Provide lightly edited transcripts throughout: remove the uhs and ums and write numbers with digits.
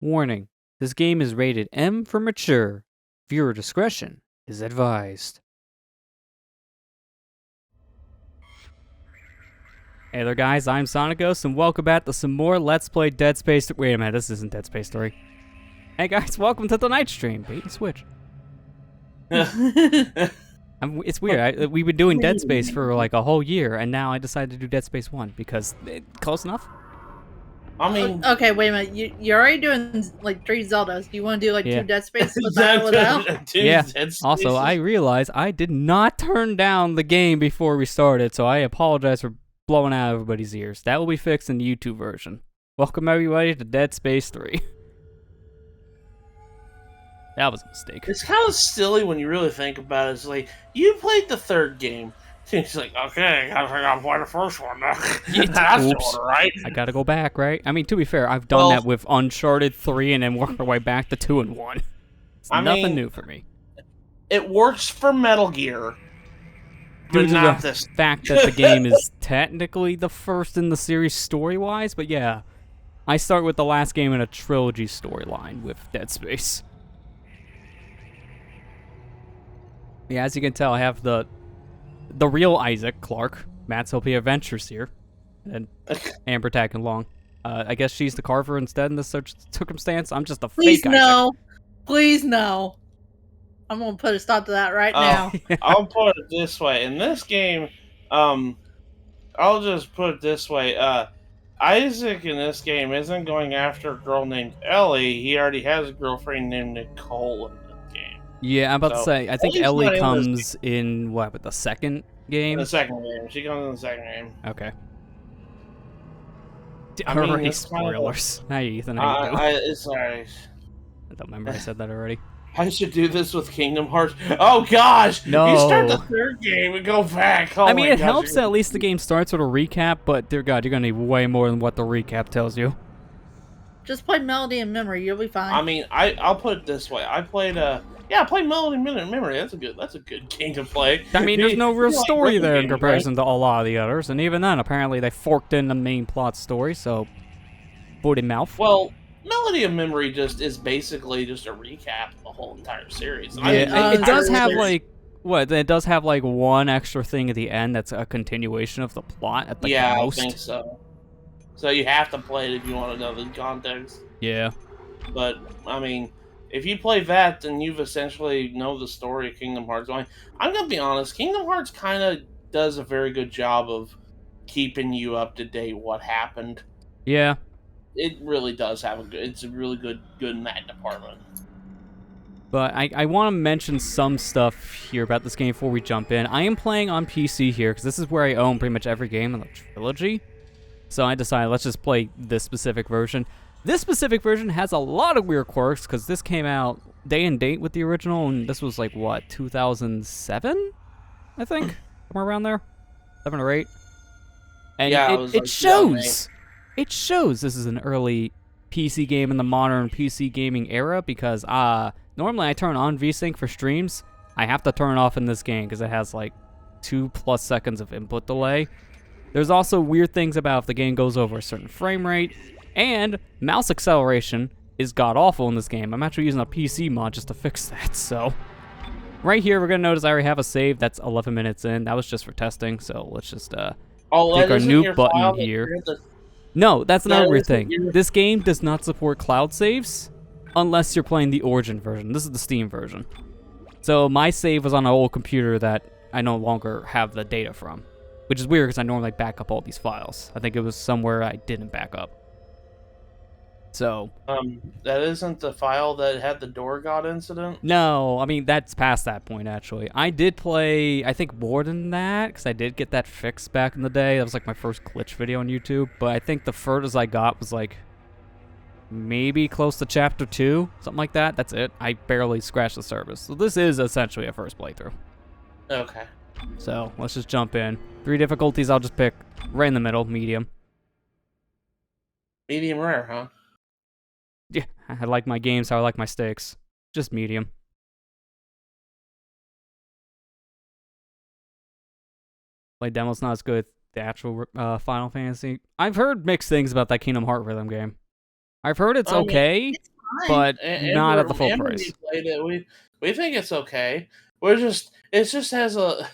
Warning, this game is rated M for mature. Viewer discretion is advised. Hey there guys, I'm SonicGhost and welcome back to some more Let's Play Dead Space. Wait a minute, this isn't Dead Space 3. Hey guys, welcome to the night stream. Bait and switch. It's weird. We've been doing Dead Space for like a whole year, and now I decided to do Dead Space 1 because close enough. I mean, okay, wait a minute. You're already doing like 3 Zeldas. Do you want to do like 2 Dead Space with that without? Yeah. Also, I realized I did not turn down the game before we started, so I apologize for blowing out everybody's ears. That will be fixed in the YouTube version. Welcome everybody to Dead Space 3. That was a mistake. It's kind of silly when you really think about it. It's like, you played the 3rd game. It's like, okay, I gotta play the first one. That's Oops. right. I gotta go back, right? I mean, to be fair, I've done that with Uncharted 3 and then worked my way back to 2 and 1. It's nothing new for me. It works for Metal Gear. Due to the fact that the game is technically the first in the series story-wise, but yeah. I start with the last game in a trilogy storyline with Dead Space. Yeah, as you can tell, I have the real Isaac Clarke, Matt's LP Adventures here, and Amber tagging along. I guess she's the carver instead in this circumstance. I'm just a Please fake no. Isaac. Please no. I'm gonna put a stop to that right now. I'll put it this way. In this game, I'll just put it this way. Isaac in this game isn't going after a girl named Ellie. He already has a girlfriend named Nicole in this game. Yeah, I'm about to say, I think Ellie comes in, what, with the second game? The second game. She comes in the second game. Okay. I mean, already spoilers. Hi, Ethan. How you doing? Sorry. I don't remember I said that already. I should do this with Kingdom Hearts. Oh gosh! No. You start the 3rd game and go back. Oh I mean, it gosh, helps that at least the game starts with a recap, but dear God, you're gonna need way more than what the recap tells you. Just play Melody and Memory. You'll be fine. I mean, I'll put it this way. I played I played Melody and Memory. That's a good game to play. I mean, there's no real story there in comparison to a lot of the others, and even then, apparently they forked in the main plot story. So, booty mouth. Well, Melody of Memory just is basically just a recap of the whole entire series. Yeah, it does have like it does have like one extra thing at the end that's a continuation of the plot at the most. I think so. So you have to play it if you want to know the context. Yeah. But I mean, if you play that, then you've essentially know the story of Kingdom Hearts. I'm gonna be honest. Kingdom Hearts kind of does a very good job of keeping you up to date what happened. Yeah. It really does have it's a really good in that department. But I want to mention some stuff here about this game before we jump in. I am playing on PC here because this is where I own pretty much every game in the trilogy. So I decided let's just play this specific version. This specific version has a lot of weird quirks because this came out day and date with the original, and this was like what, 2007? I think somewhere around there, 7 or 8. And yeah, it shows. It shows this is an early PC game in the modern PC gaming era because normally I turn on VSync for streams. I have to turn it off in this game because it has like 2+ seconds of input delay. There's also weird things about if the game goes over a certain frame rate, and mouse acceleration is god-awful in this game. I'm actually using a PC mod just to fix that, so. Right here, we're going to notice I already have a save that's 11 minutes in. That was just for testing, so let's just take our new button here. No, that's another weird thing. This game does not support cloud saves unless you're playing the Origin version. This is the Steam version. So my save was on an old computer that I no longer have the data from, which is weird because I normally back up all these files. I think it was somewhere I didn't back up. So that isn't the file that had the door god incident? No, I mean, that's past that point, actually. I did play, I think, more than that, because I did get that fixed back in the day. That was, like, my first glitch video on YouTube. But I think the furthest I got was, like, maybe close to Chapter 2, something like that. That's it. I barely scratched the surface. So this is essentially a first playthrough. Okay. So, let's just jump in. 3 difficulties, I'll just pick right in the middle, medium. Medium rare, huh? Yeah, I like my games how I like my steaks. Just medium. Play demo's not as good as the actual Final Fantasy. I've heard mixed things about that Kingdom Hearts rhythm game. I've heard it's I mean, okay, It's fine. but And not at the full Amber price. played it. We think it's okay. It just has a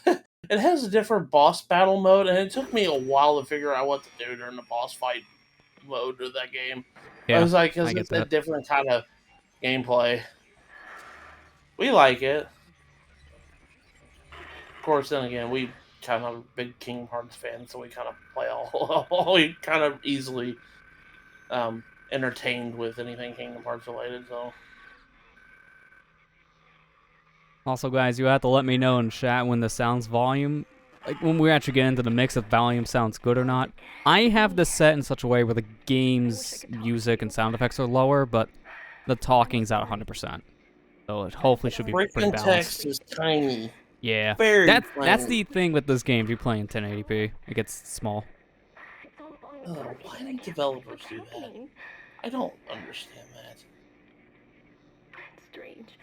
it has a different boss battle mode, and it took me a while to figure out what to do during the boss fight mode of that game. I Yeah, was like, I because get it's a that. different kind of gameplay. We like it. Of course, then again, we kind of big Kingdom Hearts fans, so we kind of play all we kind of easily entertained with anything Kingdom Hearts related. So Also, guys, you have to let me know in chat when the sounds volume, like when we actually get into the mix if volume sounds good or not. I have this set in such a way where the game's music and sound effects are lower, but the talking's at 100%. So it hopefully should be pretty freaking balanced. text is tiny. Yeah, Very that's tiny. the thing with this game. If you play in 1080p, it gets small. Oh, why do developers do that? I don't understand that. Strange.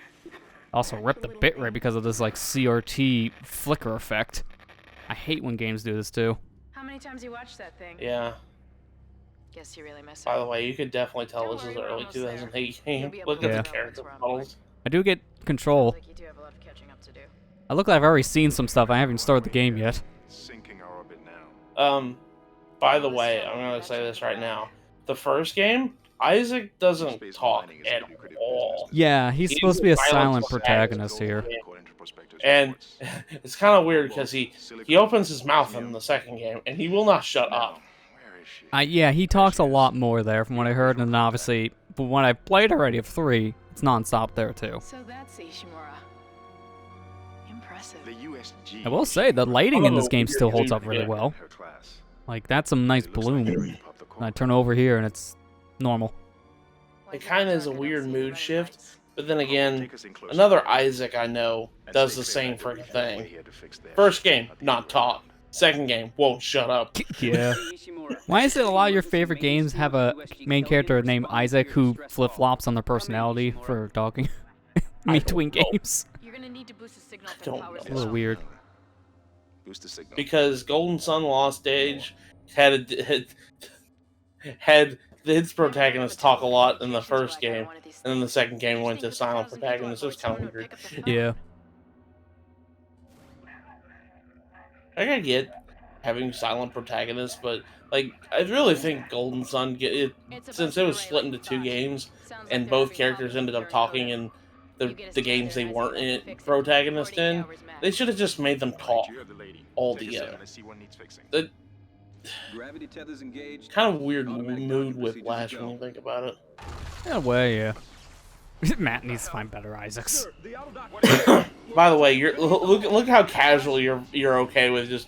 Also, rip the bitrate because of this like CRT flicker effect. I hate when games do this too. How many times you watched that thing? Yeah. Guess you really miss By it. the way, you could definitely tell Don't this is worry, an we're early almost there. 2008 You'll game. be able Look to at Yeah. the character develop models. I do get control. Like you do have a lot of catching up to do. I look like I've already seen some stuff. I haven't started the game yet. Sinking our orbit now. By the way, I'm gonna say this right now. The first game, Isaac doesn't talk at all. Yeah, he's He's supposed to be a silent silent protagonist. protagonist here. And it's kind of weird because he opens his mouth in the second game and he will not shut up. Yeah, he talks a lot more there from what I heard, and obviously, but when I played already of 3, it's nonstop there too. So that's Ishimura. Impressive. The USG I will say, the lighting in this game still holds up really Yeah. well. her class. Like, that's some nice It looks like you're bloom. ready to pop the And I cork. turn over here and it's normal. It kind of is a weird mood shift, but then again, Take us in closer. another Isaac I know And does say the same clear freaking that we're thing. here to fix their First shit game, at the not other talk. end. Second game, won't shut up. Yeah. Why is it a lot of your favorite games have a main character named Isaac who flip-flops on their personality for talking between games? You're gonna need to boost the signal for Don't the power know. It's a little weird. Boost the signal. Because Golden Sun Lost Age had its protagonist talk a lot in the first game, and then the second game went to silent protagonist. It was kind of weird. Yeah. Like, I get having silent protagonists, but like I really think Golden Sun since it was split into 2 games and both characters ended up talking in the games they weren't protagonist in, they should have just made them talk Right, you heard the lady. all Take a together. second, I see one needs fixing. The Gravity tethers engaged. kind of weird Automatic mood docking whiplash procedures when go. you think about it. In a way, yeah. Matt needs to find better Isaacs. By the way, look how casual you're okay with just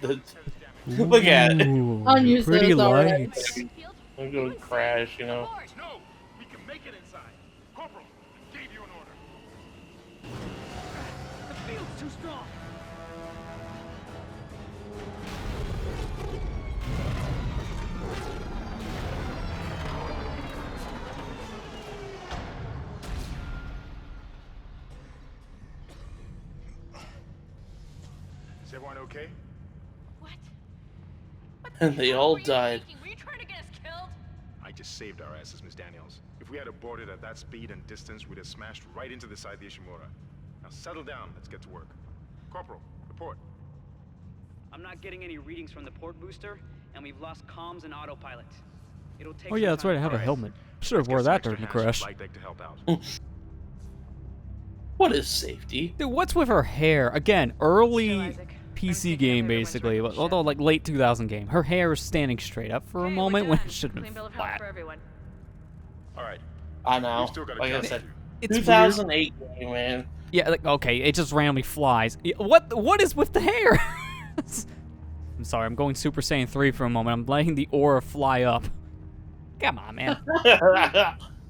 look at it. Ooh, Unused pretty those already. lights. I'm gonna crash, you know. No, we can make it inside. Corporal, I gave you an order. The field's too strong. Is everyone okay? What? And they all died. Were you trying to get us killed? I just saved our asses, Miss Daniels. If we had aborted at that speed and distance, we'd have smashed right into the side of the Ishimura. Now settle down, let's get to work. Corporal, report. I'm not getting any readings from the port booster, and we've lost comms and autopilot. It'll take Oh yeah, some that's right, I time have a to- helmet. Should have Let's wore get some that extra during the hands from crash. flight deck to help out. What is safety? Dude, what's with her hair? Again, Still, early Isaac. PC game, basically. Although, like, late 2000 game. Her hair is standing straight up for a Okay, moment we're when done. it should have Clean been bill of health flat. for everyone. All right, I know. we've still got a Like I job said, to do. It's weird. 2008 game, man. Yeah, like, okay, it just randomly flies. What is with the hair? I'm sorry, I'm going Super Saiyan 3 for a moment. I'm letting the aura fly up. Come on, man.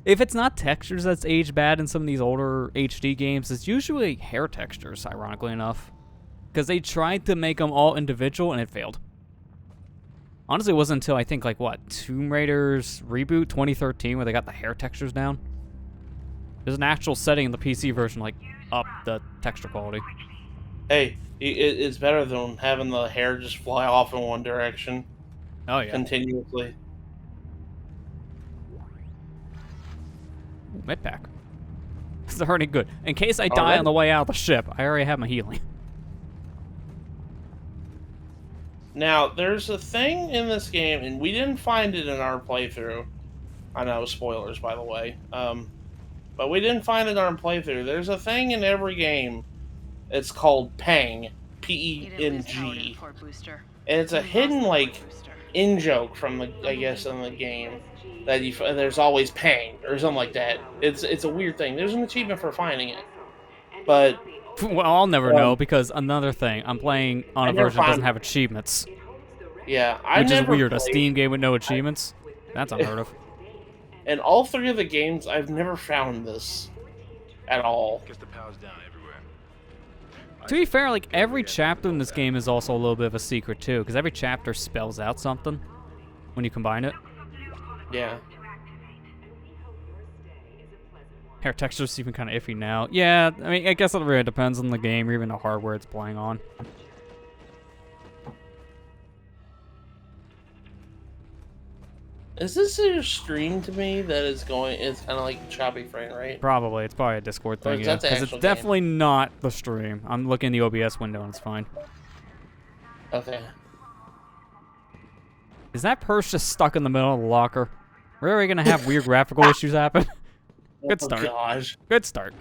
If it's not textures that's aged bad in some of these older HD games, it's usually hair textures, ironically enough. Because they tried to make them all individual, and it failed. Honestly, it wasn't until, I think, like, what, Tomb Raider's reboot, 2013, where they got the hair textures down. There's an actual setting in the PC version, like, up the texture quality. Hey, it's better than having the hair just fly off in one direction Oh, yeah. continuously. med pack. It's already good. In case I die on the way out of the ship, I already have my healing. Now, there's a thing in this game, and we didn't find it in our playthrough. I know, spoilers, by the way. But we didn't find it in our playthrough. There's a thing in every game. It's called Peng. P-E-N-G. And it's a hidden, like, in-joke from the, I guess, in the game. That there's always Peng, or something like that. It's a weird thing. There's an achievement for finding it. But... Well, I'll never know, because another thing, I'm playing on a version that doesn't have achievements. Yeah, which is weird. A Steam game with no achievements? That's unheard of. In all 3 of the games, I've never found this at all. Guess the power's down everywhere. To be fair, like, every chapter in this game is also a little bit of a secret, too, because every chapter spells out something when you combine it. Yeah. Hair texture's even kind of iffy now. Yeah, I mean, I guess it really depends on the game or even the hardware it's playing on. Is this your stream to me that is going? It's kind of like choppy frame rate. Probably. It's probably a Discord thing, yeah. That's the Because it's actual definitely not the stream. I'm looking in the OBS window and it's fine. Okay. Is that purse just stuck in the middle of the locker? We're really gonna have weird graphical issues happen? Good start. Oh gosh. Good start.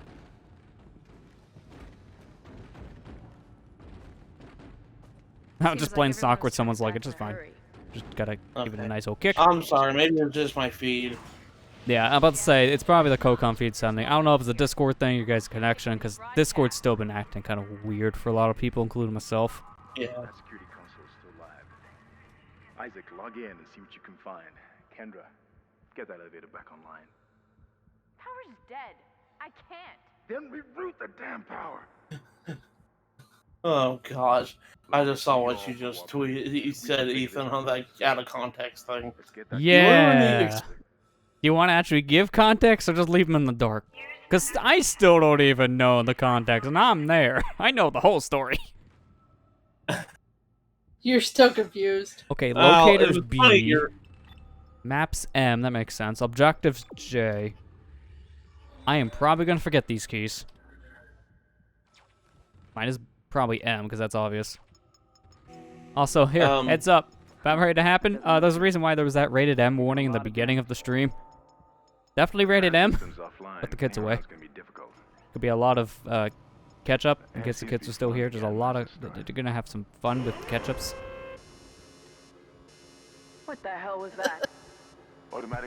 I'm just playing soccer with someone's like, it's just fine. Just gotta give it a nice old kick. I'm sorry, maybe it's just my feed. Yeah, I'm about to say, it's probably the Cocom feed sending. I don't know if it's a Discord thing, your guys' connection, because Discord's still been acting kind of weird for a lot of people, including myself. Yeah. That security console's still live. Isaac, log in and see what you can find. Kendra, get that elevator back online. Power's dead. I can't. Then reroute the damn power. Oh gosh. I just saw what you just tweeted. You said, Ethan, on that out of context thing. Yeah. You want to actually give context or just leave them in the dark? Because I still don't even know the context, and I'm there. I know the whole story. You're still confused. Okay, locators B. Funny, Maps M, that makes sense. Objectives J. I am probably going to forget these keys. Mine is probably M, because that's obvious. Also, here, heads up. About ready to happen. There's a reason why there was that rated M warning in the beginning of the stream. Definitely rated M. Put the kids away. Could be a lot of ketchup in case the kids are still here. There's a lot of... They're going to have some fun with ketchups. What the hell was that?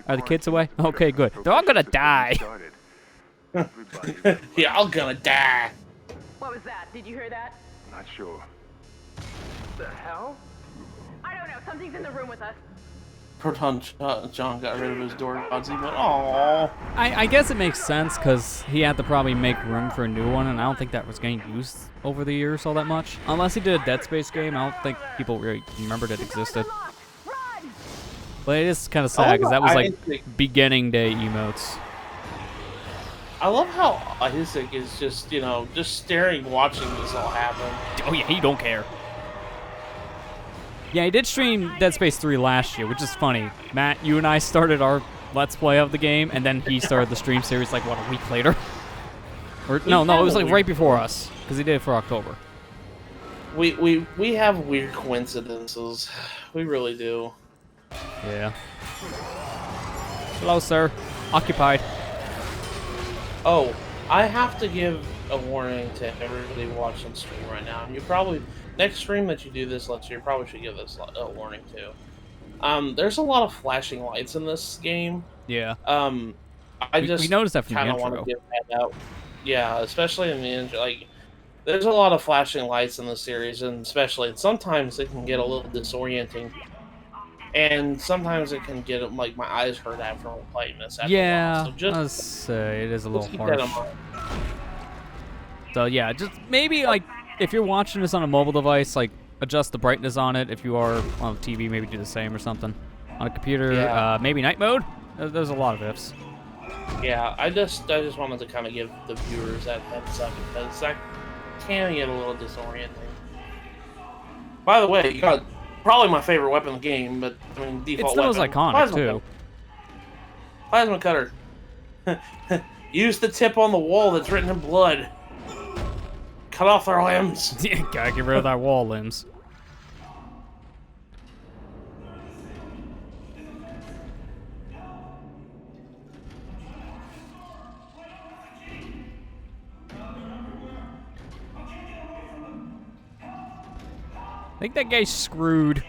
Are the kids away? Okay, good. They're all going to die. You're all gonna die. What was that? Did you hear that? Not sure. The hell? I don't know. Something's in the room with us. Proton John got rid of his door gods. He went, aww. I guess it makes sense because he had to probably make room for a new one, and I don't think that was getting used over the years all that much. Unless he did a Dead Space game, I don't think people really remembered it existed. But it is kind of sad because that was like beginning day emotes. I love how Isaac is just, you know, just staring, watching this all happen. Oh yeah, he don't care. Yeah, he did stream Dead Space 3 last year, which is funny. Matt, you and I started our Let's Play of the game, and then he started the stream series like, what, a week later? Or no, it was like right before us, because he did it for October. We have weird coincidences. We really do. Yeah. Hello, sir. Occupied. Oh, I have to give a warning to everybody watching stream right now. And you probably, next stream that you do this, you probably should give this a warning too. There's a lot of flashing lights in this game. Yeah. We noticed that from the kind of intro. want to get that out. Yeah, especially in the intro. Like, there's a lot of flashing lights in the series, and especially sometimes it can get a little disorienting. And sometimes it can get like my eyes hurt after playing this. Yeah, so just, I'll say it is a little keep that in harsh. mind. So yeah, just maybe like if you're watching this on a mobile device, like adjust the brightness on it. If you are on TV, maybe do the same or something. On a computer, maybe night mode. There's a lot of ifs. Yeah, I just wanted to kind of give the viewers that heads up because that can get a little disorienting. By the way, you got probably my favorite weapon in the game, but I mean default It's the most weapon. iconic too. Plasma cutter. Use the tip on the wall that's written in blood. Cut off their limbs. Gotta get rid of that wall limbs. I think that guy's screwed.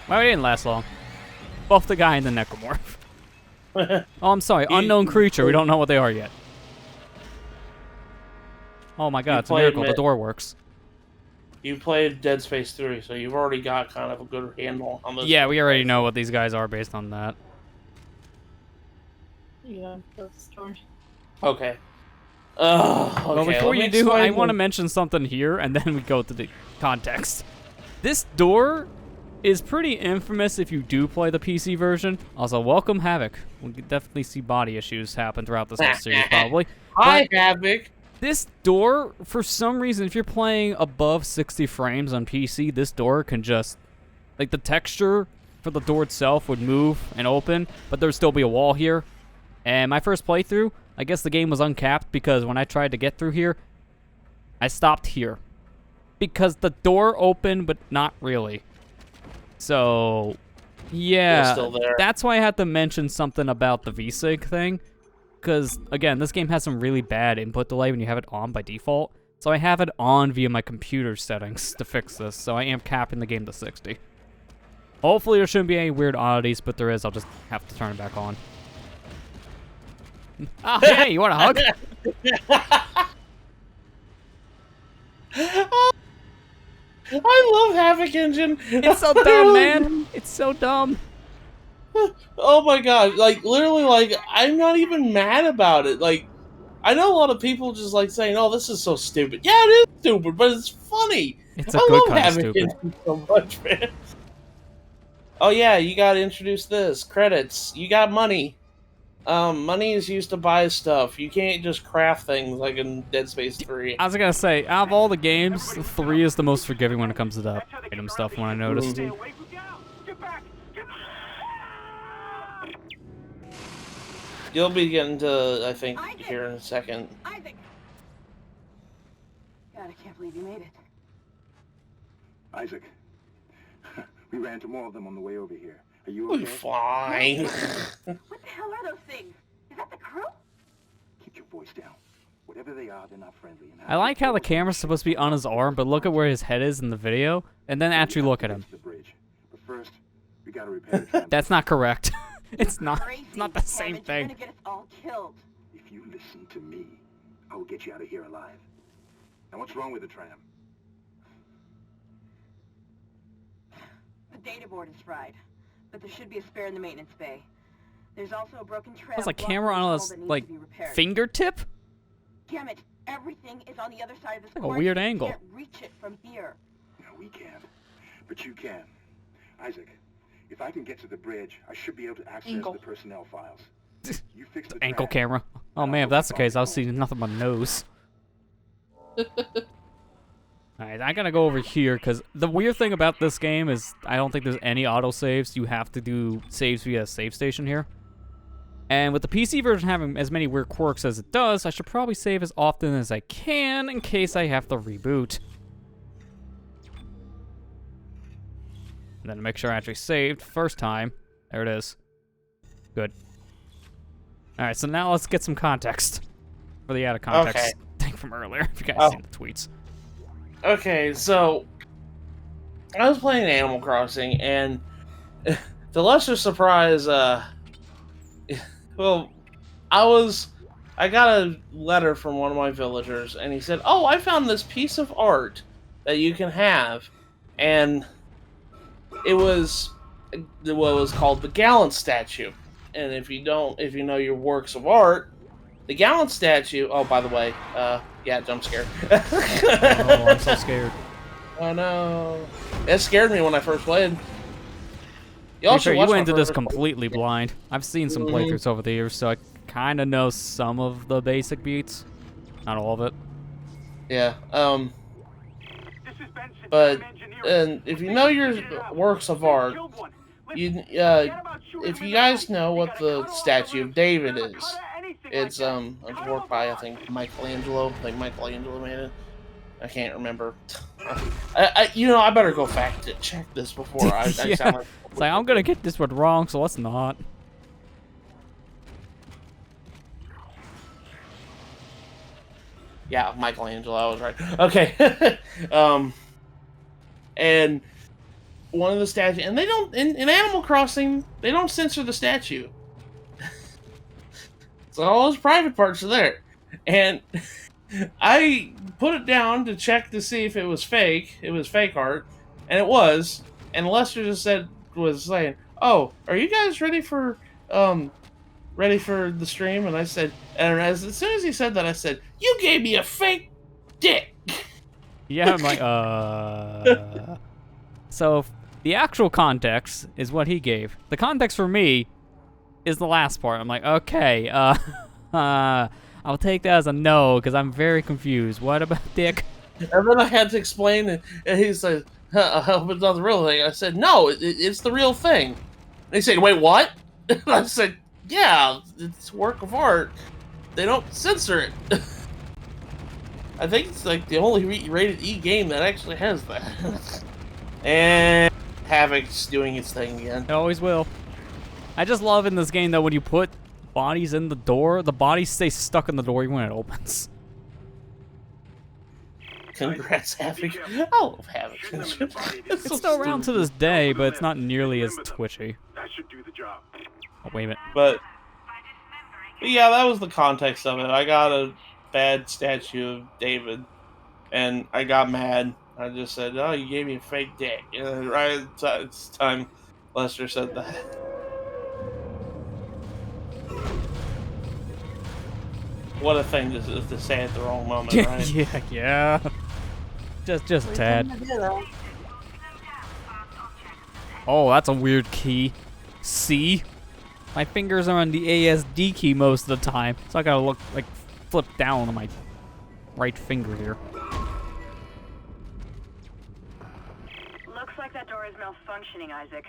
Well, it didn't last long. Buff the guy in the necromorph. Oh, I'm sorry. Unknown creature. We don't know what they are yet. Oh my god, it's a miracle. The door works. You played Dead Space 3, so you've already got kind of a good handle on this. Yeah, we already know what these guys are based on that. Yeah, that's the story. Okay. Okay. Well, before you do, I want to mention something here, and then we go to the context. This door is pretty infamous if you do play the PC version. Also, welcome Havoc. We can definitely see body issues happen throughout this whole series, probably. Hi, Havoc. This door, for some reason, if you're playing above 60 frames on PC, this door can just... Like, the texture for the door itself would move and open, but there'd still be a wall here. And my first playthrough, I guess the game was uncapped because when I tried to get through here, I stopped here. Because the door opened, but not really. So, yeah, still there. That's why I had to mention something about the VSync thing. Because, again, this game has some really bad input delay when you have it on by default. So I have it on via my computer settings to fix this. So I am capping the game to 60. Hopefully there shouldn't be any weird oddities, but there is. I'll just have to turn it back on. Oh, hey, you want a hug? I love Havoc Engine. It's so dumb, man. It's so dumb. Oh my god, like, literally, like, I'm not even mad about it. Like, I know a lot of people just, like, saying, oh, this is so stupid. Yeah, it is stupid, but it's funny. It's a good kind of stupid. Engine so much, man. Oh yeah, you gotta introduce this. Credits. You got money. Money is used to buy stuff. You can't just craft things like in Dead Space 3. I was gonna say, out of all the games, 3 is the most forgiving when it comes to the item stuff, when I noticed. Mhm. You'll be getting to, I think, here in a second. Isaac! God, I can't believe you made it. Isaac, we ran into more of them on the way over here. Are you We'll okay? be fine. What the hell are those things? Is that the crew? Keep your voice down. Whatever they are, they're not friendly. And I like how the camera's supposed to be on his arm, but look at where his head is in the video, and then actually look at him. The bridge. But first, we gotta repair the tram. That's not correct. It's not Crazy, the same Hammond, thing. You're gonna get us all killed. If you listen to me, I will get you out of here alive. Now, what's wrong with the tram? The data board is fried, but there should be a spare in the maintenance bay. There's also a broken tram. There's a block camera on control his, that needs like, to be repaired. fingertip? Damn it! Everything is on the other side of this Like a course. weird You angle. can't reach it from here. No, we can't. But you can. Isaac, if I can get to the bridge, I should be able to access Ankle. the personnel files. You fix the Ankle tram. camera. Oh man, if that's the case, I'll see nothing but nose. Alright, I gotta go over here, because the weird thing about this game is I don't think there's any autosaves. You have to do saves via a save station here. And with the PC version having as many weird quirks as it does, I should probably save as often as I can in case I have to reboot. And then make sure I actually saved first time. There it is. Good. Alright, so now let's get some context. For the out of context thing from earlier, if you guys seen the tweets. Okay, so I was playing Animal Crossing, and to lesser surprise, well, I got a letter from one of my villagers, and he said, "Oh, I found this piece of art that you can have," and it was what was called the Gallant statue. And if you know your works of art, the Gallant statue. Oh, by the way, yeah, jump scare. Oh, I'm so scared. Oh no, it scared me when I first played. You went into this completely blind. I've seen some playthroughs over the years, so I kind of know some of the basic beats, not all of it. Yeah. But and if you know your works of art, you if you guys know what the statue of David is, it's worked by I think Michelangelo. I think Michelangelo made it. I can't remember. I better go fact check this before I Yeah. sound like. It's like, I'm gonna get this one wrong, so let's not. Yeah, Michelangelo, I was right. Okay. And one of the statues, and they don't in Animal Crossing, they don't censor the statue. So all those private parts are there. And I put it down to check to see if it was fake. It was fake art, and it was. And Lester just was saying, "Oh, are you guys ready for the stream?" And I said, and as soon as he said that, I said, "You gave me a fake dick." Yeah, I'm like, So, the actual context is what he gave. The context for me is the last part. I'm like, okay, I'll take that as a no, because I'm very confused. What about dick? And then I had to explain, and he said, I hope it's not the real thing. I said, no, it's the real thing. And he said, wait, what? And I said, yeah, it's a work of art. They don't censor it. I think it's like the only rated E game that actually has that. And Havoc's doing its thing again. It always will. I just love in this game, though, when you put bodies in the door, the bodies stay stuck in the door even when it opens. Congrats, Havoc. I love Havoc. It's still around to this day, but it's not nearly as twitchy. That should do the job. Oh, wait a minute. But yeah, that was the context of it. I got a bad statue of David, and I got mad. I just said, "Oh, you gave me a fake dick." And right at the time Lester said that. What a thing to say at the wrong moment, right? yeah. Just a tad. Oh, that's a weird key. C. My fingers are on the ASD key most of the time, so I gotta flip down on my right finger here. Looks like that door is malfunctioning, Isaac.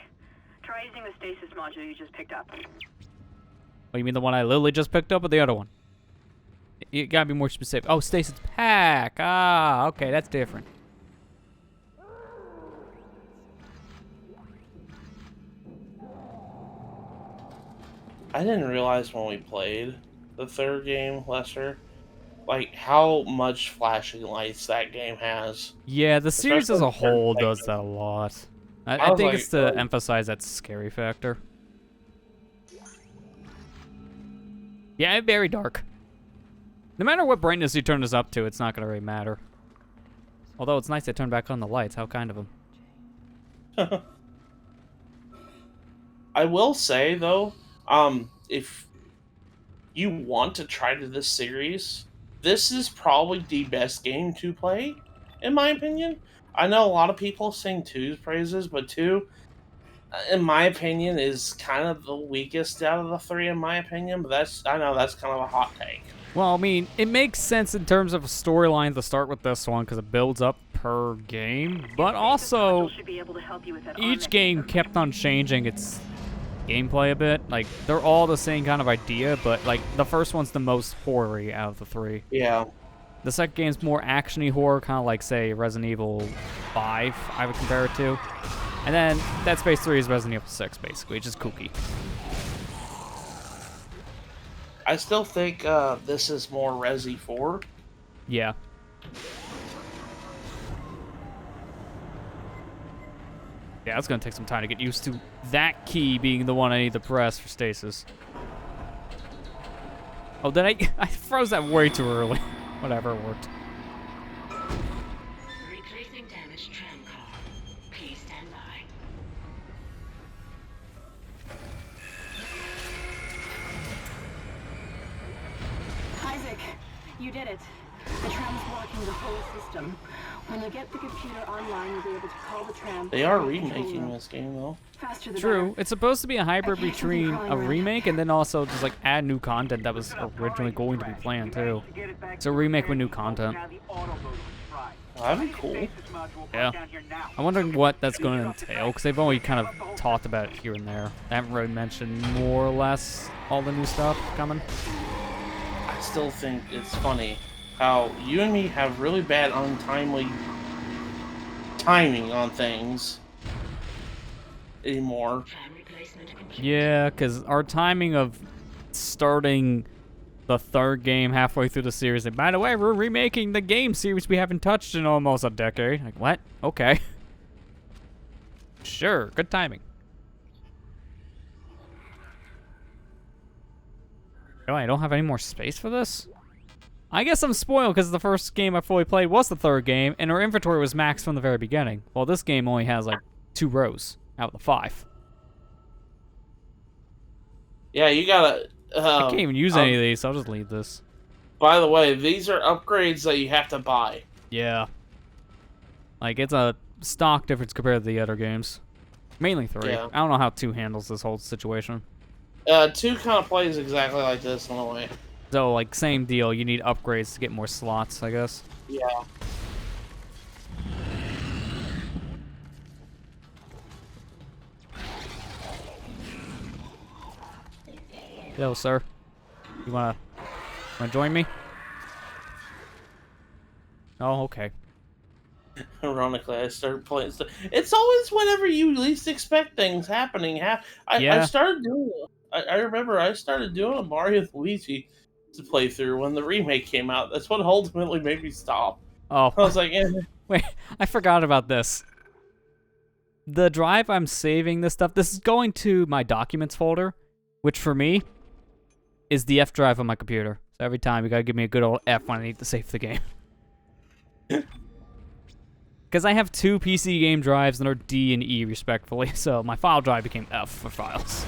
Try using the stasis module you just picked up. Oh, you mean the one I literally just picked up, or the other one? You gotta be more specific. Oh, stasis pack. Ah, okay, that's different. I didn't realize when we played the third game, Lester, like how much flashing lights that game has. Yeah, the series as Especially a whole the does third that a lot. I was think like, it's to emphasize that scary factor. Yeah, it's very dark. No matter what brightness you turn this up to, it's not going to really matter. Although it's nice to turn back on the lights. How kind of them. I will say, though, if you want to try to this series, this is probably the best game to play, in my opinion. I know a lot of people sing 2's praises, but 2, in my opinion, is kind of the weakest out of the 3, in my opinion. But I know that's kind of a hot take. Well, I mean, it makes sense in terms of a storyline to start with this one because it builds up per game, but also each game kept on changing its gameplay a bit. Like, they're all the same kind of idea, but like the first one's the most horror-y out of the 3. Yeah. The second game's more action-y horror, kind of like, say, Resident Evil 5, I would compare it to. And then Dead Space 3 is Resident Evil 6, basically, just kooky. I still think this is more Resi 4. Yeah. Yeah, it's gonna take some time to get used to that key being the one I need to press for stasis. Oh, did I froze that way too early. Whatever, it worked. Replacing damaged tram car. Please stand by. Isaac, you did it. The tram's blocking the whole system. When you get the computer online, you'll be able to call the tram. They are from the control remaking room. this game though. Faster the True. better. It's supposed to be a hybrid I can't between keep crawling a around. remake and then also just like add new content that was originally going to be planned too. It's a remake with new content. That'd be cool. Yeah. I'm wondering what that's going to entail because they've only kind of talked about it here and there. They haven't really mentioned more or less all the new stuff coming. I still think it's funny how you and me have really bad untimely timing on things anymore. Fan replacement complete. Yeah, because our timing of starting the third game halfway through the series, and by the way, we're remaking the game series we haven't touched in almost a decade. Like, what? Okay. Sure, good timing. Oh, I don't have any more space for this? I guess I'm spoiled because the first game I fully played was the third game, and our inventory was maxed from the very beginning. Well, this game only has like 2 rows out of the 5. Yeah, you gotta. I can't even use any of these, so I'll just leave this. By the way, these are upgrades that you have to buy. Yeah. Like, it's a stock difference compared to the other games. Mainly 3. Yeah. I don't know how 2 handles this whole situation. 2 kind of plays exactly like this in a way. So, like, same deal. You need upgrades to get more slots, I guess. Yeah. Yo, sir. You wanna join me? Oh, okay. Ironically, I started playing stuff. It's always whenever you least expect things happening. I Yeah. started doing. I remember I started doing a Mario and Luigi to play through when the remake came out. That's what ultimately made me stop. Oh, I was like, eh. wait, I forgot about this. The drive I'm saving this stuff, this is going to my documents folder, which for me is the F drive on my computer. So every time you gotta give me a good old F when I need to save the game. Because I have 2 PC game drives that are D and E respectively, so my file drive became F for files.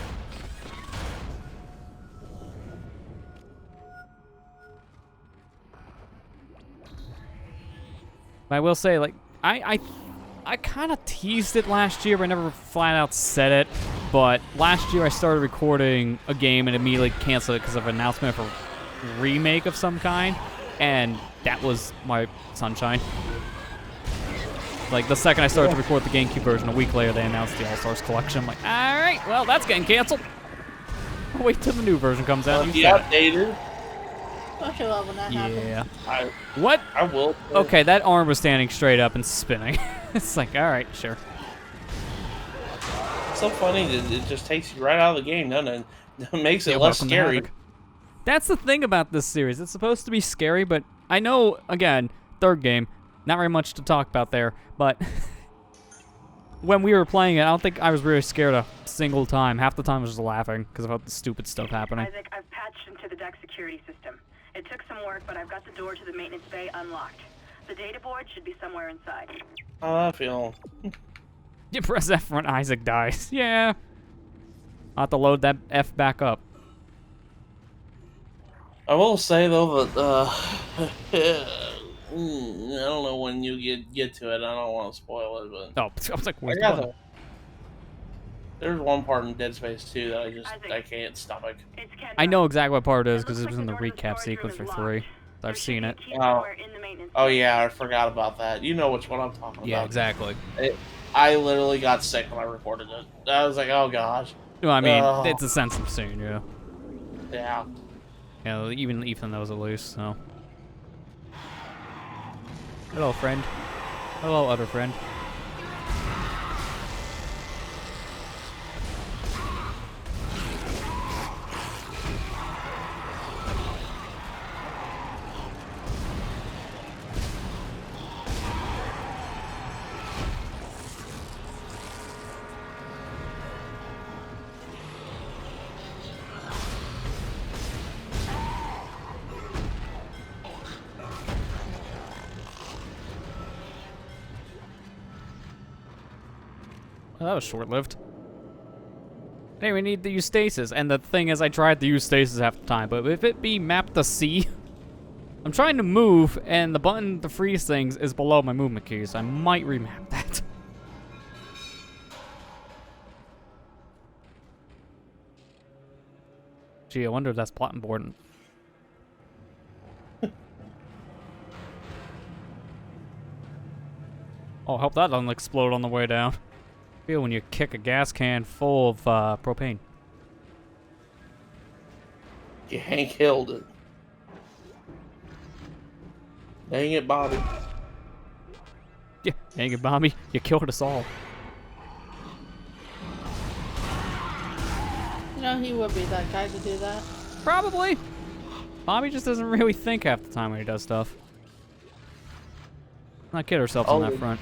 But I will say, like, I kind of teased it last year, but I never flat out said it. But last year I started recording a game and immediately canceled it because of an announcement for a remake of some kind, and that was my Sunshine. Like, the second I started to record the GameCube version, a week later they announced the All-Stars Collection. I'm like, alright, well, that's getting canceled. I'll wait till the new version comes out. and use that. Updated. I'll show up when that happens. Yeah. What? I will. Okay, that arm was standing straight up and spinning. It's like, alright, sure. It's so funny that it just takes you right out of the game, doesn't it? It makes it Yeah, less welcome to scary. Havoc. That's the thing about this series. It's supposed to be scary, but I know, again, third game, not very much to talk about there, but when we were playing it, I don't think I was really scared a single time. Half the time I was just laughing because of all the stupid stuff happening. Isaac, I've patched into the deck security system. It took some work, but I've got the door to the maintenance bay unlocked. The data board should be somewhere inside. How I feel. You press F when Isaac dies. Yeah. I'll have to load that F back up. I will say though that I don't know when you get to it. I don't want to spoil it, but Oh, I was like, where's the I button? got there's one part in Dead Space 2 that Isaac. I can't stomach. It's Kendra. I know exactly what part it is because It it was looks in the like door to recap storage room sequence for is 3. locked. I've seen it. There should be a key Oh. somewhere in the maintenance Oh bay. yeah, I forgot about that. You know which one I'm talking Yeah, about. exactly. I literally got sick when I recorded it. I was like, oh gosh. Well, I mean, Oh. it's a sensitive scene, yeah. Yeah. Yeah, even Ethan knows at least, so. Hello, friend. Hello, other friend. Well, that was short-lived. I didn't even need to use stasis, and the thing is, I tried to use stasis half the time, but if it be map to C, I'm trying to move, and the button to freeze things is below my movement keys. I might remap that. Gee, I wonder if that's plot important. Oh, hope that doesn't explode on the way down. Feel when you kick a gas can full of propane. You Hank Hilled it. Dang it, Bobby. Yeah, dang it, Bobby. You killed us all. You know, he would be that guy to do that. Probably. Bobby just doesn't really think half the time when he does stuff. Not kid ourselves on that front.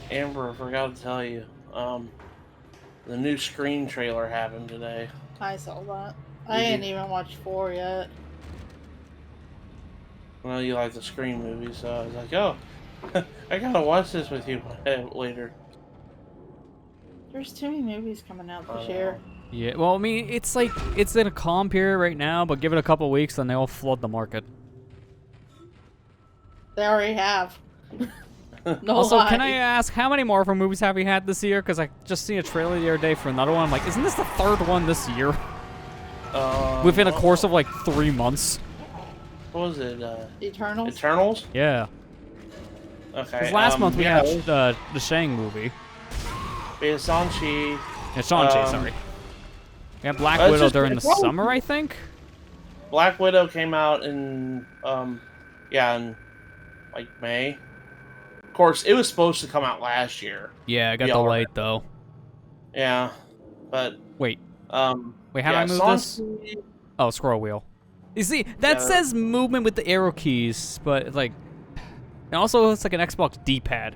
Amber, I forgot to tell you. The new Scream trailer happened today. I saw that. I ain't even watched 4 yet. Well, you like the Scream movies, so I was like, oh, I gotta watch this with you later. There's too many movies coming out this year. Yeah, well, I mean, it's like, it's in a calm period right now, but give it a couple weeks and they all flood the market. They already have. No Also, lie. can I ask, how many Marvel movies have we had this year? Because I just seen a trailer the other day for another one. I'm like, isn't this the third one this year? Within a course of like 3 months. What was it? Eternals? Eternals? Yeah. Okay. Because last month we had the Shang movie. We had Shang-Chi. Yeah, Shang-Chi, sorry. We had Black Widow during the summer, I think? Black Widow came out in, in like May. Of course, it was supposed to come out last year. Yeah, I got delayed though. Yeah, but wait, wait, how do yeah, I move this? Oh, scroll wheel. You see, that says movement with the arrow keys, but it's like, and also it's like an Xbox D-pad.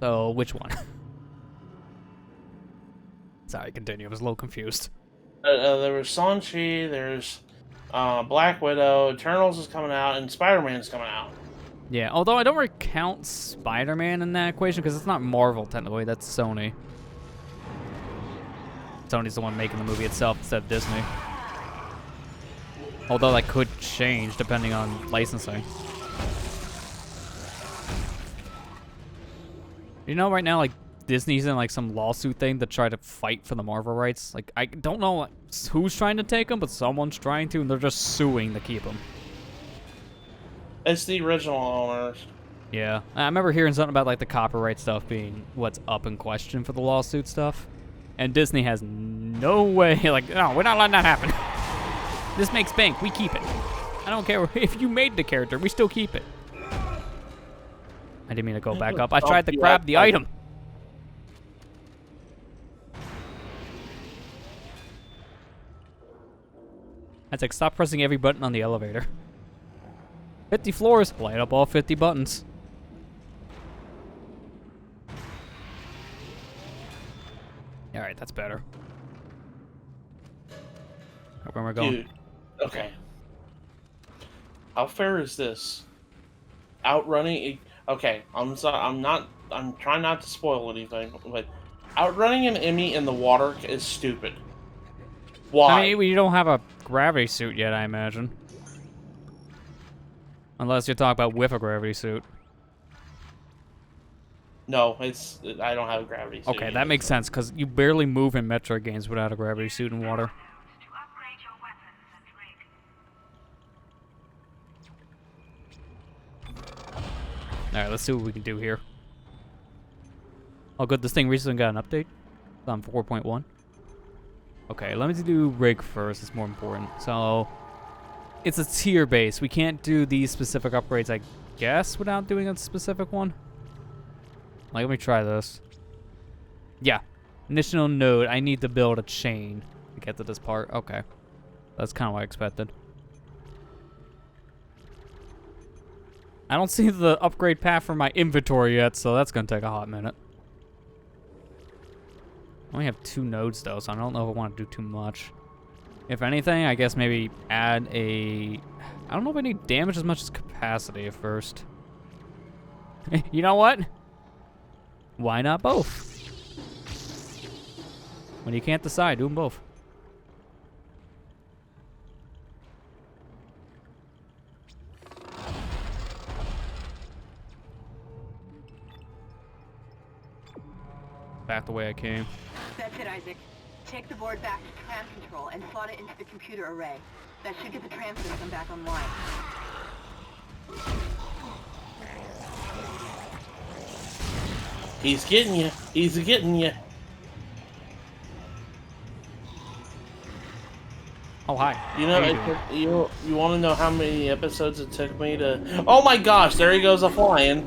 So which one? Sorry, continue. I was a little confused. There was Shang-Chi. There's Black Widow. Eternals is coming out, and Spider-Man's coming out. Yeah, although I don't really count Spider-Man in that equation because it's not Marvel technically, that's Sony. Sony's the one making the movie itself instead of Disney. Although that could change depending on licensing. You know, right now, like, Disney's in like some lawsuit thing to try to fight for the Marvel rights. Like, I don't know who's trying to take them, but someone's trying to, and they're just suing to keep them. It's the original owners. Yeah, I remember hearing something about like the copyright stuff being what's up in question for the lawsuit stuff, and Disney has no way. Like, no, we're not letting that happen. This makes bank. We keep it. I don't care if you made the character. We still keep it. I didn't mean to go back up. I tried to grab the item. That's like, stop pressing every button on the elevator. 50 floors, light up all 50 buttons. Alright, that's better. Where am I going? Dude, okay. How fair is this? Outrunning... Okay, I'm trying not to spoil anything, but outrunning an Emmy in the water is stupid. Why? I mean, you don't have a gravity suit yet, I imagine. Unless you're talking about with a gravity suit. No, I don't have a gravity suit. Okay, that makes sense, because you barely move in Metroid games without a gravity suit in water. Alright, let's see what we can do here. Oh good, this thing recently got an update. It's on 4.1. Okay, let me do rig first, it's more important. So, it's a tier base. We can't do these specific upgrades, I guess, without doing a specific one. Like, let me try this. Yeah. Initial node, I need to build a chain to get to this part. Okay. That's kind of what I expected. I don't see the upgrade path for my inventory yet, so that's going to take a hot minute. I only have 2 nodes, though, so I don't know if I want to do too much. If anything, I guess maybe add a... I don't know if I need damage as much as capacity at first. You know what? Why not both? When you can't decide, do them both. back the way I came. That's it, Isaac. Take the board back to tram control and slot it into the computer array. That should get the tram system back online. He's getting you. He's getting you. Oh, hi. You know, you want to know how many episodes it took me to... Oh my gosh, there he goes a-flying.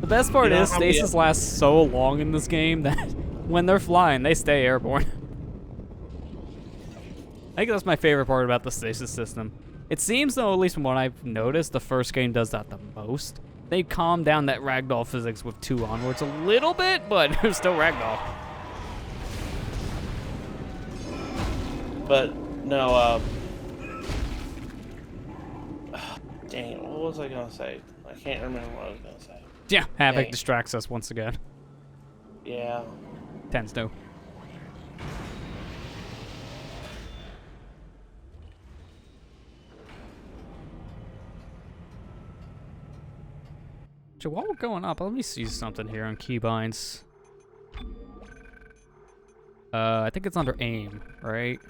The best part You know is how many stasis lasts so long in this game that when they're flying, they stay airborne. I think that's my favorite part about the stasis system. It seems, though, at least from what I've noticed, the first game does that the most. They calm down that ragdoll physics with 2 onwards a little bit, but it's still ragdoll. But, no, dang it, what was I gonna say? I can't remember what I was gonna say. Yeah, Havoc Dang. distracts us once again. Yeah. Tends to. So while we're going up, let me see something here on keybinds. I think it's under aim, right?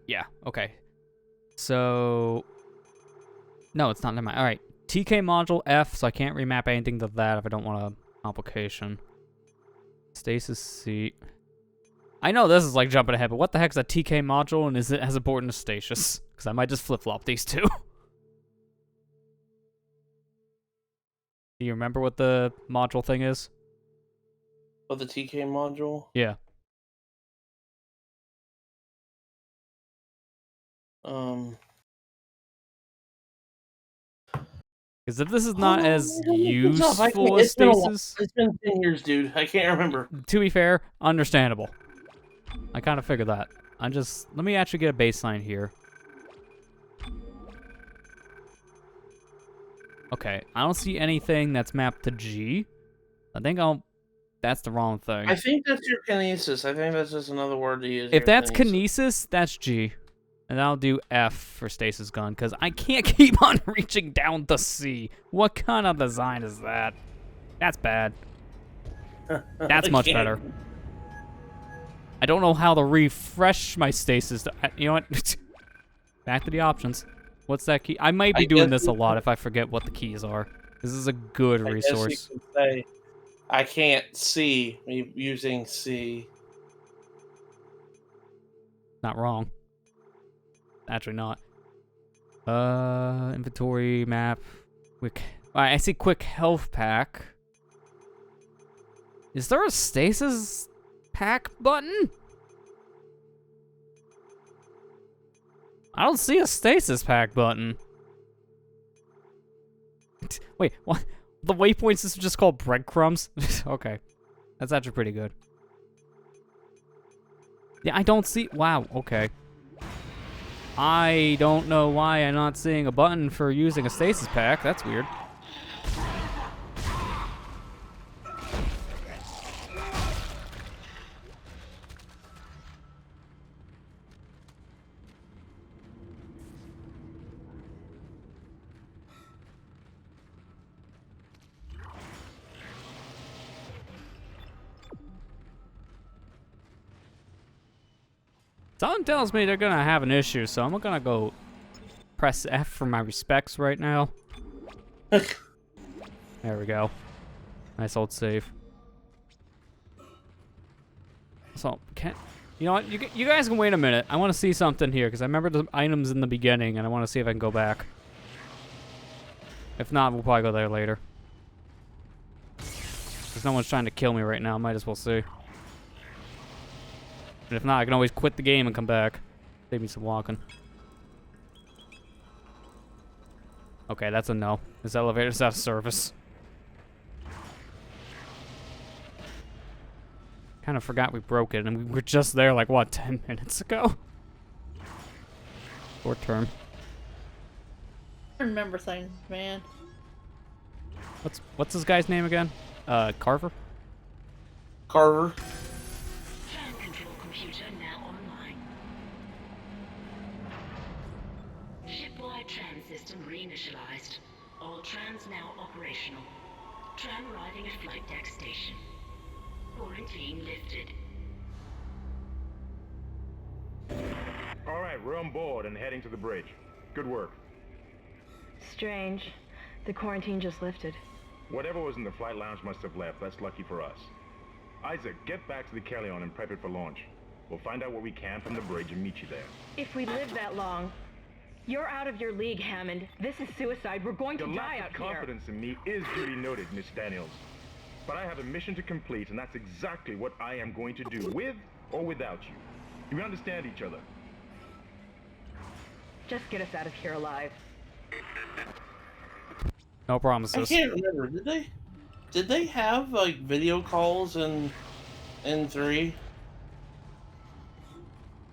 Yeah, okay. So... No, it's not. Never mind. Alright. TK module F, so I can't remap anything to that if I don't want a complication. Stasis C. I know this is like jumping ahead, but what the heck is a TK module, and is it as important as stasis? Because I might just flip-flop these two. Do you remember what the module thing is? Oh, the TK module? Yeah. Because if this is not as useful as stasis... It's been 10 years, dude. I can't remember. To be fair, understandable. I kind of figured that. Let me actually get a baseline here. Okay, I don't see anything that's mapped to G. I think that's the wrong thing. I think that's your kinesis. I think that's just another word to use. If that's kinesis, that's G. And I'll do F for stasis gun, because I can't keep on reaching down to C. What kind of design is that? That's bad. That's much better. I don't know how to refresh my stasis. You know what? Back to the options. What's that key? I might be doing this a lot if I forget what the keys are. This is a good resource. Guess you can say, I can't see me using C. Not wrong. Actually not. Inventory map. Quick. I see quick health pack. Is there a stasis pack button? I don't see a stasis pack button. Wait, what? The waypoint system just called breadcrumbs? Okay. That's actually pretty good. Yeah, I don't see... Wow, okay. I don't know why I'm not seeing a button for using a stasis pack. That's weird. Something tells me they're gonna have an issue, so I'm gonna go press F for my respects right now. There we go. Nice old save. So, you know what? You guys can wait a minute. I want to see something here, because I remember the items in the beginning, and I want to see if I can go back. If not, we'll probably go there later. Because no one's trying to kill me right now. Might as well see. And if not, I can always quit the game and come back. Save me some walking. Okay, that's a no. This elevator's out of service. Kind of forgot we broke it, and we were just there like, what, 10 minutes ago? Short term. I remember things, man. What's this guy's name again? Carver? Carver. Tram control computer now online. Shipwide tram system reinitialized. All trams now operational. Tram arriving at flight deck station. Quarantine lifted. All right, we're on board and heading to the bridge. Good work. Strange. The quarantine just lifted. Whatever was in the flight lounge must have left. That's lucky for us. Isaac, get back to the Kellion and prep it for launch. We'll find out what we can from the bridge and meet you there. If we live that long, you're out of your league, Hammond. This is suicide. We're going to Your die lack out of here. confidence in me is duly noted, Miss Daniels. But I have a mission to complete, and that's exactly what I am going to do, with or without you. Do we understand each other? Just get us out of here alive. No I promises. can't remember. Did they have like video calls in 3?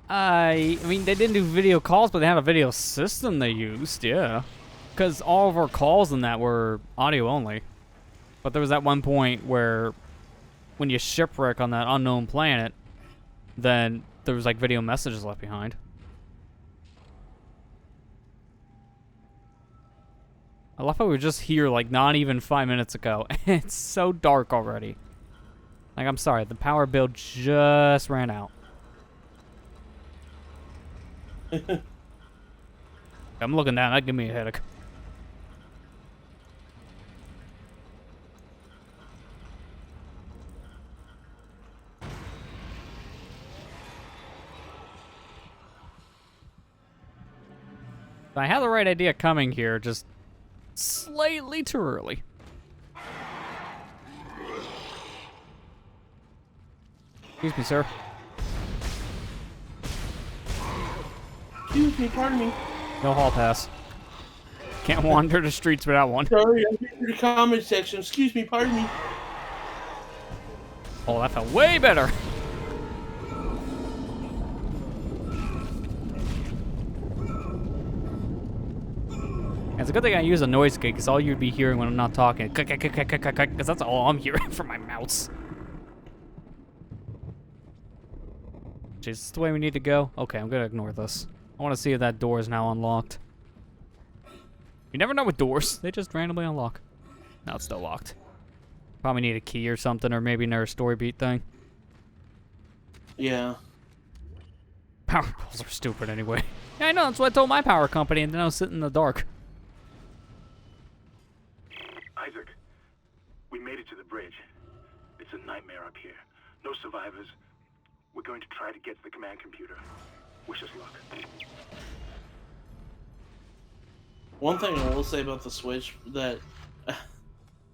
I mean, they didn't do video calls, but they had a video system they used, yeah. Because all of our calls in that were audio only. But there was that one point where when you shipwreck on that unknown planet, then there was like video messages left behind. I love how we were just here like not even 5 minutes ago. It's so dark already. Like, I'm sorry, the power bill just ran out. I'm looking down, that give me a headache. I had the right idea coming here, just slightly too early. Excuse me, sir. Excuse me, pardon me. No hall pass. Can't wander the streets without one. Sorry, I'm in the comment section. Excuse me, pardon me. Oh, that felt way better. It's a good thing I use a noise gate, because all you'd be hearing when I'm not talking, because that's all I'm hearing from my mouse. Is this the way we need to go? Okay, I'm gonna ignore this. I want to see if that door is now unlocked. You never know with doors. They just randomly unlock. Now it's still locked. Probably need a key or something, or maybe another story beat thing. Yeah. Power bills are stupid anyway. Yeah, I know. That's what I told my power company, and then I was sitting in the dark. Isaac, we made it to the bridge. It's a nightmare up here. No survivors. We're going to try to get to the command computer. Wish us luck. One thing I will say about the Switch that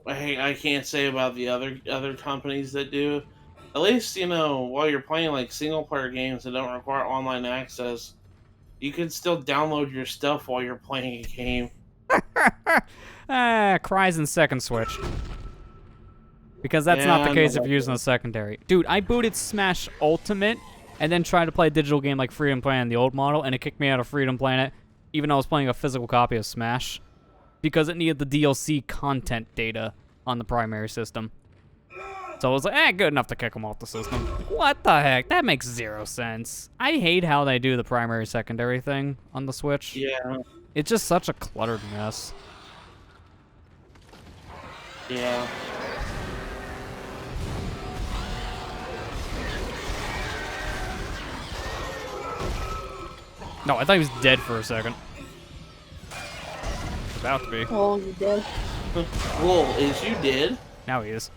I can't say about the other companies that do. At least, you know, while you're playing like single player games that don't require online access, you can still download your stuff while you're playing a game. Cries in second Switch. Because that's not the case if you're using a secondary. Dude, I booted Smash Ultimate and then tried to play a digital game like Freedom Planet, the old model, and it kicked me out of Freedom Planet, even though I was playing a physical copy of Smash, because it needed the DLC content data on the primary system. So I was like, good enough to kick them off the system. What the heck? That makes zero sense. I hate how they do the primary-secondary thing on the Switch. Yeah. It's just such a cluttered mess. Yeah. No, I thought he was dead for a second. About to be. Oh, you did. Well, is you did? Now he is.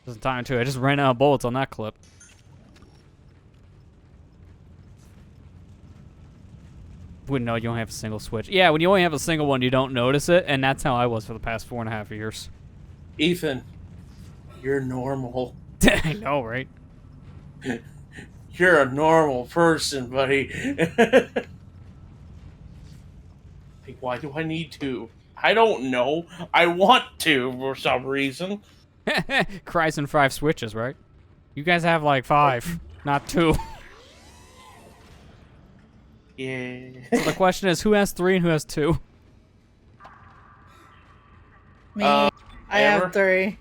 Doesn't time to. I just ran out of bullets on that clip. Wouldn't know you only have a single switch. Yeah, when you only have a single one, you don't notice it, and that's how I was for the past 4.5 years. Ethan, you're normal. I know, right? You're a normal person, buddy. Like, why do I need to? I don't know. I want to for some reason. Cries and 5 switches, right? You guys have like 5, not 2. Yeah. So the question is, who has 3 and who has 2? Me. I Amber? have 3.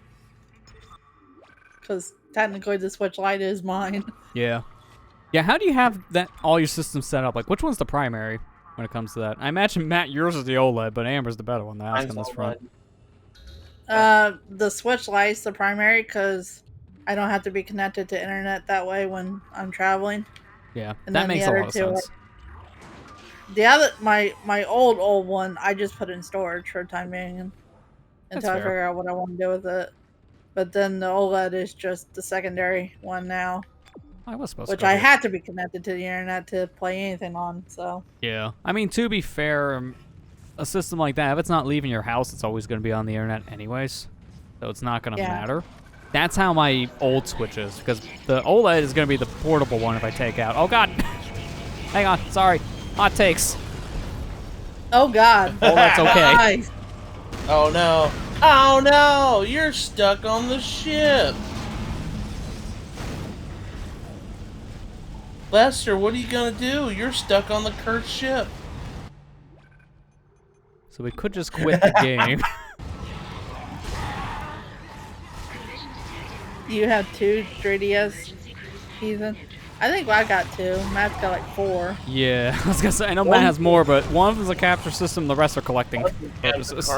Because technically the Switch Lite is mine. Yeah. Yeah, how do you have that all your systems set up? Like, which one's the primary when it comes to that? I imagine, Matt, yours is the OLED, but Amber's the better one to ask on this front. The Switch Lite's the primary because I don't have to be connected to internet that way when I'm traveling. Yeah, And that then makes the a other lot of two, sense. the other my old one, I just put in storage for the time being That's until I fair. figure out what I want to do with it. But then the OLED is just the secondary one now, I was supposed which to go I get- had to be connected to the internet to play anything on. So Yeah. I mean, to be fair, a system like that, if it's not leaving your house, it's always going to be on the internet anyways. So it's not going to Yeah. matter. That's how my old Switch is, because the OLED is going to be the portable one if I take out. Oh, God. Hang on. Sorry. Hot takes. oh god, Oh, that's okay. Nice. Oh no! Oh no! You're stuck on the ship. Lester, what are you gonna do? You're stuck on the cursed ship. So we could just quit the game. You have 2 3DS, Ethan. I think I got 2. Matt's got like 4. Yeah. I was going to say, I know Matt has more, but one of them is a capture system, the rest are collecting purposes.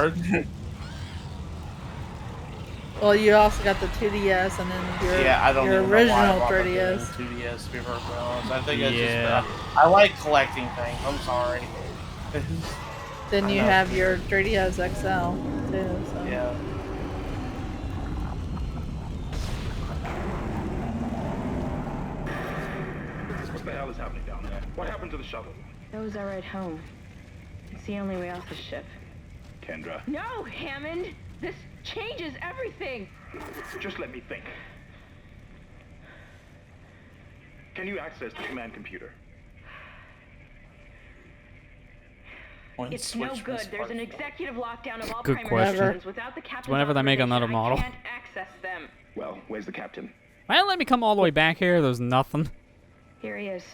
Well, you also got the 2DS and then your Yeah, I don't your even know why I original bought the 3DS. 2DS to be perfectly honest. I think it's Yeah. just I like collecting things. I'm sorry. Then I you know. have your 3DS XL too. So. Yeah. What the hell is happening down there? What happened to the shuttle? That was our ride home. It's the only way off the ship. Kendra, No, Hammond! This changes everything! just let me think. Can you access the command computer? When It's Switch no was good. There's an part- executive lockdown of all Good primary question. systems. Without the captain's whenever they make another authorization, model. I can't access them. Well, where's the captain? Why don't let me come all the way back here? There's nothing. Here he is.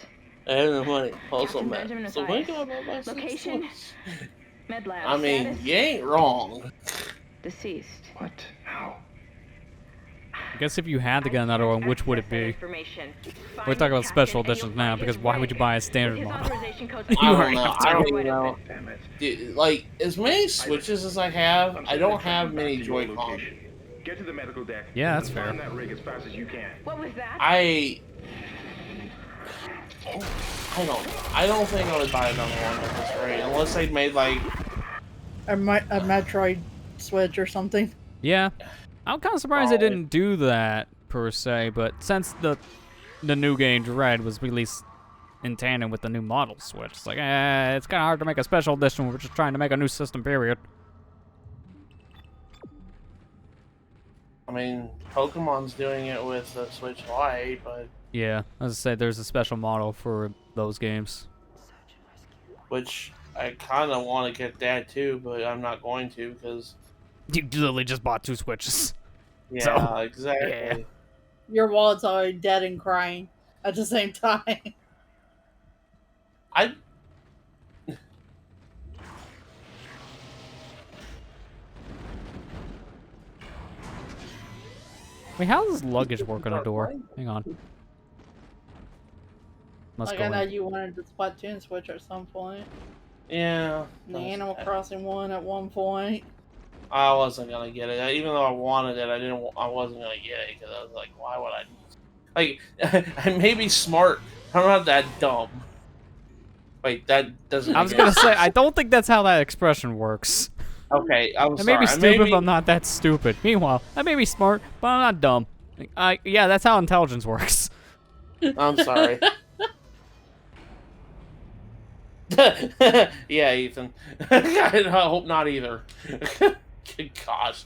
I don't know money. Also, Captain Matt. Benjamin So Mathias. when can I buy my Location? Switch? Med lab. I mean, Status? you ain't wrong. Deceased. What? How? I guess if you had to get another one, which would it be? We're We're talking about special editions now, because why would you buy a standard model? I You don't already know. have I don't to. even know. Damn it. Dude, like, as many Switches as I have, I don't have many Joy Joy-Con. Get to the medical deck. Yeah, that's and fair. Find that rig as fast as you can. What was that? I don't know. I don't think I would buy another one at this rate, unless they made like A Metroid Switch or something. Yeah. I'm kind of surprised they didn't do that, per se, but since the new game, Dread, was released in tandem with the new model Switch, it's like, it's kind of hard to make a special edition. We're just trying to make a new system, period. I mean, Pokemon's doing it with the Switch Lite, but Yeah, as I said, there's a special model for those games. which I kind of want to get that too, but I'm not going to because You literally just bought 2 Switches. yeah, So, exactly. yeah. Your wallet's already dead and crying at the same time. I Wait, how does luggage work on a door? Hang on. Must Like go I know in. you wanted the Splatoon Switch at some point. yeah. The Animal Crossing one at one point. I wasn't gonna get it, even though I wanted it. I wasn't gonna get it because I was like, why would I? Like, I may be smart. I'm not that dumb. Wait, that doesn't. I was make gonna any say, I don't think that's how that expression works. Okay, I'm I sorry. may be stupid, but I'm not that stupid. Meanwhile, I may be smart, but I'm not dumb. Yeah, that's how intelligence works. I'm sorry. Yeah, Ethan. I hope not either. Good gosh.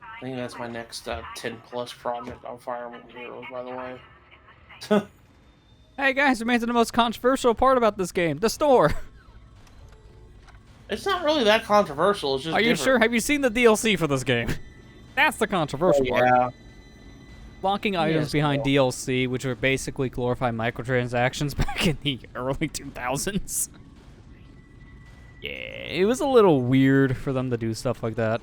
I think that's my next 10 plus project on Fire Emblem Heroes, by the way. Hey guys, we made it to the most controversial part about this game, the store. It's not really that controversial. It's just Are you different. sure? Have you seen the DLC for this game? That's the controversial part. Yeah. Locking items Yes, behind well. DLC, which were basically glorified microtransactions back in the early 2000s. Yeah, it was a little weird for them to do stuff like that.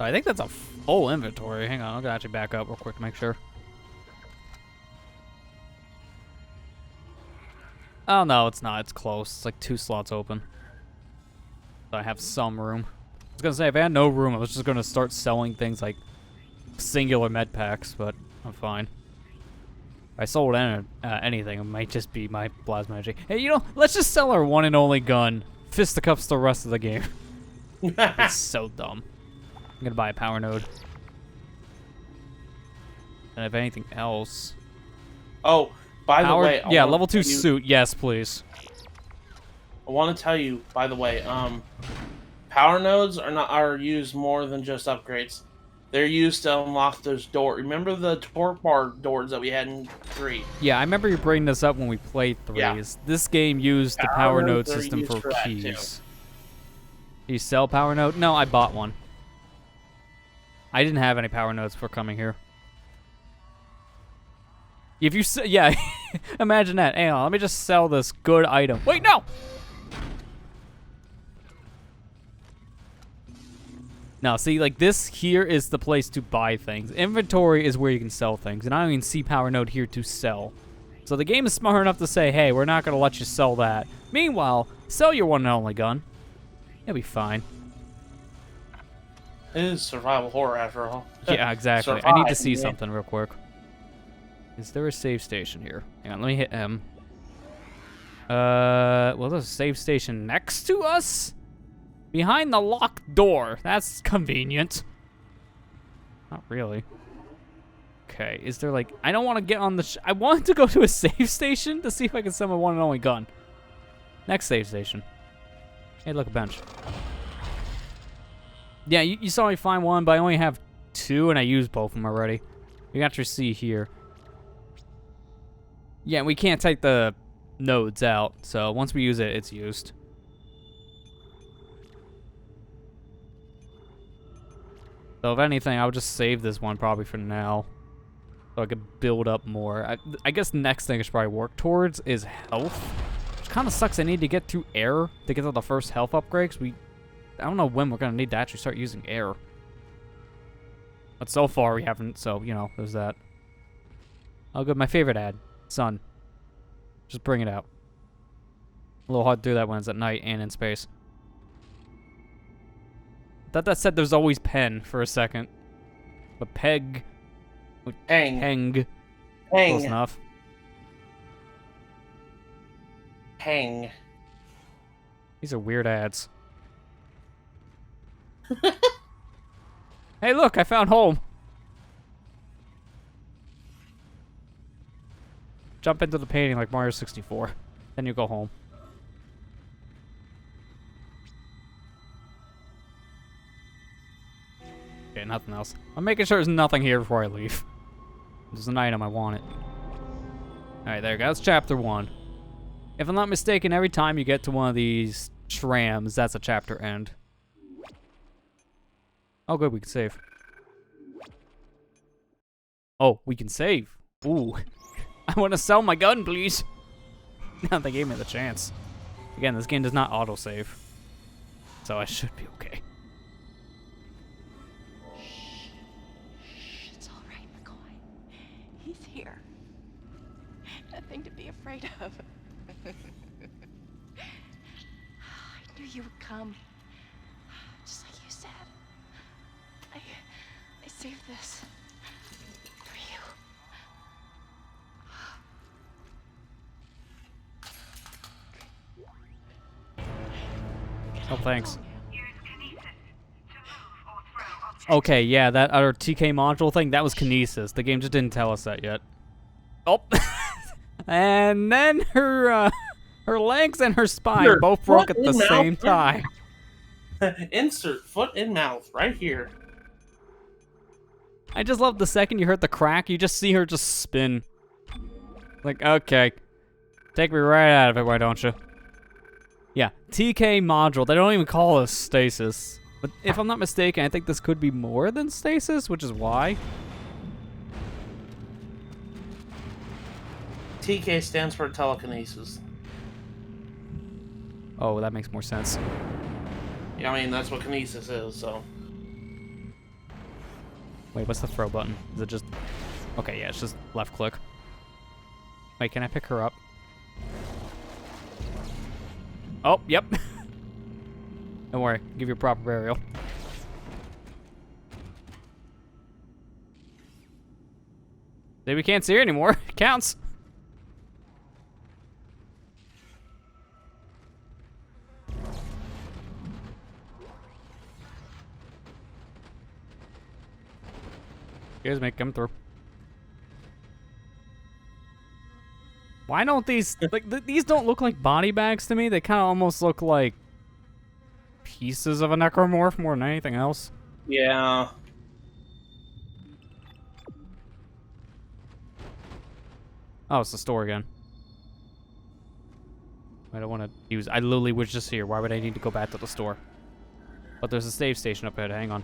I think that's a full inventory. Hang on, I'll actually back up real quick to make sure. Oh, no, it's not. It's close. It's like 2 slots open. So I have some room. I was going to say, if I had no room, I was just going to start selling things like singular med packs, but I'm fine. If I sold anything, it might just be my plasma energy. Hey, you know, let's just sell our one and only gun. Fisticuffs the rest of the game. It's so dumb. I'm going to buy a power node. And if anything else... Oh, by the way... Yeah, level 2 suit. Yes, please. I want to tell you, by the way, power nodes are used more than just upgrades. They're used to unlock those doors. Remember the torque bar doors that we had in 3? Yeah, I remember you bringing this up when we played 3. Yeah. This game used the power node system for keys. Do you sell power node? No, I bought one. I didn't have any power nodes before coming here. If you yeah, imagine that. Hang on, let me just sell this good item. Wait, no! No, see, like, this here is the place to buy things. Inventory is where you can sell things, and I don't even see power node here to sell. So the game is smart enough to say, hey, we're not going to let you sell that. Meanwhile, sell your one and only gun. It'll be fine. It is survival horror after all. Yeah, exactly. I need to see something real quick. Is there a save station here? Hang on, let me hit M. Well, there's a save station next to us? Behind the locked door. That's convenient. Not really. Okay, is there like... I don't want to get on the... I wanted to go to a save station to see if I can sell my one and only gun. Next save station. Hey, look, a bench. Yeah, you saw me find one, but I only have 2, and I used both of them already. You got your C here. Yeah, we can't take the nodes out, so once we use it, it's used. So if anything, I would just save this one probably for now, so I could build up more. I guess the next thing I should probably work towards is health, which kind of sucks. I need to get through air to get to the first health upgrade, 'cause I don't know when we're going to need to actually start using air. But so far we haven't, so, you know, there's that. Oh, good. My favorite ad. Sun. Just bring it out. A little hard to do that when it's at night and in space. Thought that said there's always pen for a second. But peg. Hang. Hang. Hang. Close enough. Hang. These are weird ads. Hey, look, I found home. Jump into the painting like Mario 64. Then you go home. Okay, nothing else. I'm making sure there's nothing here before I leave. There's an item, I want it. Alright, there you go. That's chapter 1. If I'm not mistaken, every time you get to one of these trams, that's a chapter end. Oh, good, we can save. Oh, we can save. Ooh. I want to sell my gun, please. Now they gave me the chance. Again, this game does not autosave. So I should be okay. Shh. It's all right, McCoy. He's here. Nothing to be afraid of. I knew you would come. Just like you said. I saved this for you. Oh, thanks. Okay, yeah, that other TK module thing, that was kinesis. The game just didn't tell us that yet. Oh. And then her legs and her spine both broke at the same time. Insert foot in mouth right here. I just love the second you heard the crack, you just see her just spin. Like, okay. Take me right out of it, why don't you? Yeah, TK module. They don't even call us stasis. But if I'm not mistaken, I think this could be more than stasis, which is why. TK stands for telekinesis. Oh, that makes more sense. Yeah, I mean, that's what kinesis is, so. Wait, what's the throw button? Is it just... Okay, yeah, it's just left click. Wait, can I pick her up? Oh, yep. Don't worry, give you a proper burial. See, we can't see her anymore. It counts. Here's me, come through. Why don't these like these don't look like body bags to me? They kind of almost look like pieces of a necromorph more than anything else. Yeah. Oh, it's the store again. I don't want to use. I literally was just here. Why would I need to go back to the store? But there's a save station up ahead. Hang on.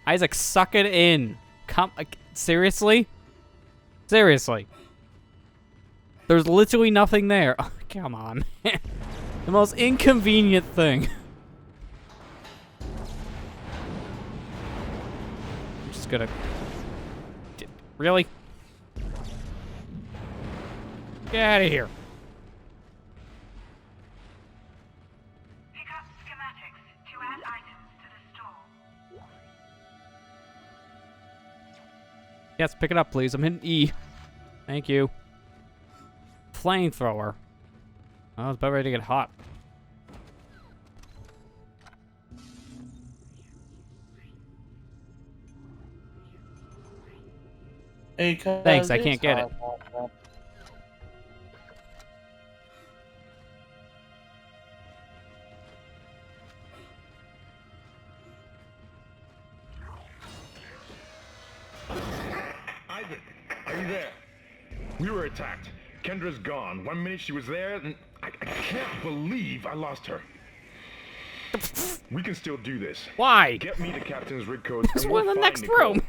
Isaac, suck it in. Come, seriously? Seriously. There's literally nothing there. Oh, come on. The most inconvenient thing. I'm just gonna... Really? Get out of here. Pick up schematics to add items to the store. Yes, pick it up, please. I'm hitting E. Thank you. Flamethrower. Oh, it's about ready to get hot. Thanks, I can't get it. Isaac, are you there? We were attacked. Kendra's gone. 1 minute she was there, and I can't believe I lost her. We can still do this. Why? Get me the captain's rig codes. There's and one in we'll the find next Nicole. room.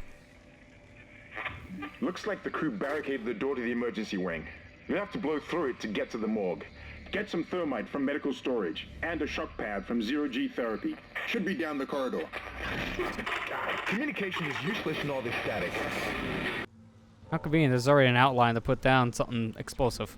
Looks like the crew barricaded the door to the emergency wing. You have to blow through it to get to the morgue. Get some thermite from medical storage and a shock pad from zero-G therapy. Should be down the corridor. God, communication is useless in all this static. How convenient, there's already an outline to put down something explosive.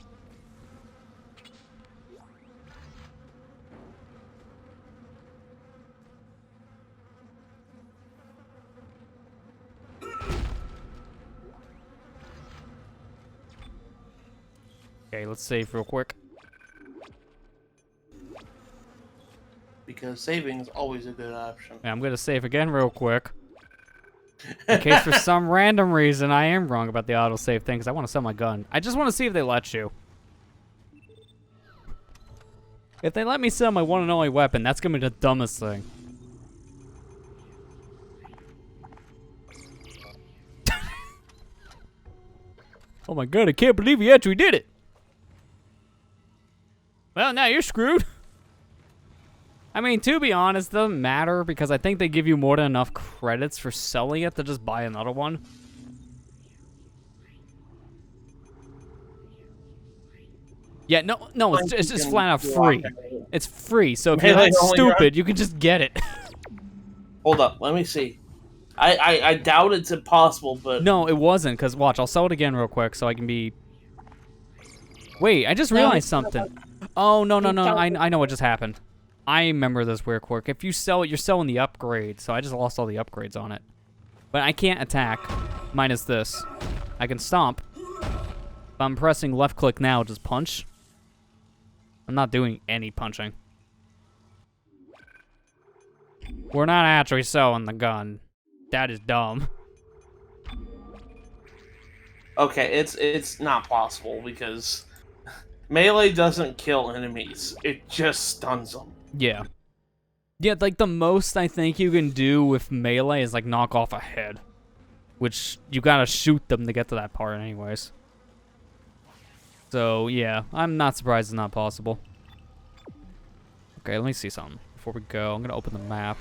Okay, let's save real quick. Because saving is always a good option. Yeah, I'm gonna save again real quick. In case for some random reason I am wrong about the autosave thing, because I want to sell my gun. I just want to see if they let you. If they let me sell my one and only weapon, that's gonna be the dumbest thing. Oh my god, I can't believe you actually did it! Well, now you're screwed. I mean, to be honest, it doesn't matter because I think they give you more than enough credits for selling it to just buy another one. Yeah, no, it's just flat out free. It's free, so if you're that stupid, you can just get it. Hold up, let me see. I doubt it's impossible, but... No, it wasn't, because watch, I'll sell it again real quick so I can be... Wait, I just realized something. Oh, no, I know what just happened. I remember this weird quirk. If you sell it, you're selling the upgrade, so I just lost all the upgrades on it. But I can't attack, minus this. I can stomp. If I'm pressing left click now, just punch. I'm not doing any punching. We're not actually selling the gun. That is dumb. Okay, it's not possible because melee doesn't kill enemies. It just stuns them. Yeah. Yeah, like the most I think you can do with melee is like knock off a head. Which you gotta shoot them to get to that part anyways. So yeah, I'm not surprised it's not possible. Okay, let me see something before we go. I'm gonna open the map.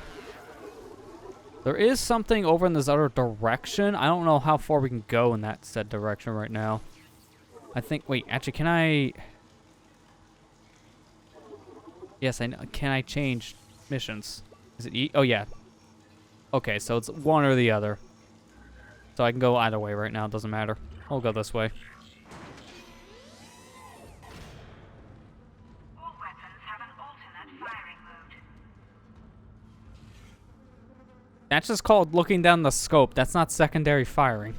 There is something over in this other direction. I don't know how far we can go in that said direction right now. I think, wait, actually, can I... Yes, I know. Can I change missions? Is it E? Oh, yeah. Okay, so it's one or the other. So I can go either way right now. It doesn't matter. I'll go this way. All weapons have an alternate firing mode. That's just called looking down the scope. That's not secondary firing.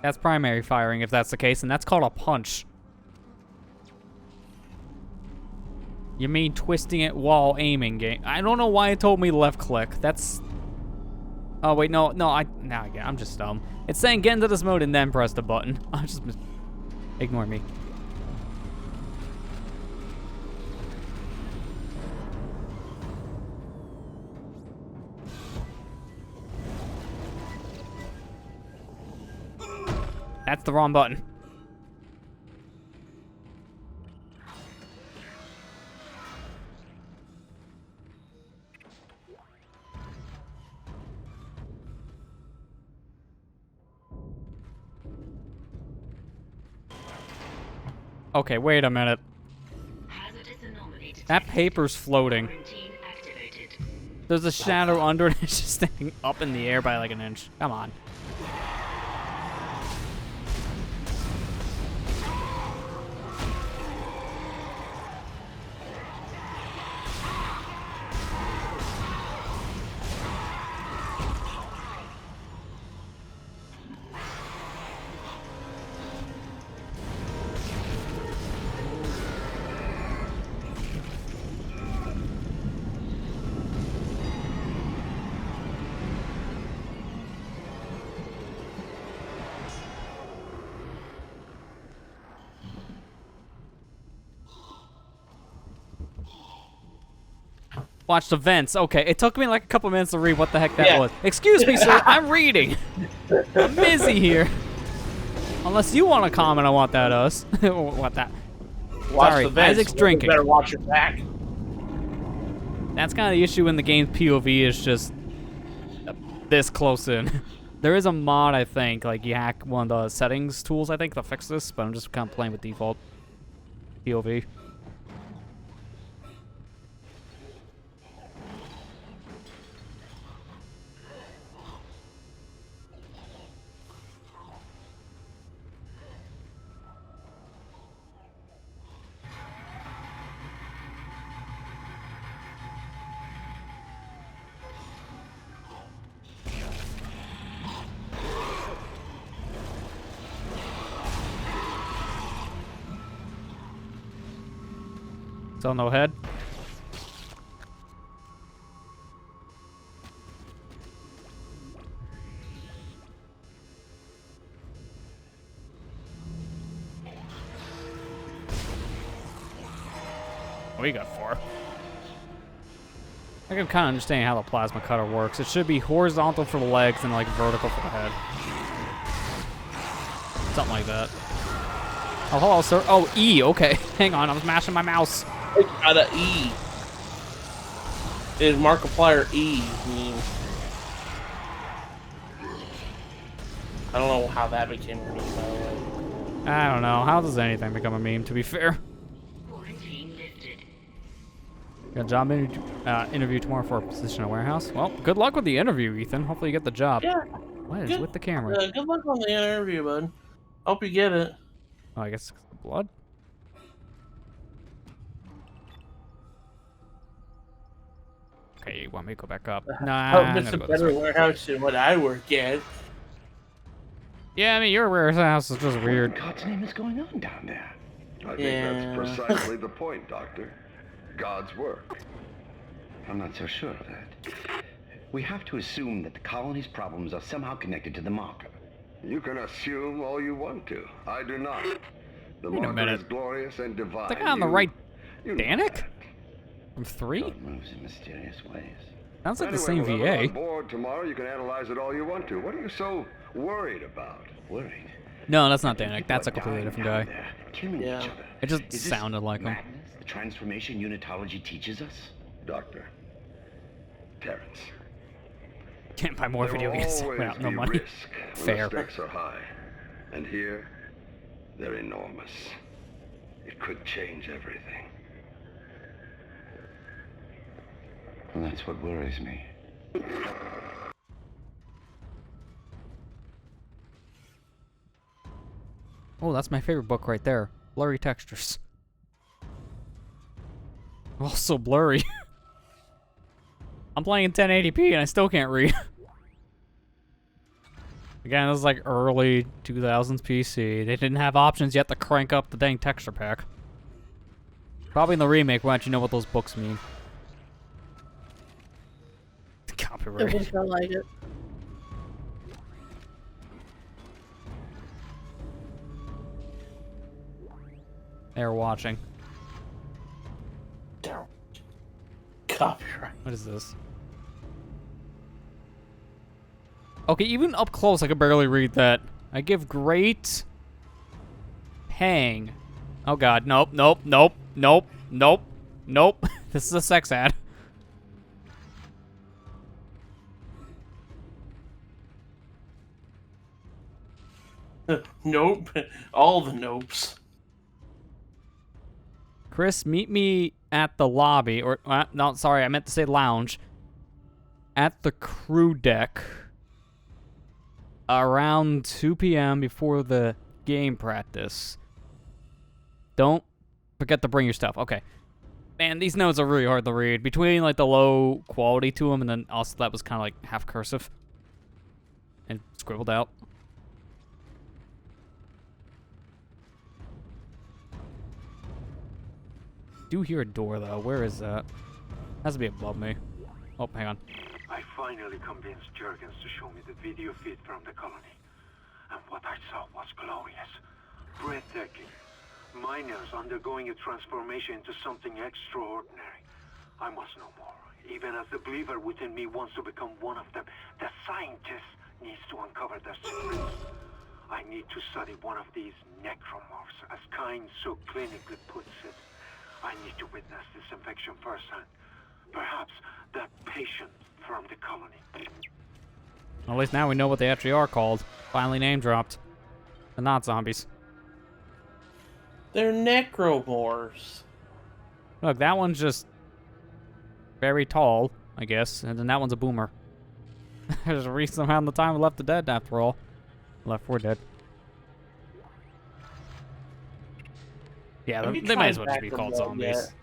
That's primary firing if that's the case, and that's called a punch. You mean twisting it while aiming, game? I don't know why it told me left click. That's... Oh, wait, no, I'm just dumb. It's saying get into this mode and then press the button. I'm just... Ignore me. That's the wrong button. Okay, wait a minute. That paper's floating. There's a shadow under it. It's just staying up in the air by like an inch. Come on. Watch the vents. Okay, it took me like a couple minutes to read what the heck that was. Excuse me, sir. I'm reading. I'm busy here. Unless you want to comment on what that is. What that? Watch Sorry, the vents. Isaac's drinking. You better watch your back. That's kind of the issue in the game's POV is just this close in. There is a mod, I think, like you hack one of the settings tools, I think, to fix this, but I'm just kind of playing with default POV. Still no head? Oh, we got 4. I think I'm kind of understanding how the plasma cutter works. It should be horizontal for the legs and like vertical for the head. Something like that. Oh, hello, sir. Oh, E. Okay. Hang on. I was mashing my mouse. It's got an E. Is Markiplier E mean? I don't know how that became a meme, by the way. I don't know. How does anything become a meme, to be fair? Got a job interview tomorrow for a position in a warehouse. Well, good luck with the interview, Ethan. Hopefully you get the job. Yeah. What is with the camera? Good luck on the interview, bud. Hope you get it. Oh, I guess blood? Okay, you want me to go back up? Nah, It's a better warehouse than what I work at. Yeah, I mean, your warehouse is just weird. What in God's name is going on down there? I think that's precisely the point, Doctor. God's work. I'm not so sure of that. We have to assume that the colony's problems are somehow connected to the marker. You can assume all you want to. I do not. The Wait a marker minute. is glorious and divine. The guy on the right, you know Danik? that. From 3? God moves in mysterious ways. Sounds like Anyway, the same we'll have it VA. on board tomorrow. You can analyze it all you want to. What are you so worried about? Worried? No, that's not Danik. People That's a are completely dying different down guy. there, killing Yeah. each other. It just Is this sounded like him. madness the transformation unitology teaches us? Doctor. Terrence. Can't buy more There video will games always without no be money. risk when Fair. The stakes are high. And here, they're enormous. It could change everything. Well, that's what worries me. Oh, that's my favorite book right there. Blurry textures. Also blurry. I'm playing in 1080p and I still can't read. Again, this is like early 2000s PC. They didn't have options yet to crank up the dang texture pack. Probably in the remake, why don't you know what those books mean? Copyright. I wish I like it. They're watching. Copyright. What is this? Okay, even up close, I could barely read that. I give great pang. Oh god, nope, nope, nope, nope, nope, nope. This is a sex ad. Nope. All the nopes. Chris, meet me at the lobby, or, no, sorry, I meant to say lounge. At the crew deck. Around 2 p.m. before the game practice. Don't forget to bring your stuff. Okay. Man, these notes are really hard to read. Between, like, the low quality to them, and then also that was kind of, like, half cursive. And scribbled out. Do hear a door, though. Where is that? Has to be above me. Oh, hang on. I finally convinced Jurgens to show me the video feed from the colony. And what I saw was glorious. Breathtaking. Miners undergoing a transformation into something extraordinary. I must know more. Even as the believer within me wants to become one of them, the scientist needs to uncover their secrets. I need to study one of these necromorphs, as Kyne so clinically puts it. I need to witness this infection firsthand. Perhaps that patient from the colony. Well, at least now we know what they actually are called. Finally name dropped. They're not zombies. They're necromorphs. Look, that one's just very tall, I guess, and then that one's a boomer. There's a reason around the time of Left 4 Dead, after all. Left 4 Dead. Yeah, they might as well just be called zombies.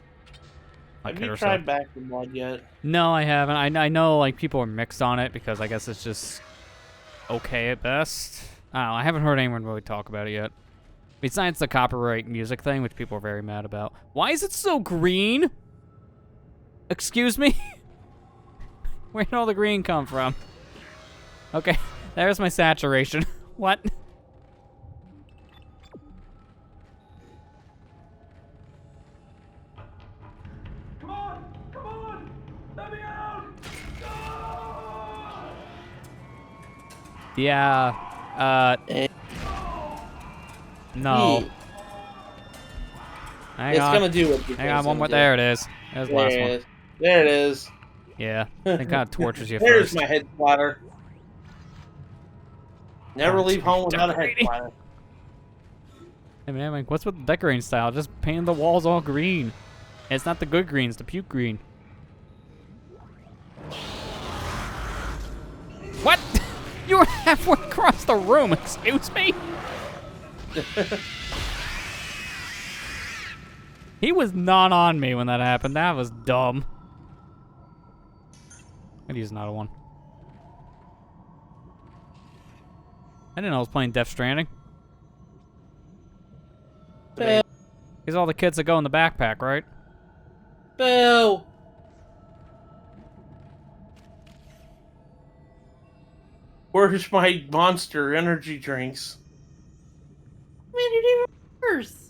Have you tried Back 4 Blood yet? No, I haven't. I know like people are mixed on it because I guess it's just okay at best. I don't know. I haven't heard anyone really talk about it yet. Besides the copyright music thing, which people are very mad about. Why is it so green? Excuse me? Where did all the green come from? Okay, there's my saturation. What? Yeah, no. Hang on. Gonna do what Hang on, one more. There it is. There's the last one. There it is. Yeah, it kind of tortures you There's first. my head splatter. Never leave home without a head splatter. Hey man, like, what's with the decorating style? Just paint the walls all green. It's not the good green, it's the puke green. What? You were halfway across the room, excuse me? He was not on me when that happened. That was dumb. I'd use another one. I didn't know I was playing Death Stranding. Boo. These are all the kids that go in the backpack, right? Boo! Where's my Monster energy drinks? Made it even worse.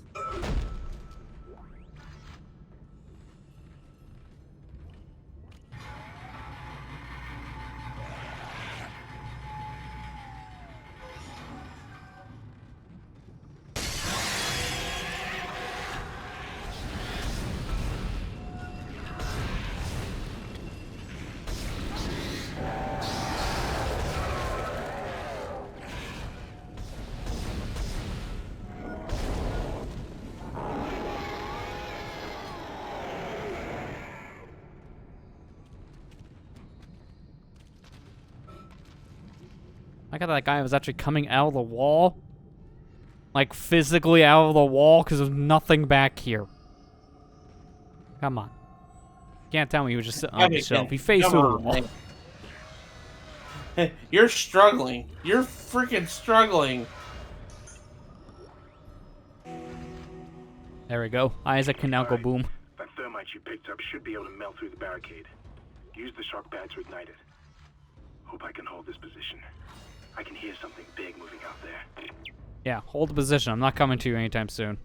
I got that guy was actually coming out of the wall. Like, physically out of the wall, because there's nothing back here. Come on. You can't tell me he was just sitting on the shelf. He faced through the wall. You're struggling. You're freaking struggling. There we go. Isaac can now go boom. That thermite you picked up should be able to melt through the barricade. Use the shock pad to ignite it. Hope I can hold this position. I can hear something big moving out there. Yeah, hold the position. I'm not coming to you anytime soon.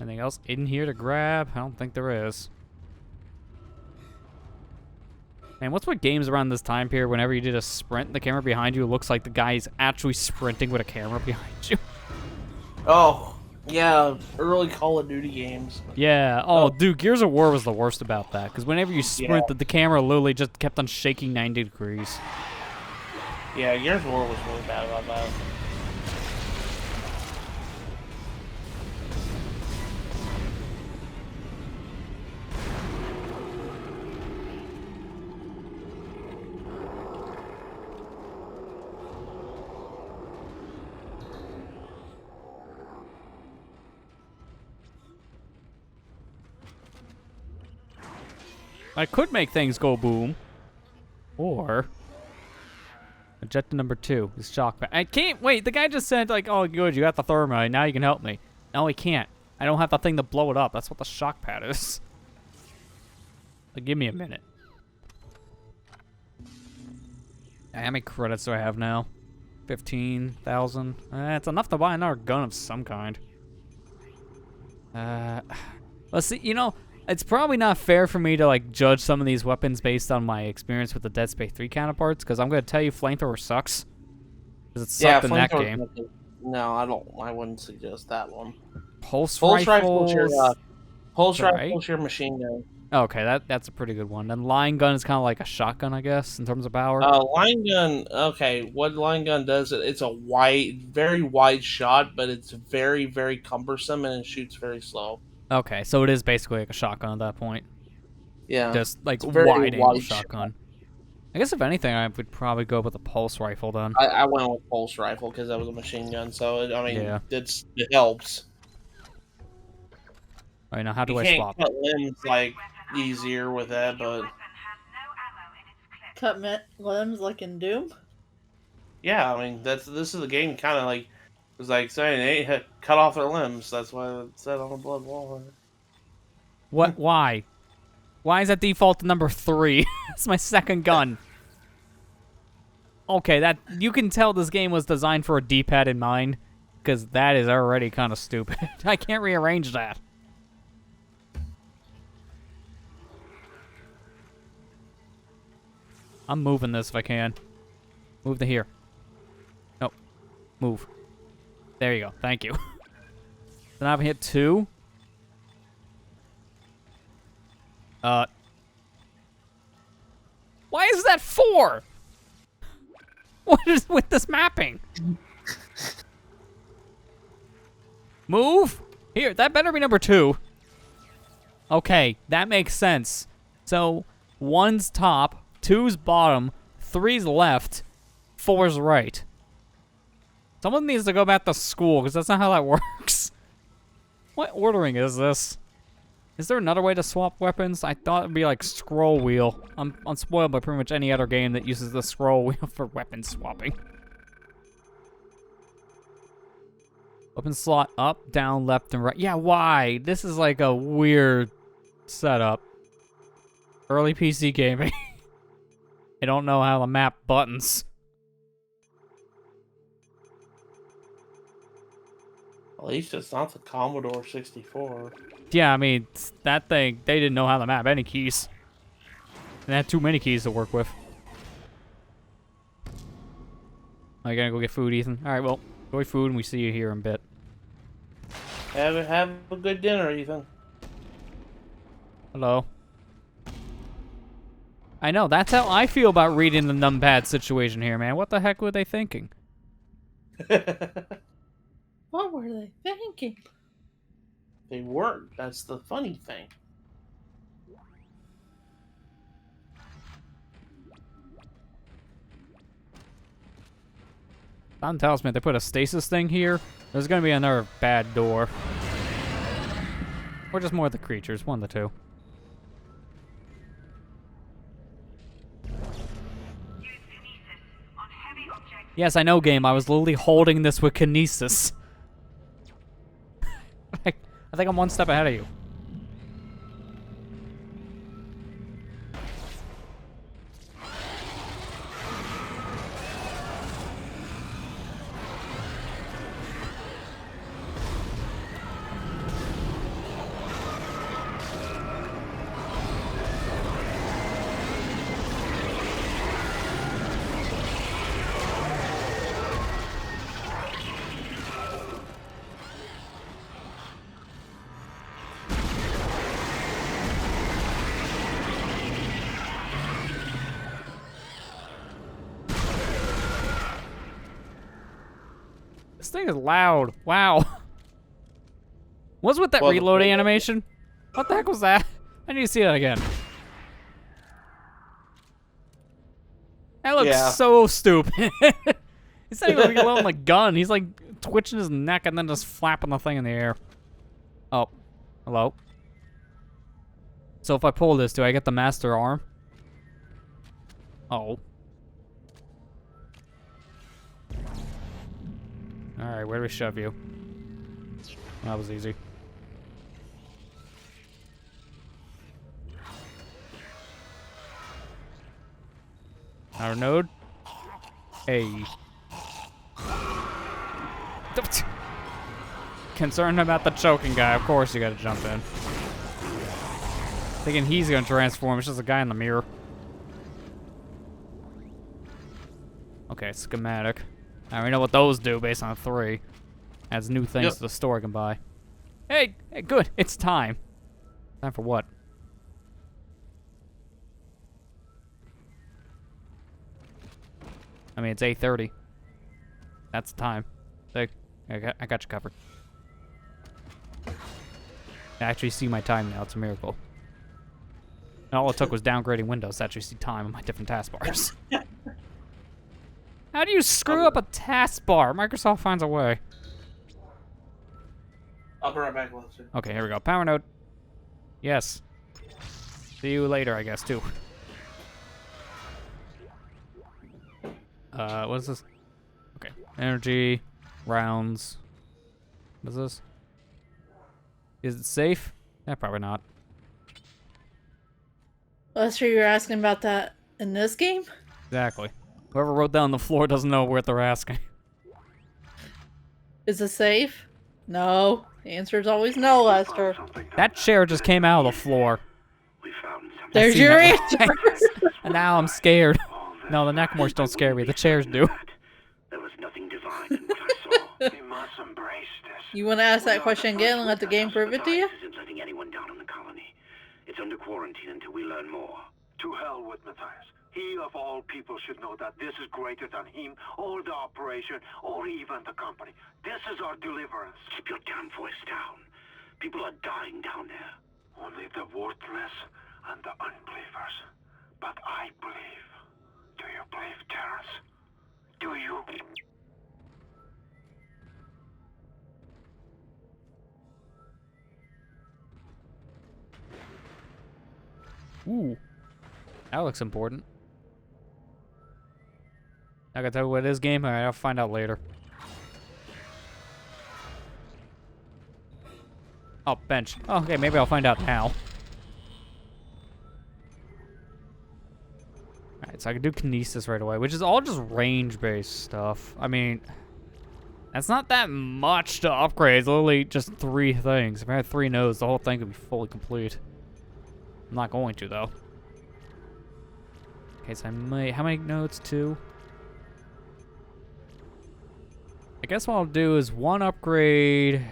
Anything else in here to grab? I don't think there is. Man, what's with games around this time period? Whenever you did a sprint, the camera behind you looks like the guy is actually sprinting with a camera behind you. Oh, yeah, early Call of Duty games. Yeah. Oh, dude, Gears of War was the worst about that. Because whenever you sprinted, the camera literally just kept on shaking 90 degrees. Yeah, Gears of War was really bad about that. I could make things go boom. Or objective number 2 is shock pad. I can't wait. The guy just said like, "Oh, good, you got the thermite. Now you can help me." No, he can't. I don't have the thing to blow it up. That's what the shock pad is. Like, give me a minute. How many credits do I have now? 15,000. It's enough to buy another gun of some kind. Let's see. You know, it's probably not fair for me to like judge some of these weapons based on my experience with the Dead Space 3 counterparts, because I'm gonna tell you, flamethrower sucks. Because it sucked in that game. No, I wouldn't suggest that one. Pulse rifle's your your machine gun. Okay, that's a pretty good one. Then line gun is kind of like a shotgun, I guess, in terms of power. Line gun. Okay, what line gun does? It's a very wide shot, but it's very, very cumbersome and it shoots very slow. Okay, so it is basically like a shotgun at that point. Yeah. Just like wide-angle shotgun. I guess if anything, I would probably go with a pulse rifle then. I went with pulse rifle because that was a machine gun, so it helps. All right, now how do I swap? You can't cut limbs like easier with that, but cut limbs like in Doom. Yeah, I mean this is the game kind of like was like saying they cut off their limbs. That's why it said on the blood wall. What? Why? Why is that default to number 3? It's my second gun. Okay, that you can tell this game was designed for a D-pad in mind, because that is already kind of stupid. I can't rearrange that. I'm moving this if I can. Move to here. Nope. Move. There you go. Thank you. Then I've hit 2. Why is that 4? What is with this mapping? Move? Here, that better be number 2. Okay, that makes sense. So, 1's top, 2's bottom, 3's left, 4's right. Someone needs to go back to school, because that's not how that works. What ordering is this? Is there another way to swap weapons? I thought it'd be like scroll wheel. I'm unspoiled by pretty much any other game that uses the scroll wheel for weapon swapping. Open slot up, down, left, and right. Yeah, why? This is like a weird setup. Early PC gaming. I don't know how to map buttons. At least it's not the Commodore 64. Yeah, I mean, that thing, they didn't know how to map any keys. And they had too many keys to work with. I gotta go get food, Ethan. Alright, well, go get food and we see you here in a bit. Have a good dinner, Ethan. Hello. I know, that's how I feel about reading the numpad situation here, man. What the heck were they thinking? What were they thinking? They work. That's the funny thing. Don tells me they put a stasis thing here. There's gonna be another bad door. Or just more of the creatures, one of the two. Yes, I know, game. I was literally holding this with kinesis. I think I'm one step ahead of you. This thing is loud. Wow. What's with that reloading animation? What the heck was that? I need to see that again. That looks so stupid. He's not even reloading the gun. He's like twitching his neck and then just flapping the thing in the air. Oh. Hello? So if I pull this, do I get the master arm? Oh. Alright, where do we shove you? That was easy. Our node? Hey. Concerned about the choking guy, of course you gotta jump in. Thinking he's gonna transform, it's just a guy in the mirror. Okay, schematic. I already know what those do based on 3. Adds new things to the store I can buy. Hey, good, it's time. Time for what? I mean, it's 8:30. That's the time. I got you covered. I actually see my time now. It's a miracle. And all it took was downgrading Windows to actually see time on my different taskbars. How do you screw up a taskbar? Microsoft finds a way. I'll be right back, Lester. Okay, here we go. Power node. Yes. See you later, I guess, too. What is this? Okay. Energy. Rounds. What is this? Is it safe? Yeah, probably not. Lester, you're asking about that in this game? Exactly. Whoever wrote down the floor doesn't know what they're asking. Is it safe? No. The answer is always no, Lester. That chair just came out of the floor. There's your answer. And now I'm scared. No, the Necmores don't scare me. The chairs do. There was nothing divine in what I saw. We must embrace this. You want to ask that question again and let the game prove it to you? Isn't letting anyone down in the colony. It's under quarantine until we learn more. To hell with Matthias. He of all people should know that this is greater than him, or the operation, or even the company. This is our deliverance. Keep your damn voice down. People are dying down there. Only the worthless and the unbelievers. But I believe. Do you believe, Terrence? Do you? Ooh. That looks important. I gotta tell you what it is, game? Alright, I'll find out later. Oh, bench. Oh, okay, maybe I'll find out now. Alright, so I can do kinesis right away, which is all just range-based stuff. I mean, that's not that much to upgrade. It's literally just 3 things. If I had 3 nodes, the whole thing could be fully complete. I'm not going to, though. Okay, so I might... How many nodes? 2? I guess what I'll do is 1 upgrade...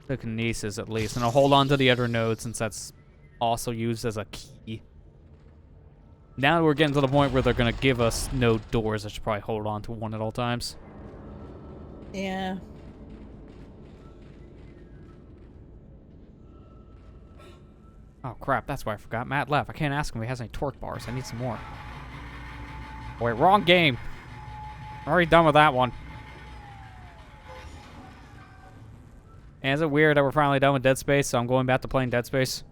the kinesis, at least. And I'll hold on to the other nodes, since that's also used as a key. Now we're getting to the point where they're going to give us node doors. I should probably hold on to 1 at all times. Yeah. Oh crap, that's why I forgot. Matt left. I can't ask him if he has any torque bars. I need some more. Oh, wait, wrong game. Already done with that one. And is it weird that we're finally done with Dead Space, so I'm going back to playing Dead Space?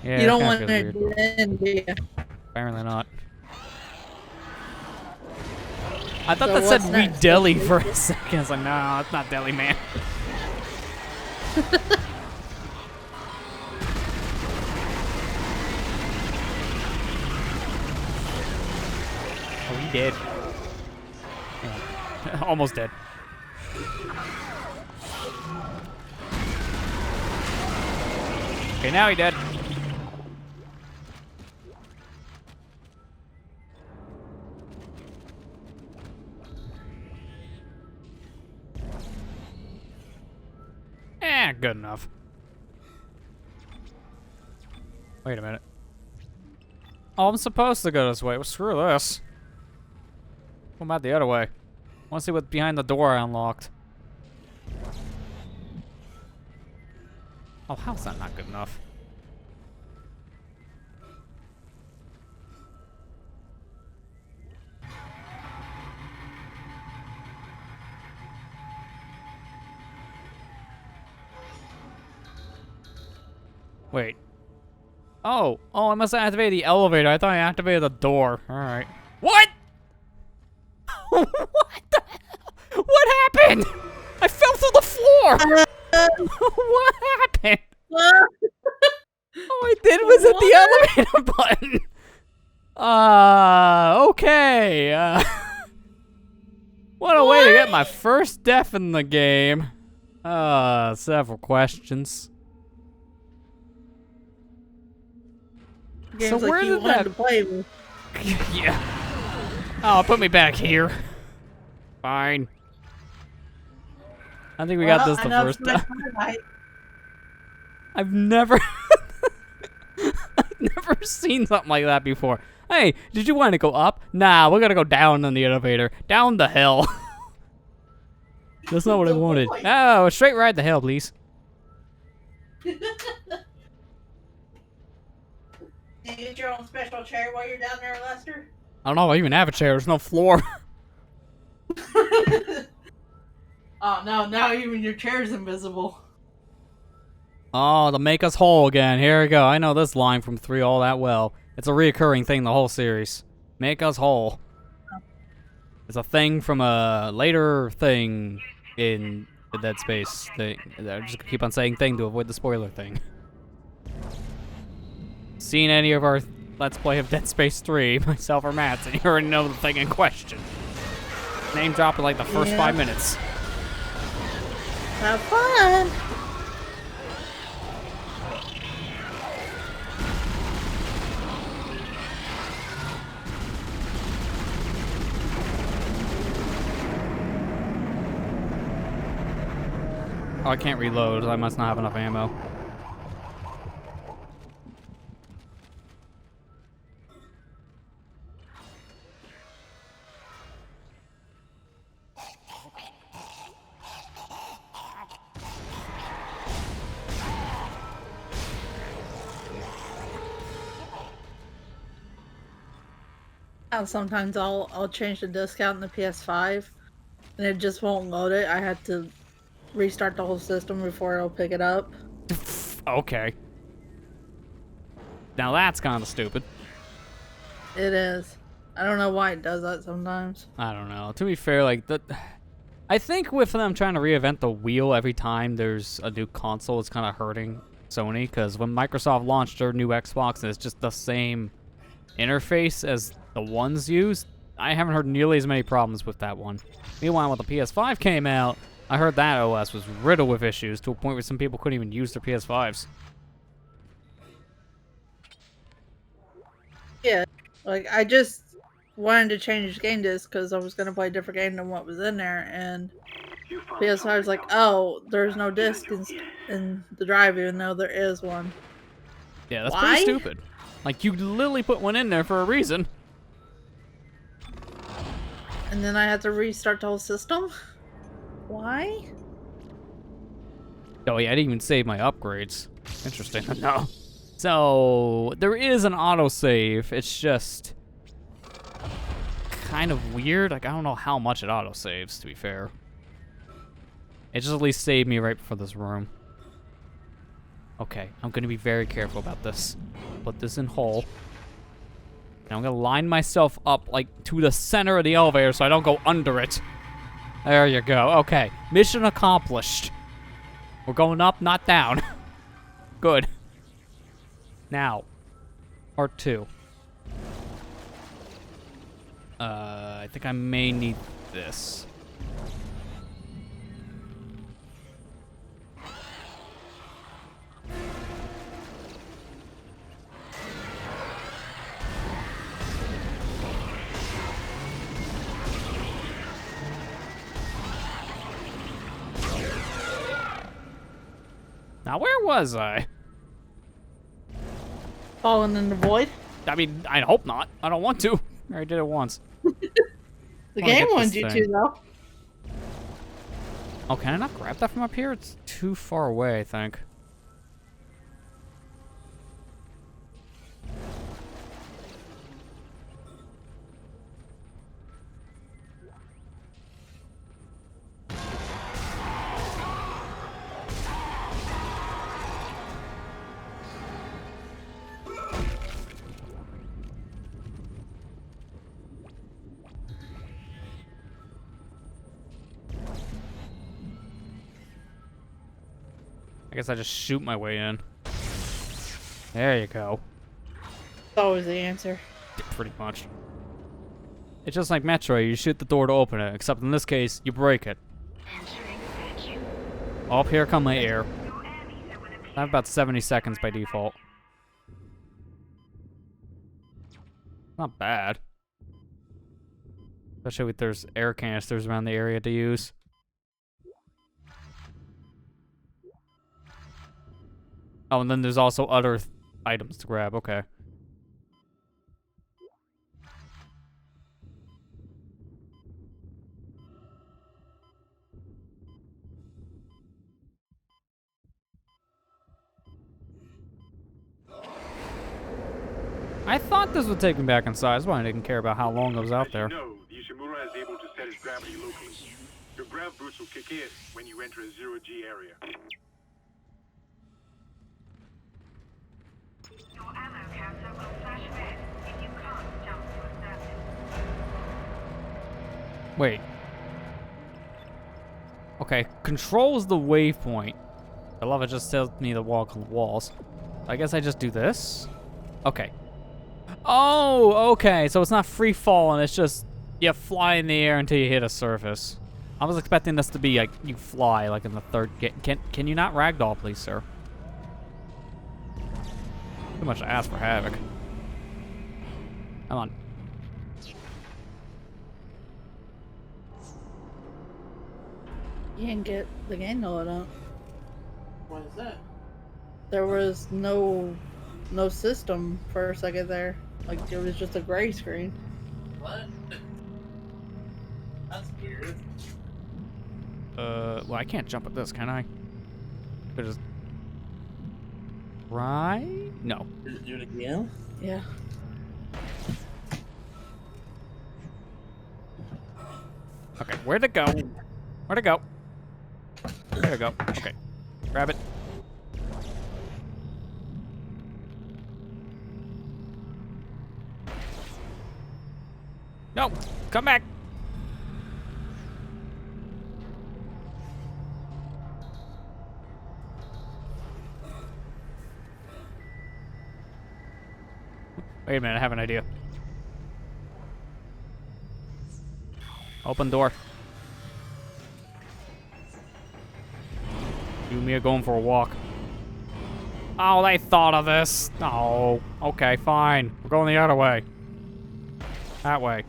Yeah, You don't kinda want feels to weird. do it, do you? Apparently not. I thought So that said what's We next? Deli for a second. I was like, no, it's not Deli, man. Oh, he dead. Yeah. Almost dead. Okay, now he dead. Good enough. Wait a minute. Oh, I'm supposed to go this way. Well, screw this. What about the other way? I want to see what's behind the door I unlocked. Oh, how's that not good enough? Wait. Oh, I must have activated the elevator. I thought I activated the door. All right. What? What the hell? What happened? I fell through the floor. What happened? All I did was hit the elevator button. Okay. What a way to get my first death in the game. Several questions. Games So like where you did wanted that- to play with. Yeah. Oh, put me back here. Fine. I think we got this the first time. I've never I've never seen something like that before. Hey, did you want to go up? Nah, we're gonna go down in the elevator. Down the hill. That's not what I wanted. Oh, a straight ride the hill, please. You get your own special chair while you're down there, Lester? I don't know if I even have a chair. There's no floor. Oh no, now even your chair's invisible. Oh, to make us whole again. Here we go. I know this line from 3 all that well. It's a reoccurring thing the whole series. Make us whole. It's a thing from a later thing in the Dead Space thing. I just keep on saying thing to avoid the spoiler thing. Seen any of our Let's Play of Dead Space 3, myself or Matt's, and you already know the thing in question. Name drop in like the first 5 minutes. Have fun! Oh, I can't reload. I must not have enough ammo. Sometimes I'll change the disc out in the PS5 and it just won't load it. I had to restart the whole system before it'll pick it up. Okay. Now that's kind of stupid. It is. I don't know why it does that sometimes. I don't know. To be fair, like I think with them trying to reinvent the wheel every time there's a new console, it's kind of hurting Sony, because when Microsoft launched their new Xbox and it's just the same interface as the ones used, I haven't heard nearly as many problems with that one. Meanwhile, when the PS5 came out, I heard that OS was riddled with issues to a point where some people couldn't even use their PS5s. Yeah, like I just wanted to change game disc because I was going to play a different game than what was in there, and PS5 was like, oh, there's no disc in the drive, even though there is one. Yeah, that's Why? pretty stupid. Like, you literally put one in there for a reason. And then I had to restart the whole system? Why? Oh yeah, I didn't even save my upgrades. Interesting. No. So there is an autosave. It's just kind of weird. Like I don't know how much it autosaves, to be fair. It just at least saved me right before this room. Okay, I'm gonna be very careful about this. Put this in hole. And I'm gonna line myself up like to the center of the elevator so I don't go under it. There you go. Okay, mission accomplished. We're going up, not down. Good. Now, part 2. I think I may need this. Now, where was I? Falling in the void? I mean, I hope not. I don't want to. I already did it once. The game wanted you to, though. Oh, can I not grab that from up here? It's too far away, I think. I guess I just shoot my way in. There you go. That's always the answer. Pretty much. It's just like Metroid, you shoot the door to open it, except in this case, you break it. Oh, here come my air. I have about 70 seconds by default. Not bad. Especially if there's air canisters around the area to use. Oh, and then there's also other items to grab. Okay. I thought this would take me back inside. That's why I didn't care about how long I was out there. As you know, the Ishimura is able to set its gravity locally. Your grav boost will kick in when you enter a zero-G area. Your ammo counter will flash red if you can't jump to a surface. Wait. Okay, controls the waypoint. I love it, just tells me to walk on the walls. I guess I just do this? Okay. Oh, okay, so it's not free falling, it's just you fly in the air until you hit a surface. I was expecting this to be like you fly like in the third can you not ragdoll, please, sir? Too much to ask for Havoc. Come on. You didn't get the game loaded up. Why is that? There was no system for a second there. Like, it was just a gray screen. What? That's weird. Well, I can't jump at this, can I? Could just... Right? No. Did it do it again? Yeah. Okay, where'd it go? Where'd it go? There we go. Okay. Grab it. No! Come back! Wait a minute, I have an idea. Open door. You and me are going for a walk. Oh, they thought of this. Oh, okay, fine. We're going the other way. That way.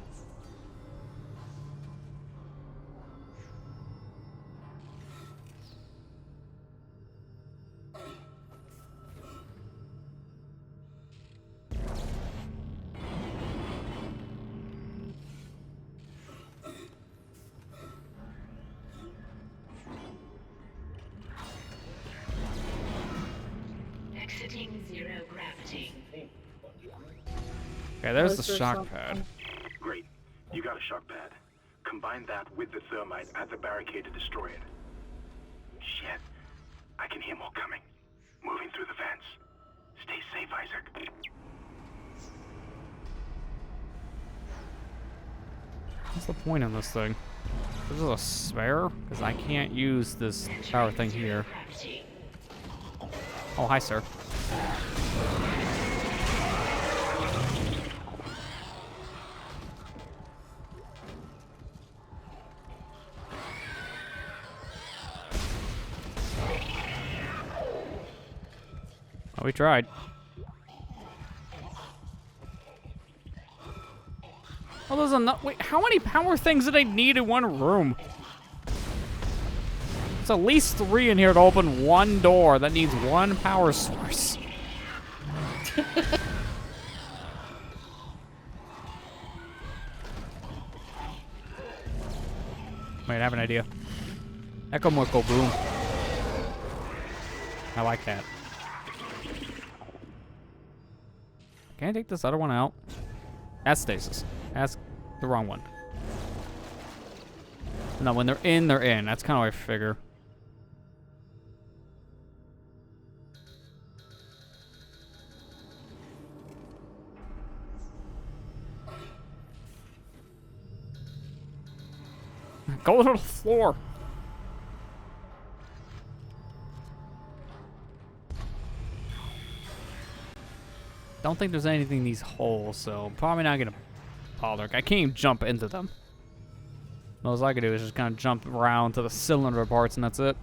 Exiting zero gravity. Okay, there's the shock pad. Great. You got a shock pad. Combine that with the thermite at the barricade to destroy it. Shit. I can hear more coming. Moving through the vents. Stay safe, Isaac. What's the point on this thing? This is a spare? Because I can't use this power thing here. Oh, hi, sir. Oh, we tried. Oh, there's enough. Wait, how many power things did I need in one room? There's at least 3 in here to open one door that needs one power source. Wait, I have an idea. Echo Moko Boom. I like that. Can I take this other one out? That's stasis. That's the wrong one. No, when they're in, they're in. That's kind of what I figure. Go to the floor. Don't think there's anything in these holes, so I'm probably not gonna bother. I can't even jump into them. All I can do is just kind of jump around to the cylinder parts, and that's it.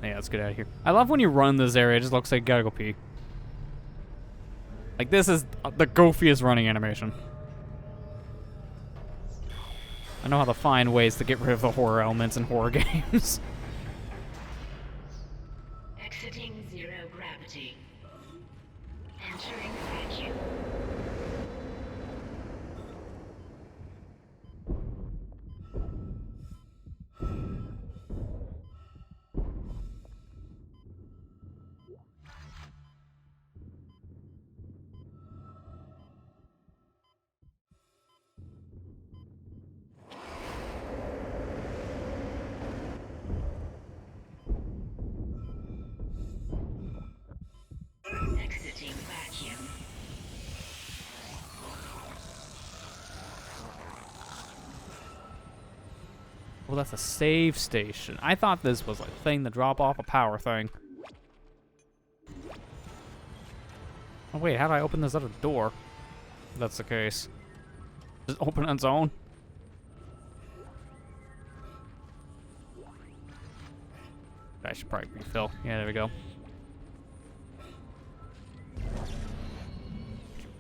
Yeah, let's get out of here. I love when you run this area, it just looks like you gotta go pee. Like, this is the goofiest running animation. I know how to find ways to get rid of the horror elements in horror games. Exiting zero gravity. Entering vacuum. Exiting vacuum. Well, that's a save station. I thought this was like a thing to drop off a power thing. Oh wait, how do I open this other door? If that's the case. Does it open on its own? I should probably refill. Yeah, there we go.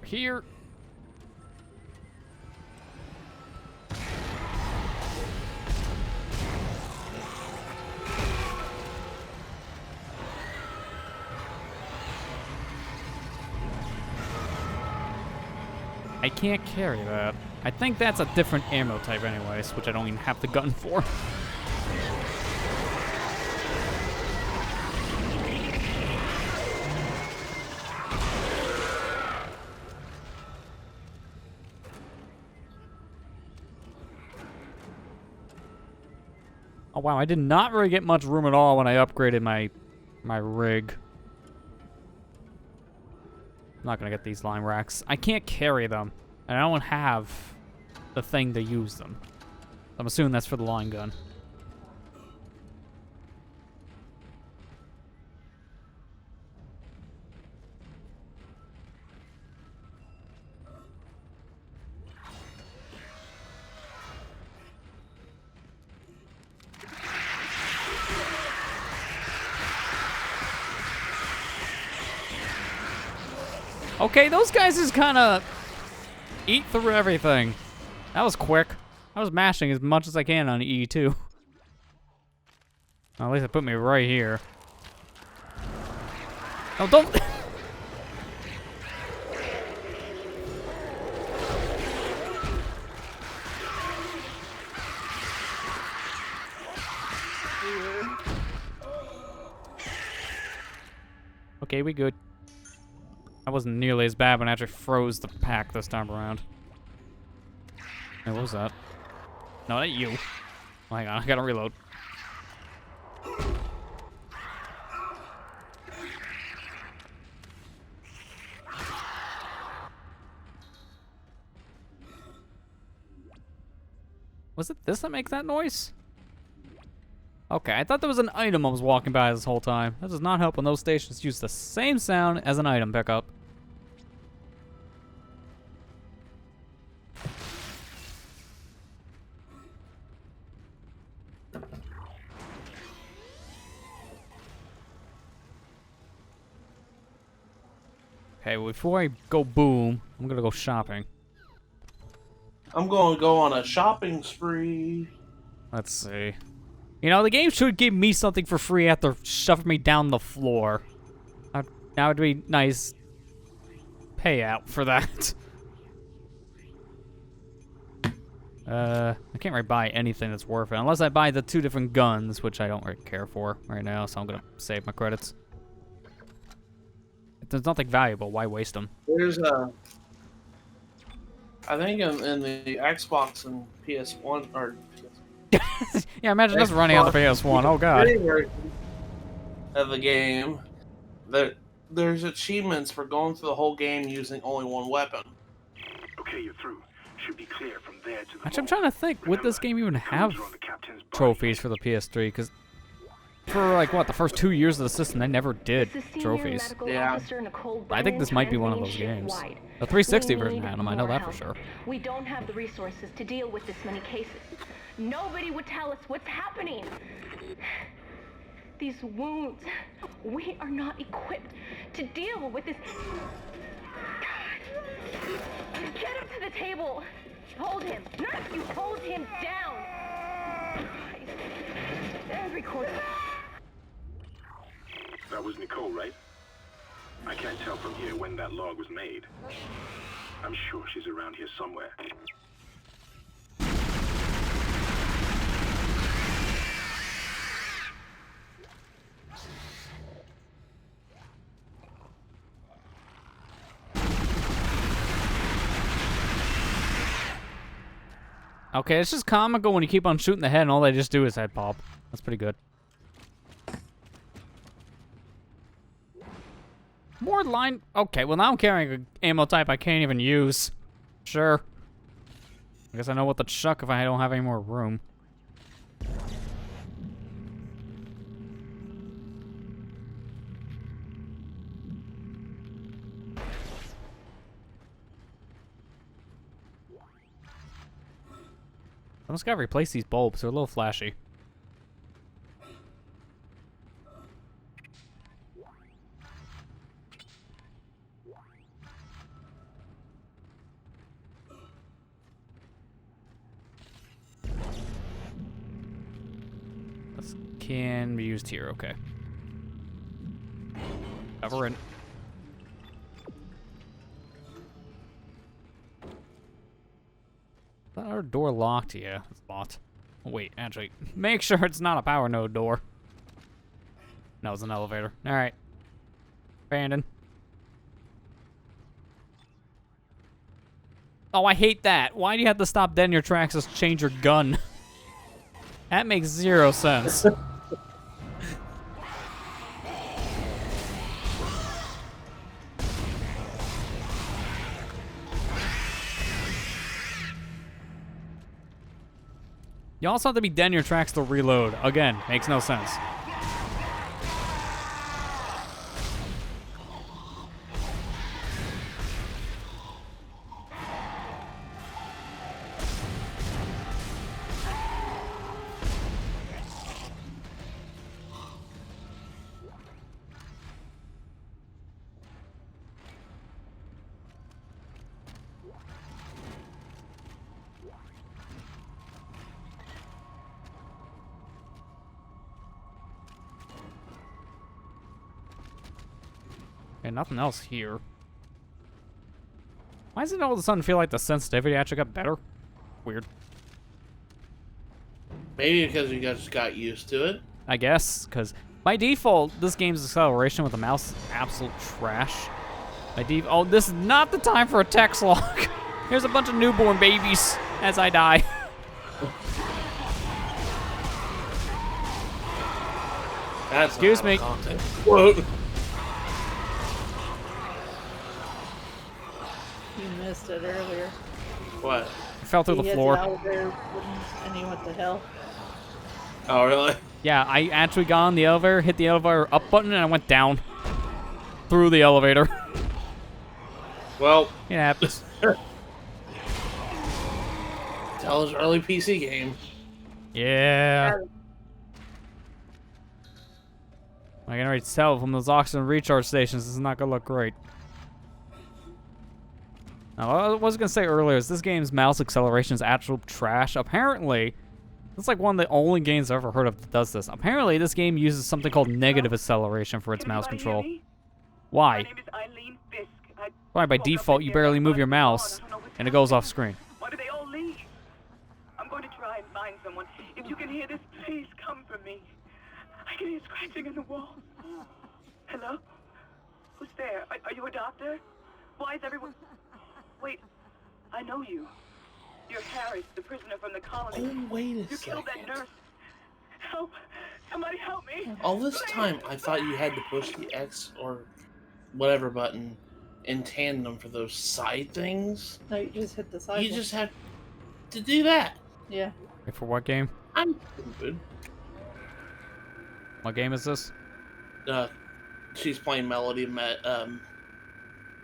Here. I can't carry that. I think that's a different ammo type anyways, which I don't even have the gun for. Oh wow, I did not really get much room at all when I upgraded my rig. I'm not gonna get these lime racks. I can't carry them, and I don't have the thing to use them. I'm assuming that's for the line gun. Okay, those guys just kind of eat through everything. That was quick. I was mashing as much as I can on E2. Well, at least it put me right here. Oh, don't... Okay, we good. That wasn't nearly as bad when I actually froze the pack this time around. Hey, what was that? No, not you. Oh, hang on, I gotta reload. Was it this that makes that noise? Okay, I thought there was an item I was walking by this whole time. That does not help when those stations use the same sound as an item pickup. Okay, well, before I go boom, I'm gonna go shopping. I'm going to go on a shopping spree. Let's see. You know, the game should give me something for free after shoving me down the floor. That would be nice payout for that. I can't really buy anything that's worth it, unless I buy the 2 different guns, which I don't really care for right now, so I'm gonna save my credits. If there's nothing valuable, why waste them? There's a... I think in the Xbox and PS1, or... Yeah, imagine this running on the PS1, oh god. Of the game, there's achievements for going through the whole game using only one weapon. Okay, you're through. Should be clear from there to the Actually, I'm trying to think, would this game even have trophies for the PS3? Because for, like, what, the first 2 years of the system, they never did trophies. Yeah. I think this might be one of those games. The 360 version had them, I know that for sure. We don't have the resources to deal with this many cases. Nobody would tell us what's happening. These wounds, we are not equipped to deal with this. God. Get him to the table. Hold him. Not you. Hold him down. Christ. Every quarter. That was Nicole, right? I can't tell from here when that log was made. I'm sure she's around here somewhere. Okay, it's just comical when you keep on shooting the head and all they just do is head pop. That's pretty good. More line... Okay, well now I'm carrying an ammo type I can't even use. Sure. I guess I know what to chuck if I don't have any more room. I almost gotta replace these bulbs. They're a little flashy. This can be used here, okay. Cover in. Is our door locked? Yeah, it's locked. Oh, wait, actually, make sure it's not a power node door. No, it's an elevator. Alright. Abandon. Oh, I hate that. Why do you have to stop dead in your tracks to change your gun? That makes 0 sense. You also have to be dead in your tracks to reload. Again, makes no sense. Okay, nothing else here. Why does it all of a sudden feel like the sensitivity actually got better? Weird. Maybe because you guys got used to it. I guess, because By default, this game's acceleration with the mouse is absolute trash. Oh, this is not the time for a text log. Here's a bunch of newborn babies as I die. That's Excuse me. Quote. You missed it earlier. What? I fell through the He hit floor. the elevator and he went to hell. Oh, really? Yeah, I actually got on the elevator, hit the elevator up button, and I went down. Through the elevator. Well, It happens. tell his early PC game. Yeah. I can already tell from those oxygen recharge stations, this is not gonna look great. Now, what I was gonna say earlier is this game's mouse acceleration is actual trash. Apparently, it's like one of the only games I've ever heard of that does this. Apparently, this game uses something called negative acceleration for its mouse control. Why? Why, by default, you barely move your mouse, and it goes off screen. Why do they all leave? I'm going to try and find someone. If you can hear this, please come for me. I can hear scratching in the wall. Hello? Who's there? Are you a doctor? Why is everyone... Wait, I know you. You're Harris, the prisoner from the colony. Oh, wait a You killed that nurse. Help! Somebody help me! All this time, I thought you had to push the X or whatever button in tandem for those side things. No, you just hit the side. You just have to do that. Yeah. Wait, for what game? I'm stupid. What game is this? She's playing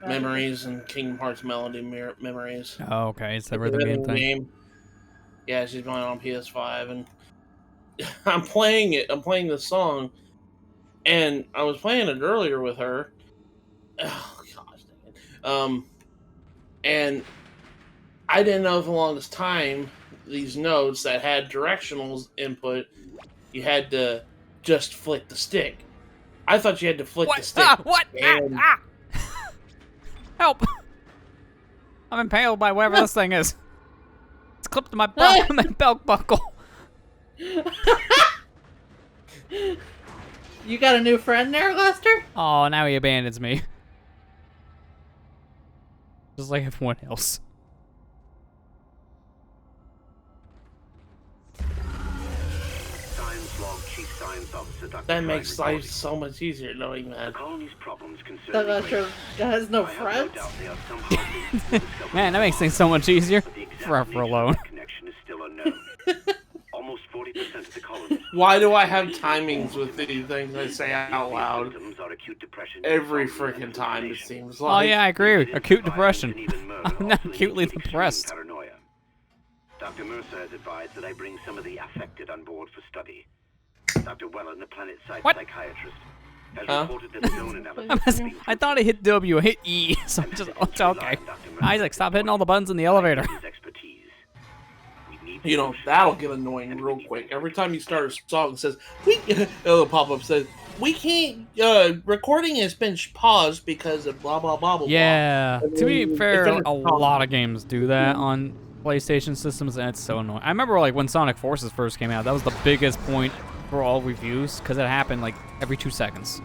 Memories and Kingdom Hearts Melody Memories. Oh, okay. Is that where the main thing? Game. Yeah, she's playing on PS5, and I'm playing it. I'm playing the song, and I was playing it earlier with her. Oh gosh, dang it. And I didn't know for the longest time these notes that had directionals input, you had to just flick the stick. I thought you had to flick the stick. What? And Help! I'm impaled by whatever this thing is. It's clipped to my belt, my belt buckle. You got a new friend there, Lester? Oh, now he abandons me. Just like everyone else. that makes life so much easier knowing that. That Lester has no friends? Man, that makes things so much easier. Forever alone. Why do I have timings with these things I say out loud? Every freaking time it seems like. Oh yeah, I agree. Acute depression. I'm not acutely depressed. Dr. Mercer has advised that I bring some of the affected on board for study. Dr. Wellen, the planet-side psychiatrist, has reported that the known elements... I thought I hit W, I hit E, so I'm just, okay. Isaac, stop hitting all the buttons in the elevator. You know, that'll get annoying real quick. Every time you start a song, it says, it'll pop up says, we can't, recording has been paused because of blah, blah, blah, blah, yeah, blah. to be fair, a lot of games do that on PlayStation systems, and it's so annoying. I remember, like, when Sonic Forces first came out, that was the biggest point for all reviews, because it happened, like, every 2 seconds.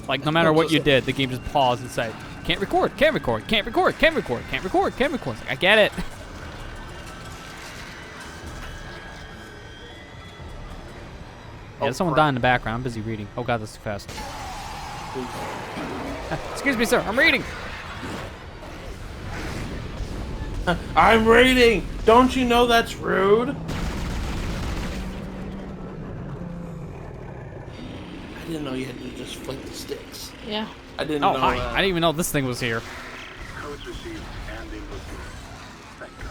Like, no matter what you did, the game just paused and said, can't record, can't record, can't record, can't record, can't record, can't record. Like, I get it. Yeah, there's someone dying in the background. I'm busy reading. Oh god, that's too fast. Excuse me, sir. I'm reading. I'm reading. Don't you know that's rude? I didn't know you had to just flick the sticks. Yeah. I didn't know hi. that. I didn't even know this thing was here. Codes received and English. Thank God.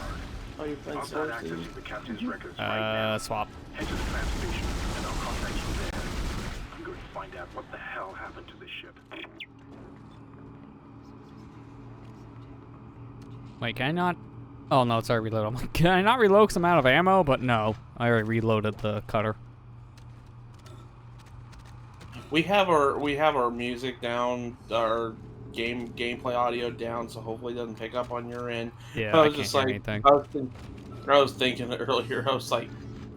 Oh, you're playing I'll Star start Wars? accessing the captain's records right now. Swap. Head to the plant station, and I'll contact you there. I'm going to find out what the hell happened to this ship. Wait, can I not? Oh no, it's already reloaded. I'm like, can I not reload because I'm out of ammo? But no, I already reloaded the cutter. We have our music down, our gameplay audio down, so hopefully it doesn't pick up on your end. Yeah, I I was can't just hear like, anything. I was thinking earlier. I was like,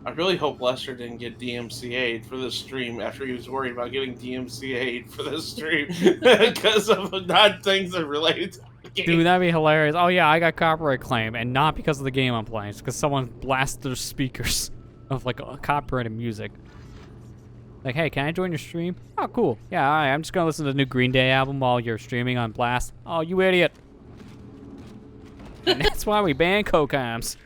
I really hope Lester didn't get DMCA'd for this stream after he was worried about getting DMCA'd for this stream because of not things that related to the game. Dude, that'd be hilarious. Oh yeah, I got copyright claim, and not because of the game I'm playing. It's because someone blasted their speakers of like copyrighted music. Like, hey, can I join your stream? Oh, cool. Yeah, all right, I'm just gonna listen to the new Green Day album while you're streaming on Blast. Oh, you idiot. And that's why we ban co-cams.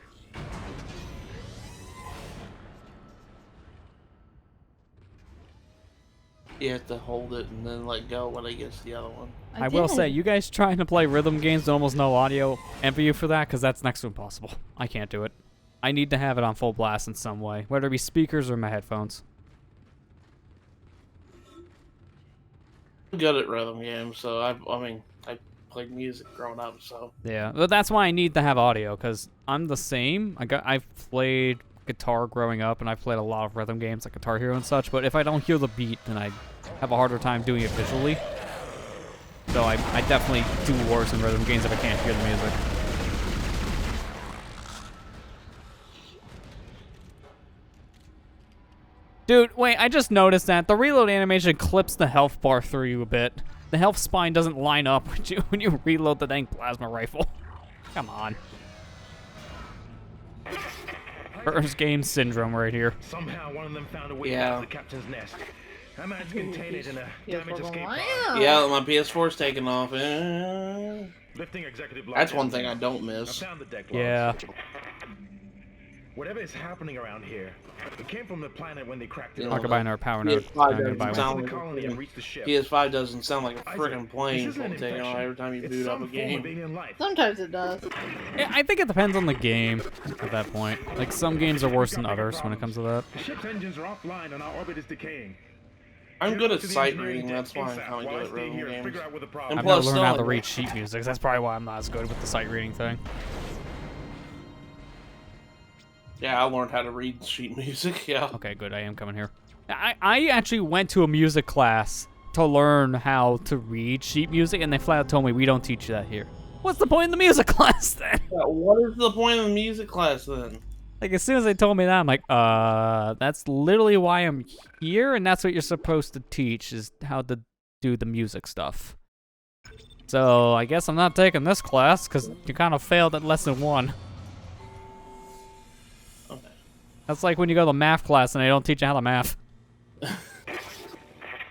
You have to hold it and then let go when it gets to the other one. I will say, you guys trying to play rhythm games with almost no audio, envy you for that, because that's next to impossible. I can't do it. I need to have it on full blast in some way, whether it be speakers or my headphones. I'm good at rhythm games, so I played music growing up, so. Yeah, but that's why I need to have audio, because I'm the same. I've played guitar growing up, and I've played a lot of rhythm games like Guitar Hero and such, but if I don't hear the beat, then I have a harder time doing it visually. So I definitely do worse in rhythm games if I can't hear the music. Dude, wait, I just noticed that the reload animation clips the health bar through you a bit. The health spine doesn't line up when you reload the dang plasma rifle. Come on. First game syndrome right here. Somehow one of them found a way Yeah. past the captain's nest. I managed to contain it in a damage escape pod. Yeah, my PS4's taking off. Lifting executive That's lockdown. one thing I don't miss. I found the deck logs. Yeah. Whatever is happening around here, it came from the planet when they cracked it. You I know, could buy another power node. PS5 I'm gonna buy doesn't one. sound like colony and reached the ship. PS5 doesn't sound like a friggin' This plane isn't an taking off infection. every time you It's boot up some a form of game. alien life. Sometimes it does. Yeah, I think it depends on the game at that point. Like, some games are worse than others when it comes to that. The ship's engines are offline and our orbit is decaying. I'm good at To the sight engineering reading, deck that's why I'm ASAP kind of while I good at stay rhythm here and games. figure out what the And problem I've is. never plus, learned still how to like- read sheet music. That's probably why I'm not as good with the sight reading thing. Yeah, I learned how to read sheet music, yeah. Okay, good. I am coming here. I actually went to a music class to learn how to read sheet music, and they flat out told me, we don't teach you that here. What's the point in the music class, then? Yeah, what is the point of the music class, then? Like, as soon as they told me that, I'm like, that's literally why I'm here, and that's what you're supposed to teach, is how to do the music stuff. So, I guess I'm not taking this class, because you kind of failed at lesson 1. Okay. That's like when you go to math class and they don't teach you how to math.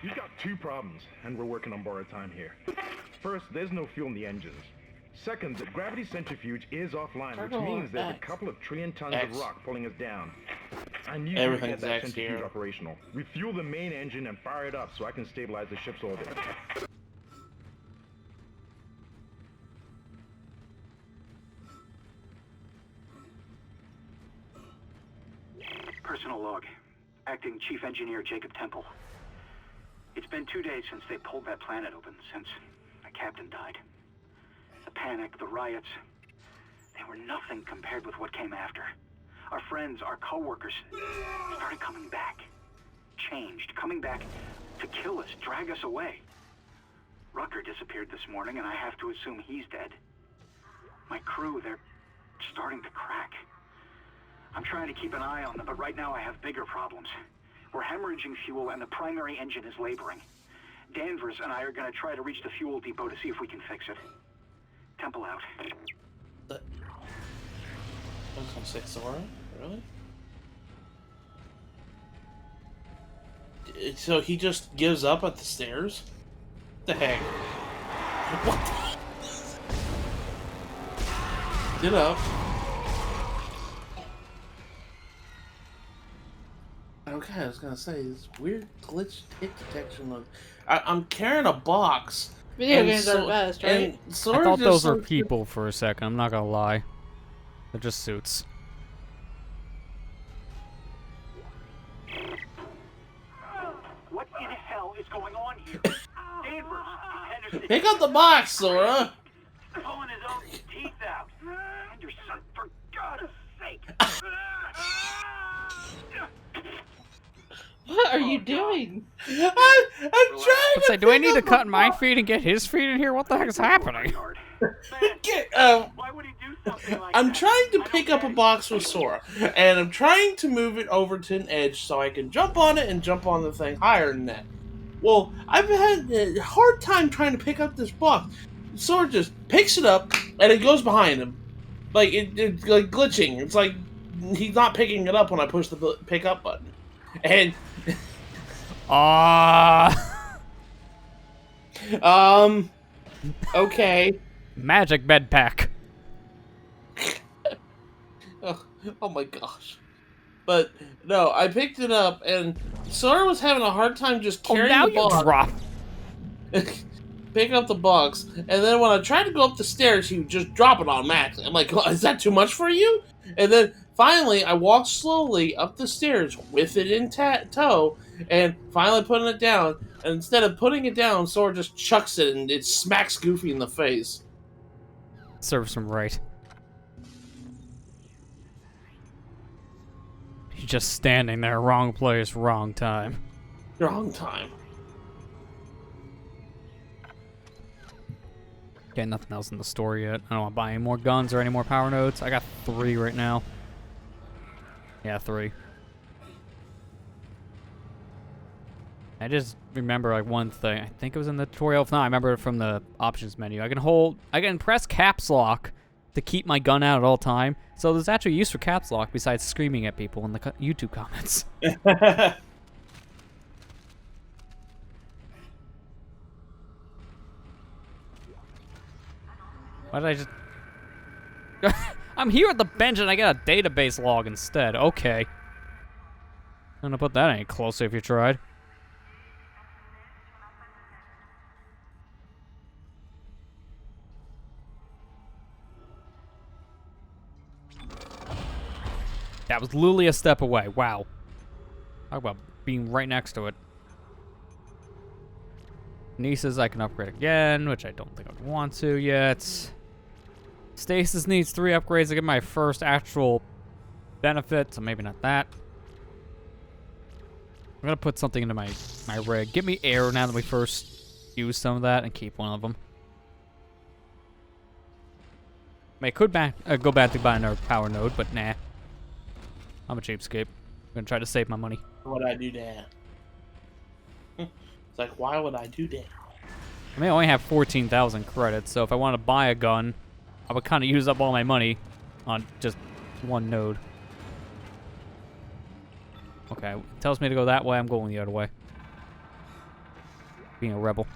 You've got two problems, and we're working on borrowed time here. First, there's no fuel in the engines. Second, the gravity centrifuge is offline, which means there's a couple of trillion tons of rock pulling us down. I need to Everything's get that X centrifuge here. operational. Refuel the main engine and fire it up so I can stabilize the ship's orbit. Personal log. Acting Chief Engineer Jacob Temple. It's been 2 days since they pulled that planet open, since the captain died. The panic, the riots, they were nothing compared with what came after. Our friends, our co-workers, started coming back. Changed, coming back to kill us, drag us away. Rucker disappeared this morning, and I have to assume he's dead. My crew, they're starting to crack. I'm trying to keep an eye on them, but right now I have bigger problems. We're hemorrhaging fuel, and the primary engine is laboring. Danvers and I are going to try to reach the fuel depot to see if we can fix it. Temple out. I was gonna say Sora? Really? So he just gives up at the stairs? What the heck? What the... Get up. Okay, I was gonna say, this weird glitch hit detection of... I'm carrying a box. Video games are the best, right? I thought those were people for a second, I'm not gonna lie. They're just suits. What in hell is going on here? Danvers, Henderson... Pick up the box, Sora! Pulling his own teeth out. Henderson, for God's sake! What are you doing? I'm trying Let's to say, do I pick need to up cut a my box. feet and get his feet in here? What the heck is happening? Why would he do something like I'm that? trying to pick up a box with Sora, and I'm trying to move it over to an edge so I can jump on it and jump on the thing higher than that. Well, I've had a hard time trying to pick up this box. Sora just picks it up, and it goes behind him. Like, it's like glitching. It's like he's not picking it up when I push the pick up button. And okay. Magic bed pack. Oh my gosh. But no, I picked it up and Sora was having a hard time just carrying the box. Drop. Pick up the box, and then when I tried to go up the stairs, he would just drop it automatically. I'm like, is that too much for you? And then finally, I walked slowly up the stairs with it in tow, and finally putting it down. And instead of putting it down, Sora just chucks it, and it smacks Goofy in the face. Serves him right. He's just standing there, wrong place, wrong time. Wrong time. Okay, nothing else in the store yet. I don't want to buy any more guns or any more power nodes. I got 3 right now. Yeah, 3. I just remember like one thing. I think it was in the tutorial. If not, I remember it from the options menu. I can press caps lock to keep my gun out at all time. So there's actually use for caps lock besides screaming at people in the YouTube comments. Why did I just... I'm here at the bench and I get a database log instead. Okay. I'm gonna put that any closer if you tried. That was literally a step away. Wow. Talk about being right next to it. Nieces I can upgrade again, which I don't think I would want to yet. Stasis needs 3 upgrades to get my first actual benefit, so maybe not that. I'm gonna put something into my rig. Give me air now that we first use some of that and keep one of them. I could go back to buy another power node, but nah. I'm a cheapskate. I'm gonna try to save my money. Why would I do that? It's like, why would I do that? I may only have 14,000 credits, so if I want to buy a gun, I would kind of use up all my money on just one node. Okay, it tells me to go that way. I'm going the other way. Being a rebel.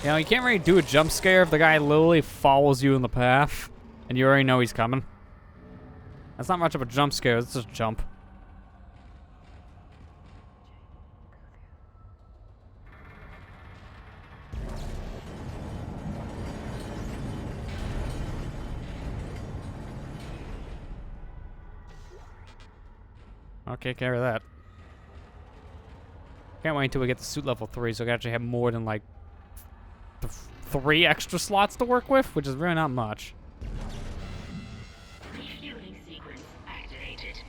You know, you can't really do a jump scare if the guy literally follows you in the path and you already know he's coming. That's not much of a jump scare, it's just jump. Okay, care of that. Can't wait until we get to suit level 3 so I can actually have more than like 3 extra slots to work with, which is really not much. Refueling sequence activated.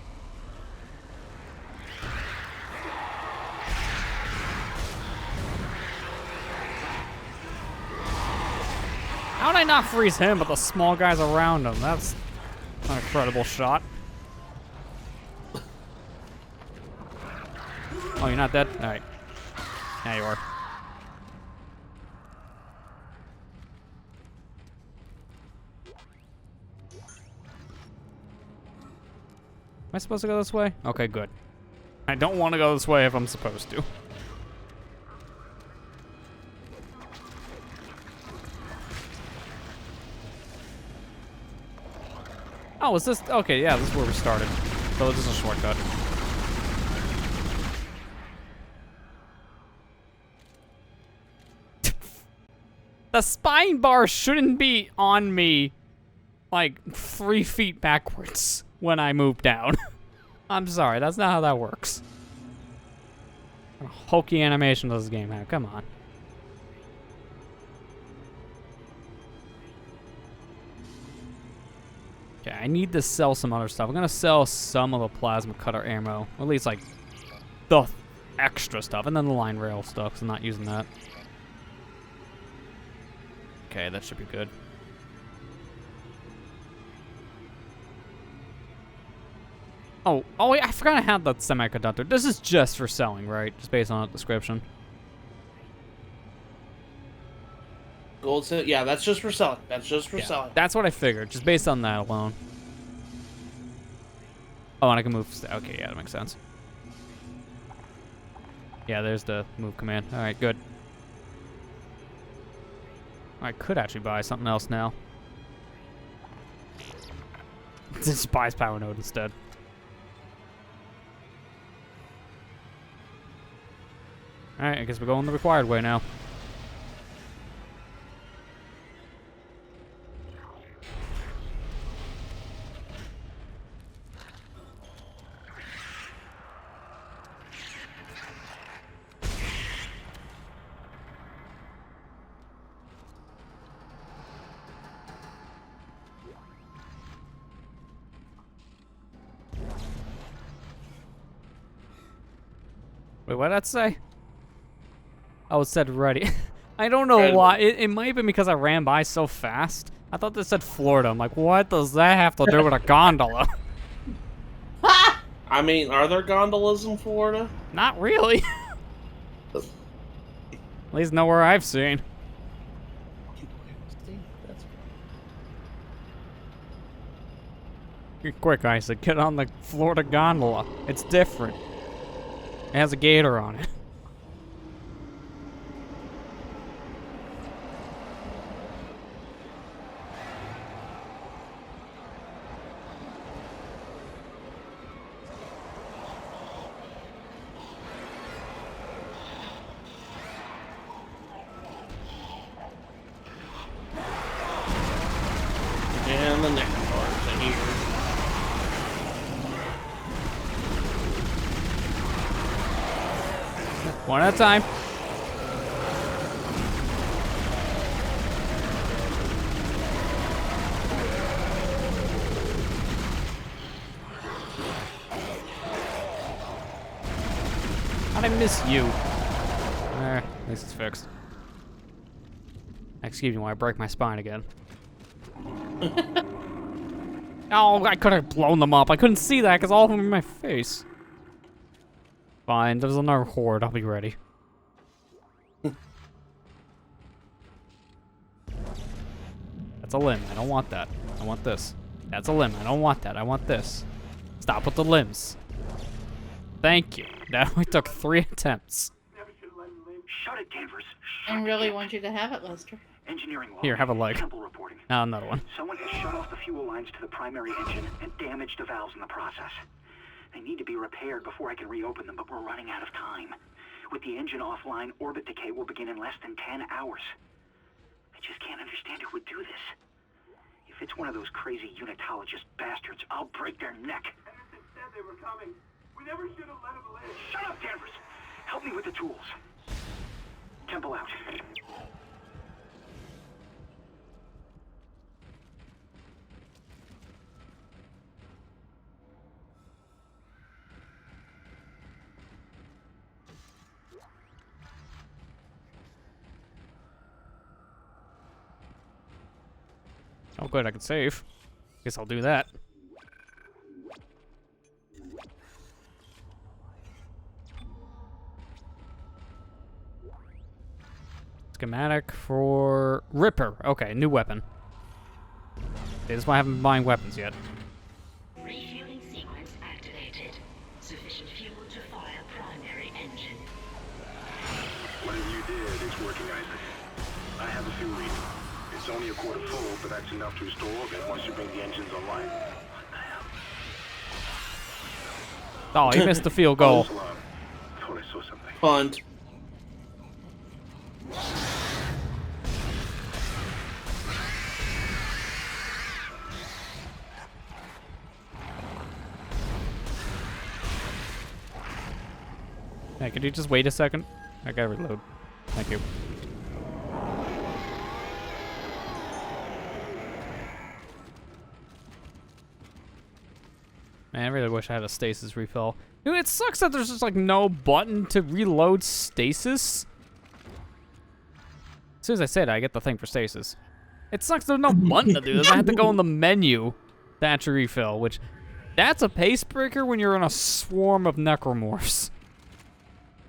How did I not freeze him, but the small guys around him? That's an incredible shot. Oh, you're not dead? Alright. Now you are. Am I supposed to go this way? Okay, good. I don't want to go this way if I'm supposed to. Oh, is this... Okay, yeah, this is where we started. So this is a shortcut. The spine bar shouldn't be on me like 3 feet backwards when I move down. I'm sorry, that's not how that works. Hokey animation does this game have? Come on. Okay, I need to sell some other stuff. I'm gonna sell some of the plasma cutter ammo. Or at least like the extra stuff. And then the line rail stuff, 'cause I'm not using that. Okay, that should be good. Oh wait, I forgot I had the semiconductor. This is just for selling, right? Just based on the description. Gold set, yeah, that's just for selling. That's just for selling. That's what I figured, just based on that alone. Oh, and I can move. Okay, yeah, that makes sense. Yeah, there's the move command. All right, good. I could actually buy something else now. Just buys power node instead. Alright, I guess we're going the required way now. Wait, what did that say? Oh, it said ready. I don't know why. It might have been because I ran by so fast. I thought this said Florida. I'm like, what does that have to do with a gondola? I mean, are there gondolas in Florida? Not really. At least nowhere I've seen. Quick, Isaac, get on the Florida gondola. It's different. It has a gator on it. And the neck parts in here. One at a time. How'd I miss you? At least it's fixed. Excuse me while I break my spine again. Oh, I could have blown them up. I couldn't see that because all of them were in my face. Fine, there's another horde. I'll be ready. That's a limb. I don't want that. I want this. That's a limb. I don't want that. I want this. Stop with the limbs. Thank you. That only took 3 attempts. Shut it, Danvers. I really want you to have it, Lester. Engineering log. Here, have a leg. Temple reporting. Now another one. Someone has shut off the fuel lines to the primary engine and damaged the valves in the process. They need to be repaired before I can reopen them, but we're running out of time. With the engine offline, orbit decay will begin in less than 10 hours. I just can't understand who would do this. If it's one of those crazy unitologist bastards, I'll break their neck. Henderson said they were coming. We never should have let them live. Shut up, Danvers! Help me with the tools. Temple out. Oh, good. I can save. Guess I'll do that. Schematic for Ripper. Okay, new weapon. Okay, this is why I haven't been buying weapons yet. Refueling sequence activated. Sufficient fuel to fire primary engine. Whatever you did, it's working, Isaac. I have a few reasons. It's only a quarter full, but that's enough to restore orbit once you bring the engines online. What the hell? Oh, he missed the field goal. Thought I saw something. Punt. Hey, could you just wait a second? I gotta reload. Thank you. Man, I really wish I had a stasis refill. Dude, it sucks that there's just like no button to reload stasis. As soon as I say that, I get the thing for stasis. It sucks there's no button to do this. I have to go in the menu to actually refill, which that's a pace breaker when you're in a swarm of necromorphs.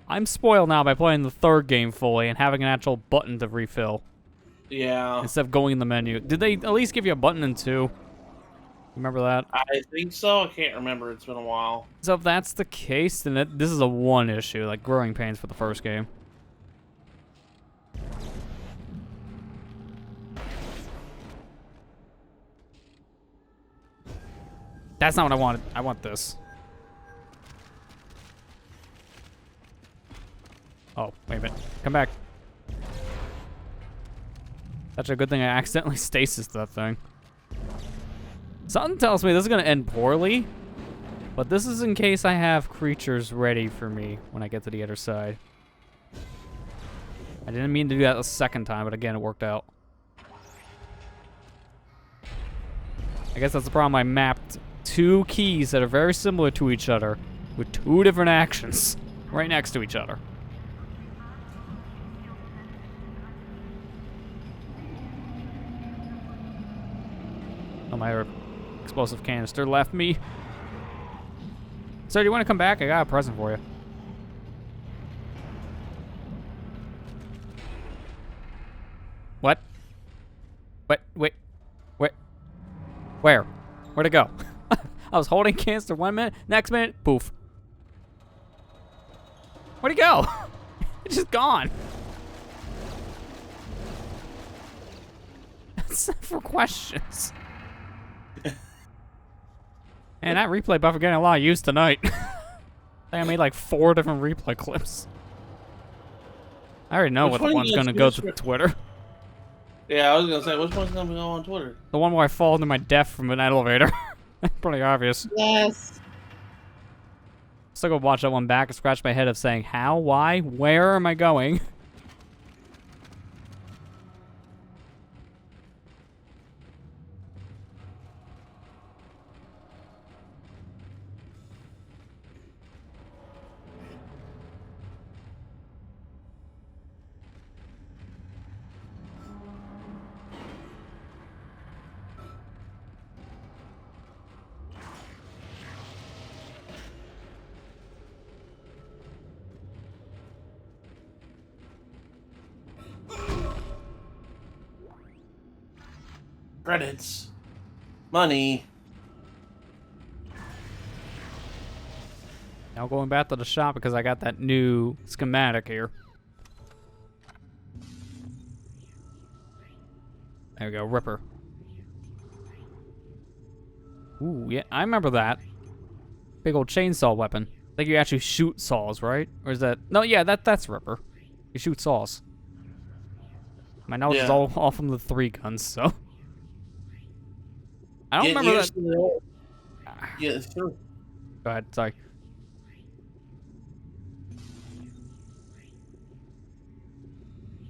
I'm spoiled now by playing the third game fully and having an actual button to refill. Yeah. Instead of going in the menu. Did they at least give you a button in 2? Remember that? I think so. I can't remember. It's been a while. So if that's the case, then this is a 1 issue, like growing pains for the first game. That's not what I wanted. I want this. Oh, wait a minute. Come back. That's a good thing I accidentally stasis that thing. Something tells me this is going to end poorly, but this is in case I have creatures ready for me when I get to the other side. I didn't mean to do that a second time, but again, it worked out. I guess that's the problem. I mapped 2 keys that are very similar to each other with 2 different actions right next to each other. Oh, my explosive canister left me. Sir, do you want to come back? I got a present for you. What? What? Wait. Wait. Where? Where'd it go? I was holding canister 1 minute, next minute, poof. Where'd it go? It's just gone. That's for questions. And that replay buffer getting a lot of use tonight. I think I made like 4 different replay clips. I already know what the one's gonna go to Twitter. Yeah, I was gonna say, which one's gonna go on Twitter? The one where I fall to my death from an elevator. Pretty obvious. Yes. Still go watch that one back and scratch my head of saying, how, why, where am I going? Credits. Money. Now going back to the shop because I got that new schematic here. There we go, Ripper. Ooh, yeah, I remember that. Big old chainsaw weapon. I think you actually shoot saws, right? Or is that... No, yeah, that's Ripper. You shoot saws. My knowledge is all from the 3 guns, so... I don't remember that... Yeah, through. Go ahead, sorry.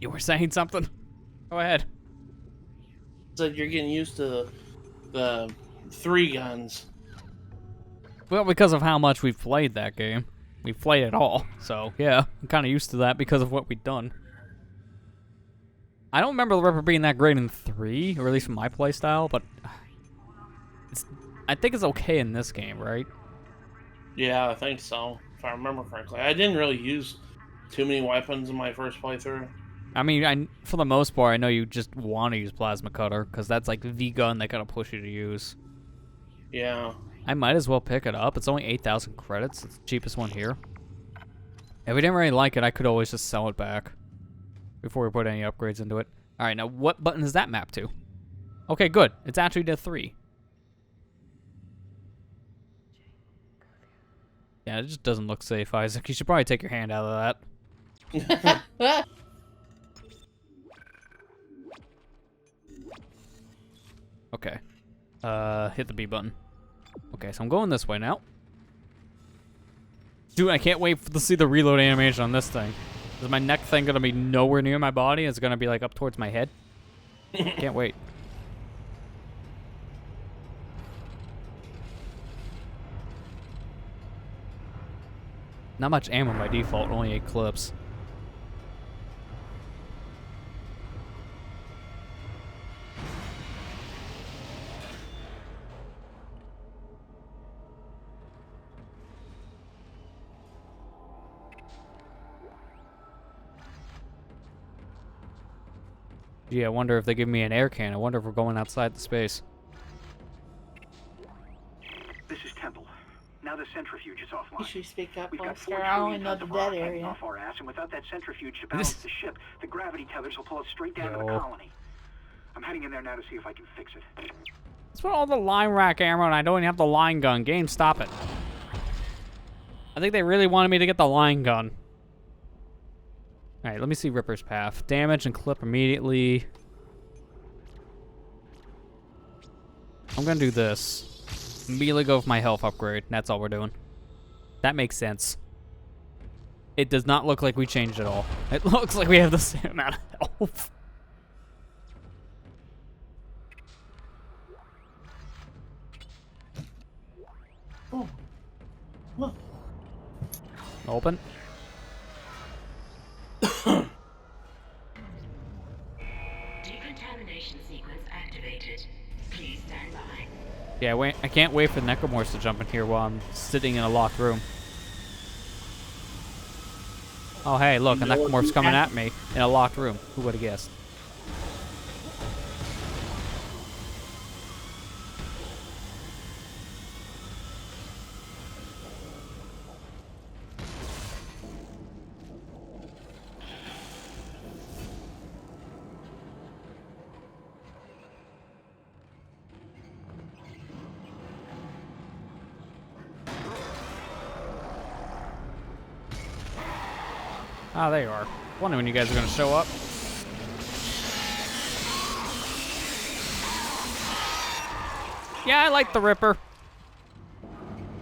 You were saying something? Go ahead. So you're getting used to the 3 guns. Well, because of how much we've played that game. We've played it all, so yeah, I'm kind of used to that because of what we've done. I don't remember the Ripper being that great in 3, or at least from my playstyle, but I think it's okay in this game, right? Yeah, I think so, if I remember correctly. I didn't really use too many weapons in my first playthrough. I mean, for the most part, I know you just want to use Plasma Cutter, because that's like the gun they kind of push you to use. Yeah. I might as well pick it up. It's only 8,000 credits. It's the cheapest one here. If we didn't really like it, I could always just sell it back before we put any upgrades into it. All right, now what button is that mapped to? Okay, good. It's actually to 3. Yeah, it just doesn't look safe, Isaac. You should probably take your hand out of that. Okay. Hit the B button. Okay, so I'm going this way now. Dude, I can't wait to see the reload animation on this thing. Is my neck thing gonna be nowhere near my body? It's gonna be like up towards my head. Can't wait. Not much ammo by default, only 8 clips. Gee, I wonder if they give me an air can. I wonder if we're going outside the space. This is Temple. Now the centrifuge is offline. You should speak up, We've got Oscar. I only know the dead hanging area. off our ass, and without that centrifuge to balance the ship, the gravity tethers will pull us straight down to the colony. I'm heading in there now to see if I can fix it. Let's put all the line rack ammo, and I don't even have the line gun. Game, stop it. I think they really wanted me to get the line gun. Alright, let me see Ripper's path. Damage and clip immediately. I'm gonna do this. Immediately go with my health upgrade. That's all we're doing. That makes sense. It does not look like we changed at all. It looks like we have the same amount of health. Oh. Look. Open. Decontamination sequence activated. Please stand by. Yeah, wait. I can't wait for the necromorphs to jump in here while I'm sitting in a locked room. Oh, hey, look, a necromorph's coming at me in a locked room. Who would have guessed? Ah, there you are. Wondering when you guys are gonna show up. Yeah, I like the Ripper.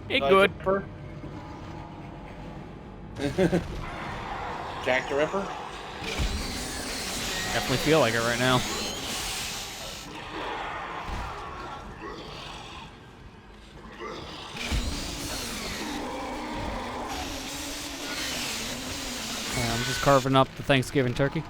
Hey, Like good. the Ripper? Jack the Ripper? Definitely feel like it right now. I'm just carving up the Thanksgiving turkey.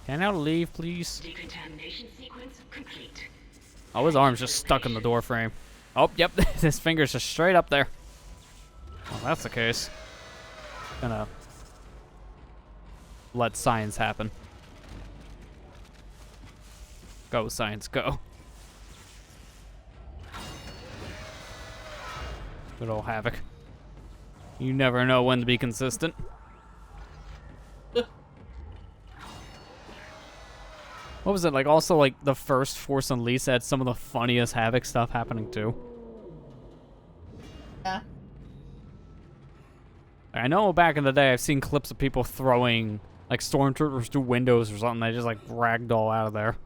Can I leave, please? Decontamination sequence complete. Oh, his arm's just stuck in the door frame. Oh, yep, his finger's just straight up there. Well, that's the case. Gonna let science happen. Go, science, go. Good old Havoc. You never know when to be consistent. What was it, like, also, like, the first Force Unleashed had some of the funniest Havoc stuff happening, too? Yeah. I know back in the day I've seen clips of people throwing, like, stormtroopers through windows or something. They just, like, ragdoll out of there.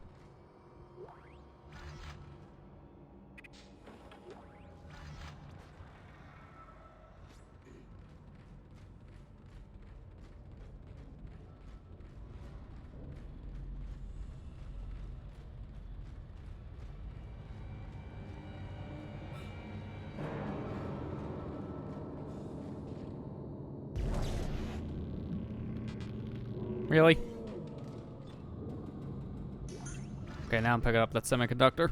Really? Okay, now I'm picking up that semiconductor.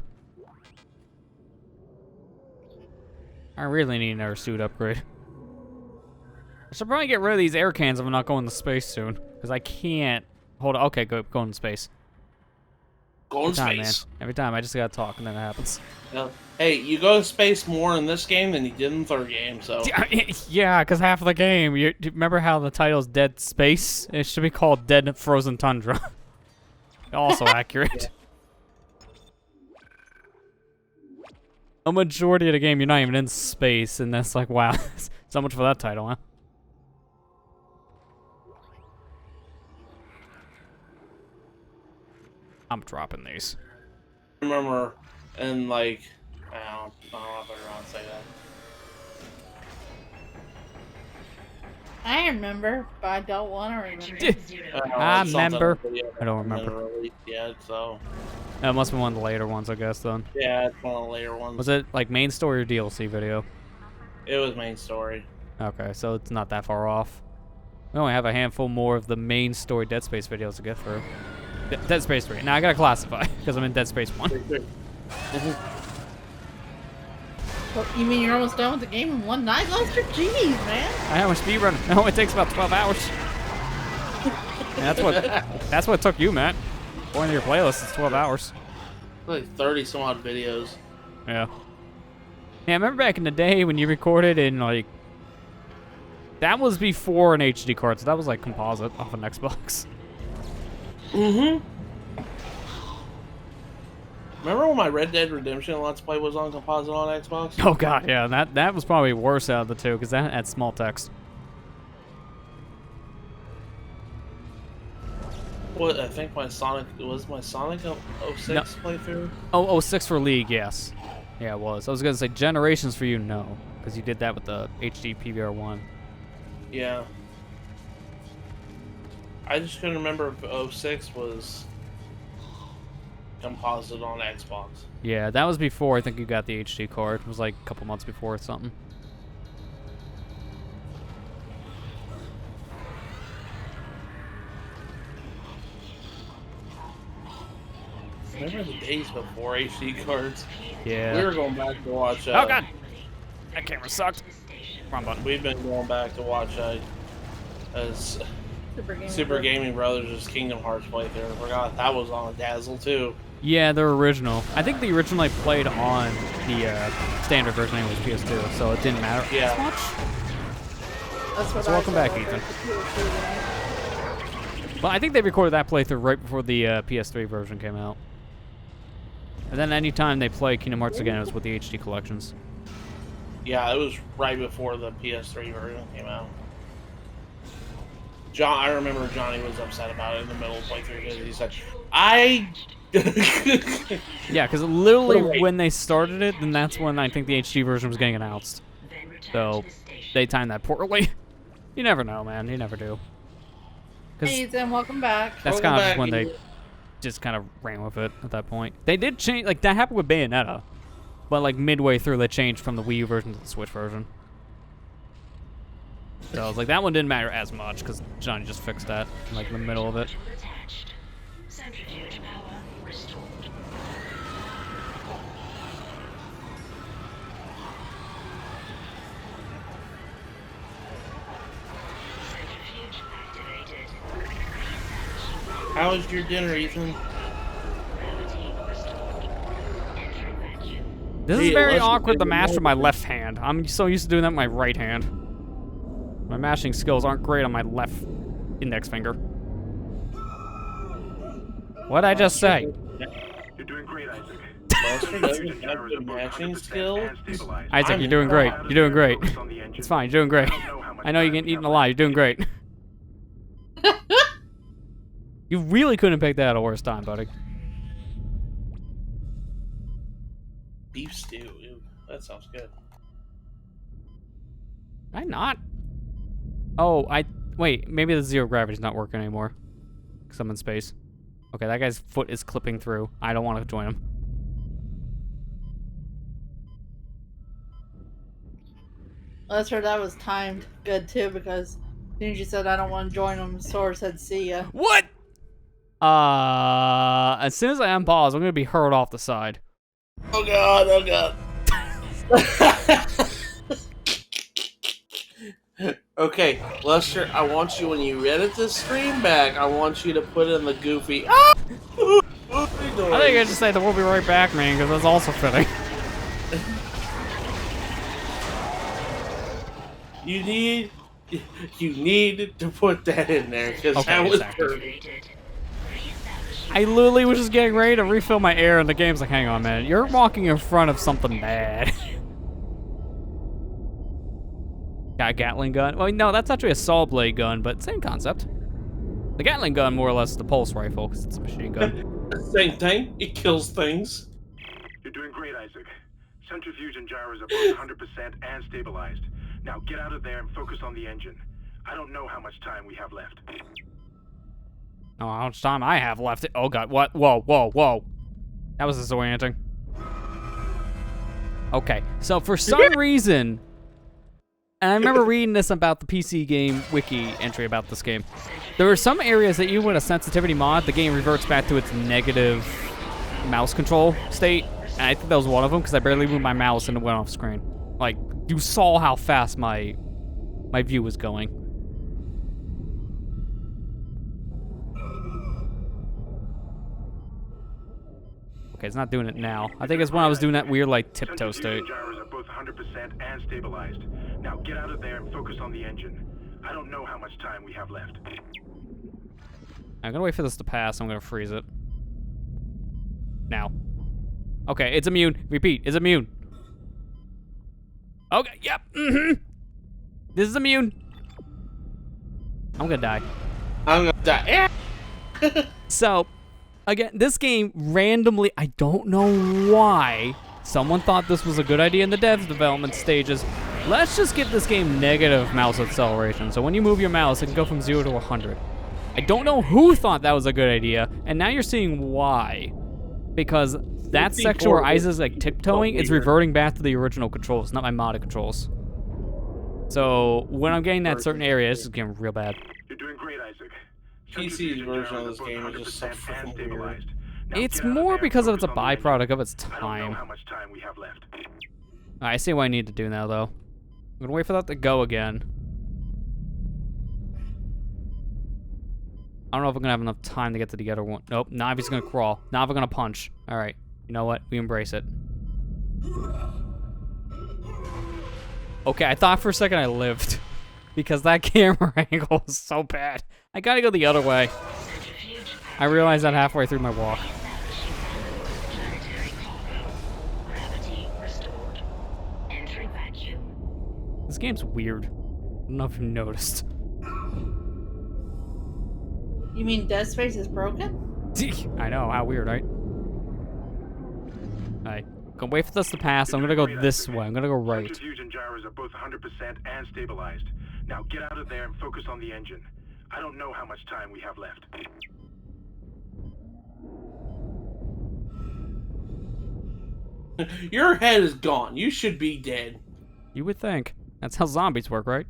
I really need another suit upgrade. I should probably get rid of these air cans if I'm not going to space soon. Because I can't... Hold on. Okay, go in space. Go in space. Man. Every time, I just gotta talk and then it happens. Yep. Hey, you go to space more in this game than you did in the third game, so... Yeah, because half of the game, you remember how the title's Dead Space? It should be called Dead Frozen Tundra. Also accurate. Yeah. A majority of the game, you're not even in space, and that's like, wow, so much for that title, huh? I'm dropping these. I remember, and like, I don't know if I want to say that. I remember, but I don't want to remember. I remember. I don't remember. Yeah, so. That must be one of the later ones, I guess, then. Yeah, it's one of the later ones. Was it like main story or DLC video? It was main story. Okay, so it's not that far off. We only have a handful more of the main story Dead Space videos to get through. Dead Space 3. Now I gotta classify, because I'm in Dead Space 1. Well, you mean you're almost done with the game in one night, Lester? Jeez, man. I have a speedrun. It only takes about 12 hours. And that's what took you, Matt. Going to your playlist, it's 12 hours. Like 30 some odd videos. Yeah. Yeah, I remember back in the day when you recorded in, like... That was before an HD card, so that was like composite off an Xbox. Mm-hmm. Remember when my Red Dead Redemption Let's Play was on composite on Xbox? Oh god, yeah, that was probably worse out of the two, because that had small text. What, I think my Sonic 06 playthrough? Oh, 06 for League, yes. Yeah, it was. I was gonna say Generations for you, no. Because you did that with the HD PVR 1. Yeah. I just couldn't remember if 06 was composite on Xbox. Yeah, that was before I think you got the HD card. It was like a couple months before or something. Remember the days before HD cards? Yeah. We were going back to watch... oh god! That camera sucked. Wrong button. We've been going back to watch Super Gaming Brothers' Kingdom Hearts playthrough. I forgot that was on Dazzle too. Yeah, they're original. I think the original I played on the standard version anyway, was PS2, so it didn't matter as much. That's what So welcome back, Ethan. Well, I think they recorded that playthrough right before the PS3 version came out. And then anytime they play Kingdom Hearts again, it was with the HD collections. Yeah, it was right before the PS3 version came out. I remember Johnny was upset about it in the middle of playthrough because he said, Yeah, because literally when they started it, then that's when I think the HD version was getting announced. So they timed that poorly. You never know, man. You never do. Hey, Ethan, welcome back. That's kind of just when they just kind of ran with it at that point. They did change, like that happened with Bayonetta, but like midway through they changed from the Wii U version to the Switch version. So I was like, that one didn't matter as much because Johnny just fixed that like in the middle of it. Centrifuge power restored. Centrifuge activated. How was your dinner, Ethan? This is very awkward to mash with my left hand. I'm so used to doing that with my right hand. My mashing skills aren't great on my left index finger. What'd I just say? You're doing great, Isaac. Buster doesn't have good matching skills. Isaac, you're doing great. You're doing great. It's fine. You're doing great. I know you're getting eaten alive. You're doing great. You really couldn't pick that at a worse time, buddy. Beef stew. Ew, that sounds good. I not? Oh, wait. Maybe the zero gravity's not working anymore. Because I'm in space. Okay, that guy's foot is clipping through. I don't want to join him. Let's hear that was timed good too, because as soon as you said I don't want to join them, Sora said see ya. What? As soon as I unpause, I'm gonna be hurled off the side. Oh god, oh god. Okay, Lester, I want you, when you edit this stream back, I want you to put in the goofy. I I think I just say that we'll be right back, man, because that's also fitting. You need to put that in there because Okay, that was exactly. perfect. I literally was just getting ready to refill my air, and the game's like, hang on, man. You're walking in front of something bad. Got a Gatling gun. Well, no, that's actually a saw blade gun, but same concept. The Gatling gun, more or less, is the pulse rifle, because it's a machine gun. Same thing. It kills things. You're doing great, Isaac. Centrifuge and gyros are both 100% and stabilized. Now get out of there and focus on the engine. I don't know how much time we have left. Oh, how much time I have left? Oh, God. What? Whoa, whoa, whoa. That was disorienting. Okay, so for some reason... And I remember reading this about the PC game wiki entry about this game. There are some areas that even with a sensitivity mod, the game reverts back to its negative mouse control state. And I think that was one of them because I barely moved my mouse and it went off screen. Like, you saw how fast my view was going. Okay, it's not doing it now. I think it's when I was doing that weird, like, tiptoe state. Gyros are both 100% and stabilized. Now get out of there and focus on the engine. I don't know how much time we have left. I'm gonna wait for this to pass. I'm gonna freeze it. Now. Okay, it's immune. Repeat, it's immune. Okay, yep. This is immune. I'm gonna die. I'm gonna die. So, again, this game randomly, I don't know why, someone thought this was a good idea in the devs development stages. Let's just give this game negative mouse acceleration. So when you move your mouse, it can go from 0 to 100. I don't know who thought that was a good idea, and now you're seeing why. Because that section where Isaac's like tiptoeing is reverting back to the original controls, not my modded controls. So when I'm getting that certain area, this is getting real bad. You're doing great, Isaac. PC's version of this game is just so freaking weird. It's more because it's a byproduct of its I don't know time. how much time we have left. I see what I need to do now, though. I'm gonna wait for that to go again. I don't know if I'm gonna have enough time to get to the other one. Nope, Navi's gonna crawl. Navi gonna punch. Alright, you know what? We embrace it. Okay, I thought for a second I lived. Because that camera angle was so bad. I gotta go the other way. I realized that halfway through my walk. This game's weird. I don't know if you noticed. You mean Dead Space is broken? I know, how weird, right? Alright, gonna wait for this to pass. I'm gonna go this way. I'm gonna go right. Centrifuge and gyros are both 100% and stabilized. Now get out of there and focus on the engine. I don't know how much time we have left. Your head is gone. You should be dead. You would think. That's how zombies work, right?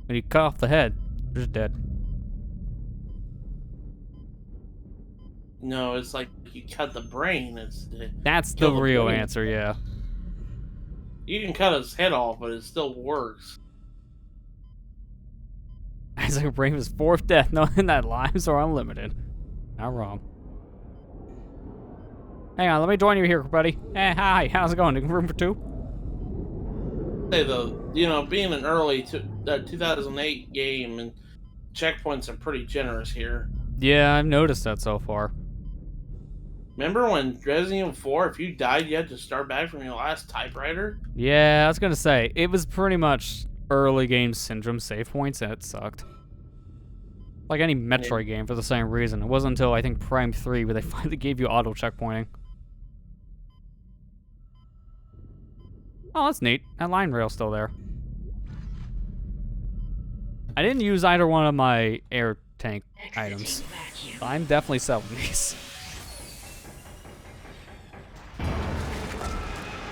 When you cut off the head, they're just dead. No, it's like you cut the brain. That's the real answer, yeah. You can cut his head off, but it still works. Isaac Brain is fourth death, knowing that lives are unlimited. Not wrong. Hang on, let me join you here, buddy. Hey, hi, how's it going? Room for two? Say though, you know, being an early 2008 game and checkpoints are pretty generous here. Yeah, I've noticed that so far. Remember when Resident Evil 4, if you died, you had to start back from your last typewriter? Yeah, I was gonna say, it was pretty much early game syndrome save points, and it sucked. Like any Metroid game for the same reason. It wasn't until, I think, Prime 3 where they finally gave you auto checkpointing. Oh, that's neat. That line rail's still there. I didn't use either one of my air tank items. I'm definitely selling these.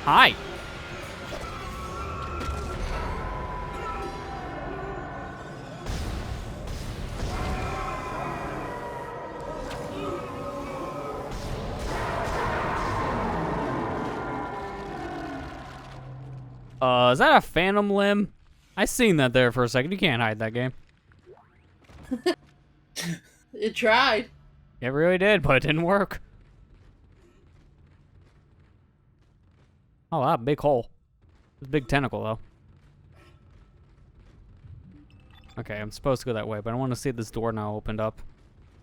Hi! Is that a phantom limb? I seen that there for a second. You can't hide that game. It tried. It really did, but it didn't work. Oh, wow, big hole. It's a big tentacle, though. Okay, I'm supposed to go that way, but I want to see this door now opened up.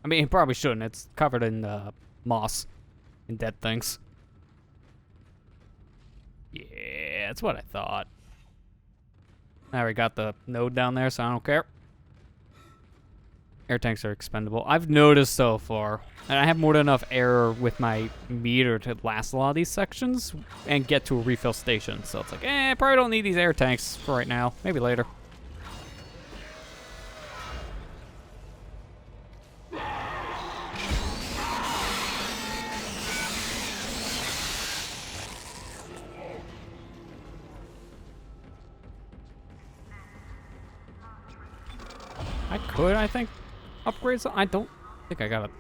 I mean, it probably shouldn't. It's covered in moss and dead things. Yeah, that's what I thought. I already got the node down there, so I don't care. Air tanks are expendable. I've noticed so far, and I have more than enough air with my meter to last a lot of these sections and get to a refill station. So it's like, I probably don't need these air tanks for right now. Maybe later. I could, I think, upgrade some. I don't think I got a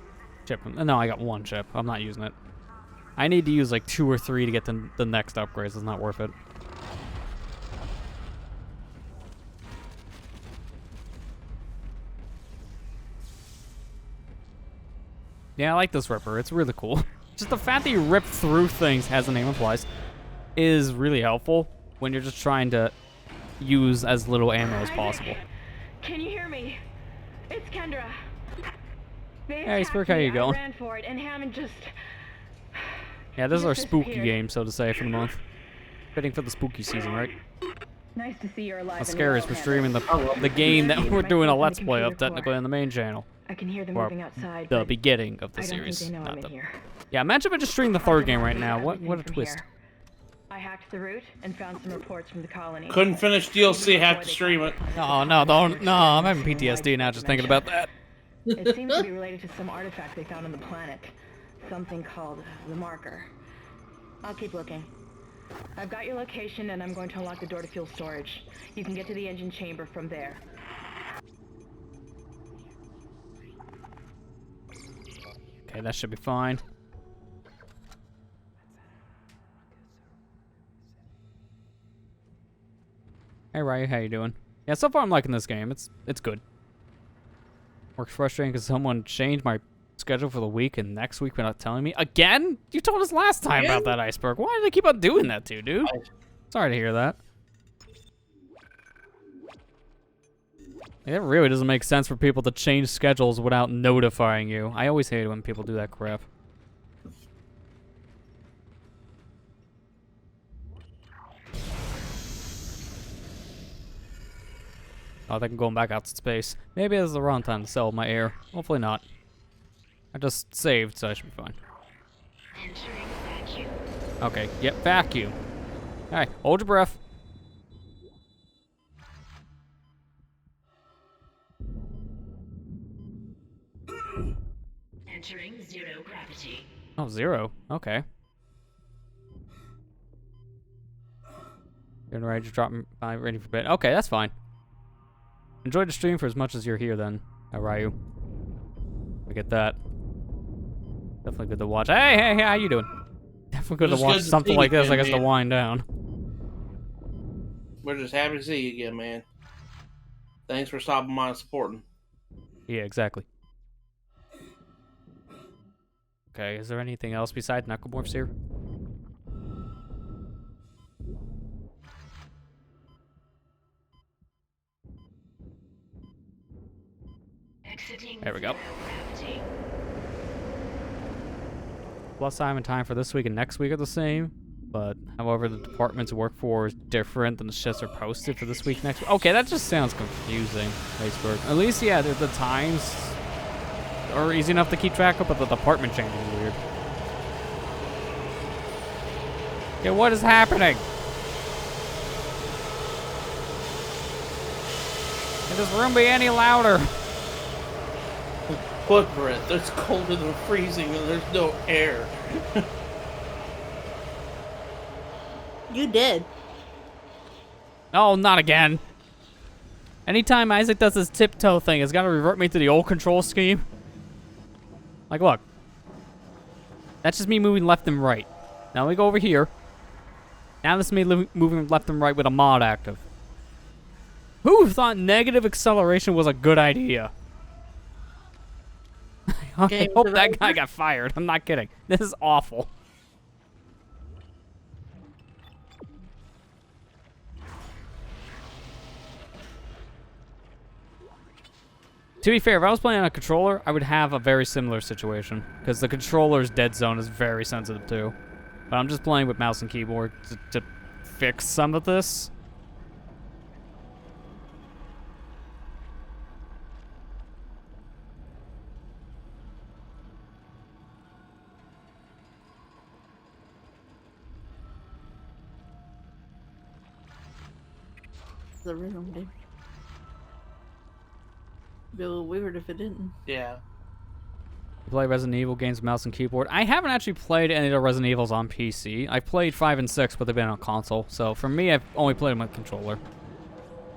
chip. No, I got one chip. I'm not using it. I need to use like 2 or 3 to get to the next upgrades. It's not worth it. Yeah, I like this Ripper. It's really cool. Just the fact that you rip through things, as the name implies, is really helpful when you're just trying to use as little ammo as possible. Can you hear me? It's Kendra. Hey, Spurk, how you going? I ran for it, and Hammond just... Yeah, this is our spooky disappeared. game, so to say, for the month. Fitting for the spooky season, right? Nice to see you're alive. What's scary is we're streaming the game that we're doing a Let's Play of, technically, on the main channel. I can hear them Or moving outside. the but beginning of the I don't series. think they know Not I'm the... in here. Yeah, imagine if I just streamed the third game right now. What a From twist. here. I hacked the route and found some reports from the colony. Couldn't finish DLC, have to stream it. Oh, no, don't. No, I'm having PTSD now just thinking about that. It seems to be related to some artifact they found on the planet. Something called the marker. I'll keep looking. I've got your location, and I'm going to unlock the door to fuel storage. You can get to the engine chamber from there. Okay, that should be fine. Hey, Ryu, how you doing? Yeah, so far I'm liking this game. It's good. Works frustrating because someone changed my schedule for the week and next week without telling me. Again? You told us last time about that iceberg. Why do they keep on doing that to you, dude? Sorry to hear that. It really doesn't make sense for people to change schedules without notifying you. I always hate it when people do that crap. Oh, they can go back out to space. Maybe this is the wrong time to sell my air. Hopefully not. I just saved, so I should be fine. Entering vacuum. Okay, yep, vacuum. Alright, hold your breath. Entering zero gravity. Oh, 0. Okay. Getting ready to drop my ready for bed. Okay, that's fine. Enjoy the stream for as much as you're here then, Ryu. I get that. Definitely good to watch. Hey, how you doing? Definitely good to watch something like this, I guess, to wind down. We're just happy to see you again, man. Thanks for stopping by and supporting. Yeah, exactly. Okay, is there anything else besides Necromorphs here? There we go. Plus time and time for this week and next week are the same, but however the departments you work for is different than the shifts are posted for this week, next week. Okay, that just sounds confusing, Facebook. At least, yeah, the times are easy enough to keep track of, but the department changes is weird. Okay, what is happening? Can this room be any louder? Footprint. It's colder than freezing and there's no air. You did. Oh, not again. Anytime Isaac does this tiptoe thing, it's got to revert me to the old control scheme. Like, look. That's just me moving left and right. Now we go over here. Now this is me moving left and right with a mod active. Who thought negative acceleration was a good idea? I hope that guy got fired. I'm not kidding. This is awful. To be fair, if I was playing on a controller, I would have a very similar situation because the controller's dead zone is very sensitive too. But I'm just playing with mouse and keyboard to fix some of this. The original game. It'd be a little weird if it didn't. Yeah. Play Resident Evil games with mouse and keyboard. I haven't actually played any of the Resident Evils on PC. I played 5 and 6, but they've been on console. So for me, I've only played them with controller.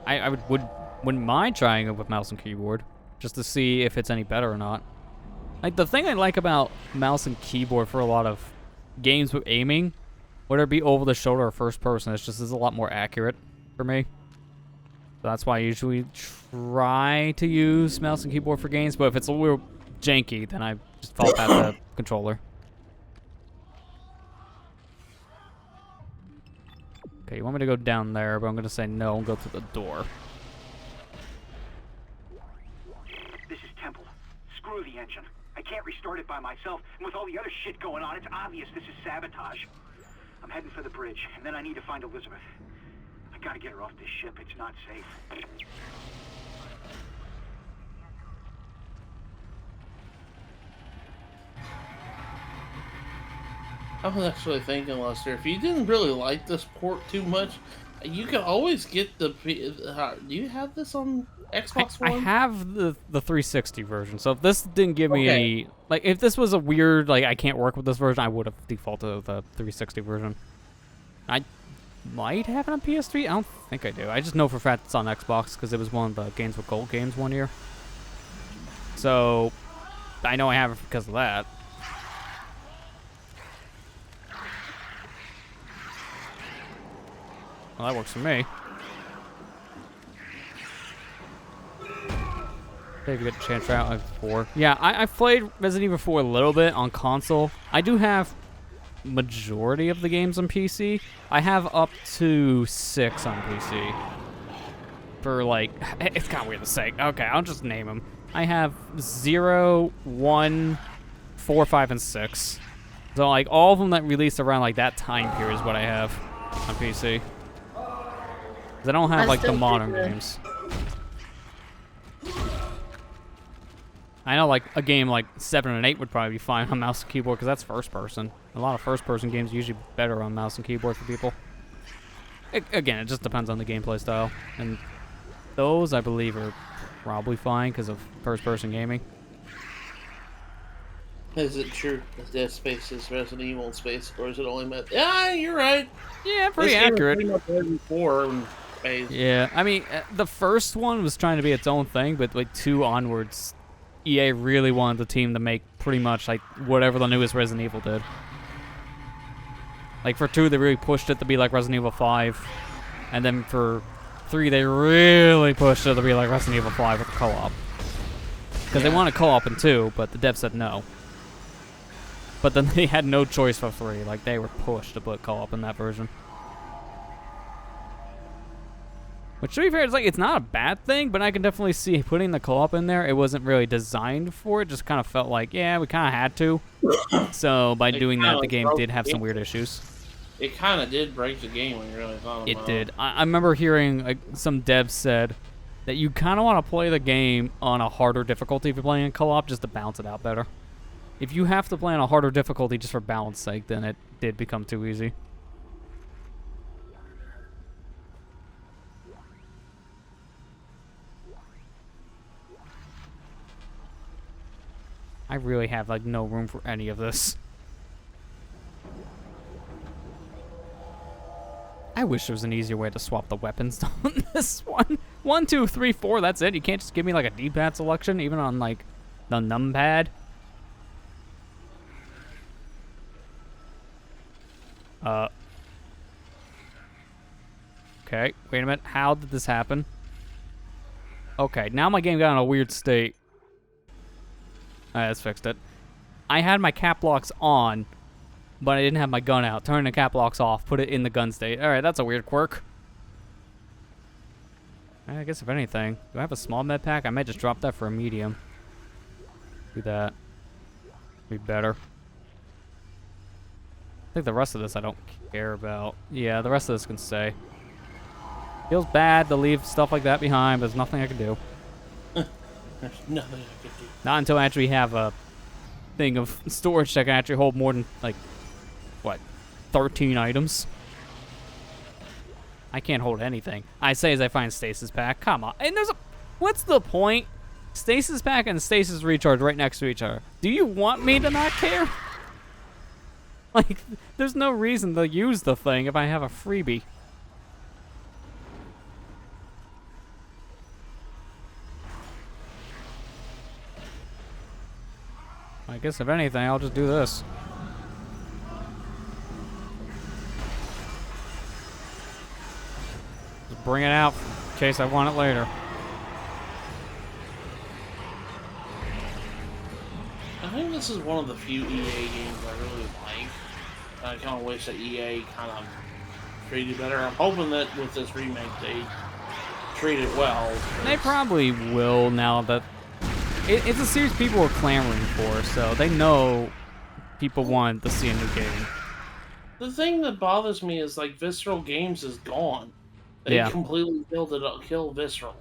I wouldn't mind trying it with mouse and keyboard, just to see if it's any better or not. Like, the thing I like about mouse and keyboard for a lot of games with aiming, whether it be over the shoulder or first person, it's just is a lot more accurate for me. So that's why I usually try to use mouse and keyboard for games, but if it's a little janky, then I just fall back to the controller. Okay, you want me to go down there, but I'm going to say no and go to the door. This is Temple. Screw the engine. I can't restart it by myself, and with all the other shit going on, it's obvious this is sabotage. I'm heading for the bridge, and then I need to find Elizabeth. I gotta get her off this ship. It's not safe. I was actually thinking, Lester, if you didn't really like this port too much, you could always get the... do you have this on Xbox One? I have the 360 version, so if this didn't give me any... Like, if this was a weird, like, I can't work with this version, I would have defaulted to the 360 version. I might have it on PS3. I don't think I do. I just know for a fact it's on Xbox because it was one of the Games with Gold games one year. So, I know I have it because of that. Well, that works for me. Maybe get a chance to try out like 4. Yeah, I've played Resident Evil 4 a little bit on console. I do have majority of the games on PC. I have up to 6 on PC. For like, it's kind of weird to say. Okay, I'll just name them. I have 0, 1, 4, 5, and 6. So like all of them that released around like that time period is what I have on PC. I don't have like the modern games. I know like a game like 7 and 8 would probably be fine on mouse and keyboard because that's first person. A lot of first person games are usually better on mouse and keyboard for people. Again, it just depends on the gameplay style. And those I believe are probably fine because of first person gaming. Is it true that Dead Space is Resident Evil in space, or is it only met? Yeah, you're right. Yeah, pretty accurate. Yeah, I mean, the first one was trying to be its own thing, but like 2 onwards, EA really wanted the team to make pretty much like whatever the newest Resident Evil did. Like for 2, they really pushed it to be like Resident Evil 5, and then for 3, they really pushed it to be like Resident Evil 5 with the co-op. Because they wanted co-op in 2, but the devs said no. But then they had no choice for 3. Like, they were pushed to put co-op in that version. Which, to be fair, it's not a bad thing, but I can definitely see putting the co-op in there. It wasn't really designed for it. Just kind of felt like, yeah, we kind of had to. So, by doing that, the game did have some weird issues. It kind of did break the game when you really thought about it. It did. I remember hearing like, some devs said that you kind of want to play the game on a harder difficulty if you're playing in co-op just to bounce it out better. If you have to play on a harder difficulty just for balance sake, then it did become too easy. I really have like no room for any of this. I wish there was an easier way to swap the weapons on this one. 1, 2, 3, 4, that's it. You can't just give me like a D-pad selection, even on like the numpad. Okay, wait a minute. How did this happen? Okay, now my game got in a weird state. Alright, that's fixed it. I had my cap locks on, but I didn't have my gun out. Turn the cap locks off, put it in the gun state. Alright, that's a weird quirk. I guess if anything, do I have a small med pack? I might just drop that for a medium. Do that. Be better. I think the rest of this I don't care about. Yeah, the rest of this can stay. Feels bad to leave stuff like that behind, but there's nothing I can do. There's nothing I can do. Not until I actually have a thing of storage that can actually hold more than, like, what, 13 items? I can't hold anything. I say as I find stasis pack. Come on. And there's a... What's the point? Stasis pack and stasis recharge right next to each other. Do you want me to not care? Like, there's no reason to use the thing if I have a freebie. I guess if anything, I'll just do this. Just bring it out in case I want it later. I think this is one of the few EA games I really like. I kind of wish that EA kind of treated better. I'm hoping that with this remake they treat it well. They probably will now that it's a series people are clamoring for, so they know people want to see a new game. The thing that bothers me is like Visceral Games is gone. They completely killed Visceral.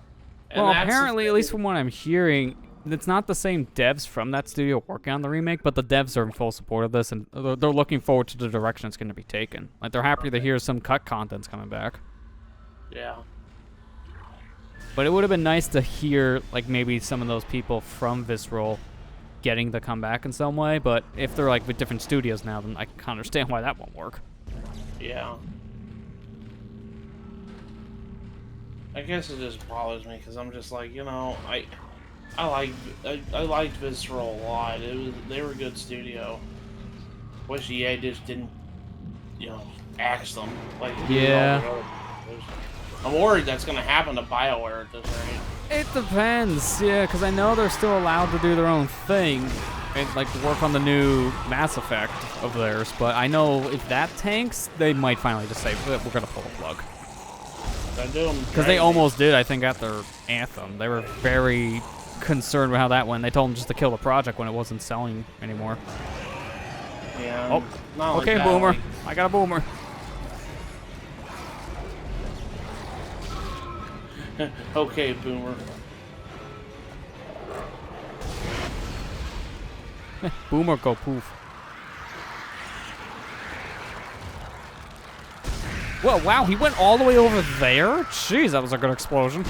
And well, apparently, at least from what I'm hearing, it's not the same devs from that studio working on the remake, but the devs are in full support of this, and they're looking forward to the direction it's going to be taken. Like, they're happy to hear some cut content's coming back. Yeah. But it would have been nice to hear, like, maybe some of those people from Visceral getting to come back in some way, but if they're, like, with different studios now, then I can understand why that won't work. Yeah. I guess it just bothers me, because I'm just like, you know, I liked Visceral a lot. They were a good studio. Wish EA just didn't, you know, axe them. Like, yeah. I'm worried that's gonna happen to BioWare at this rate. It depends, yeah, because I know they're still allowed to do their own thing, and like work on the new Mass Effect of theirs. But I know if that tanks, they might finally just say we're gonna pull the plug. Because they almost did, I think, after Anthem. They were very concerned with how that went. They told them just to kill the project when it wasn't selling anymore. Yeah. Oh, okay, Boomer. I got a Boomer. Okay, Boomer. Boomer go poof. Whoa, wow, he went all the way over there? Jeez, that was a good explosion.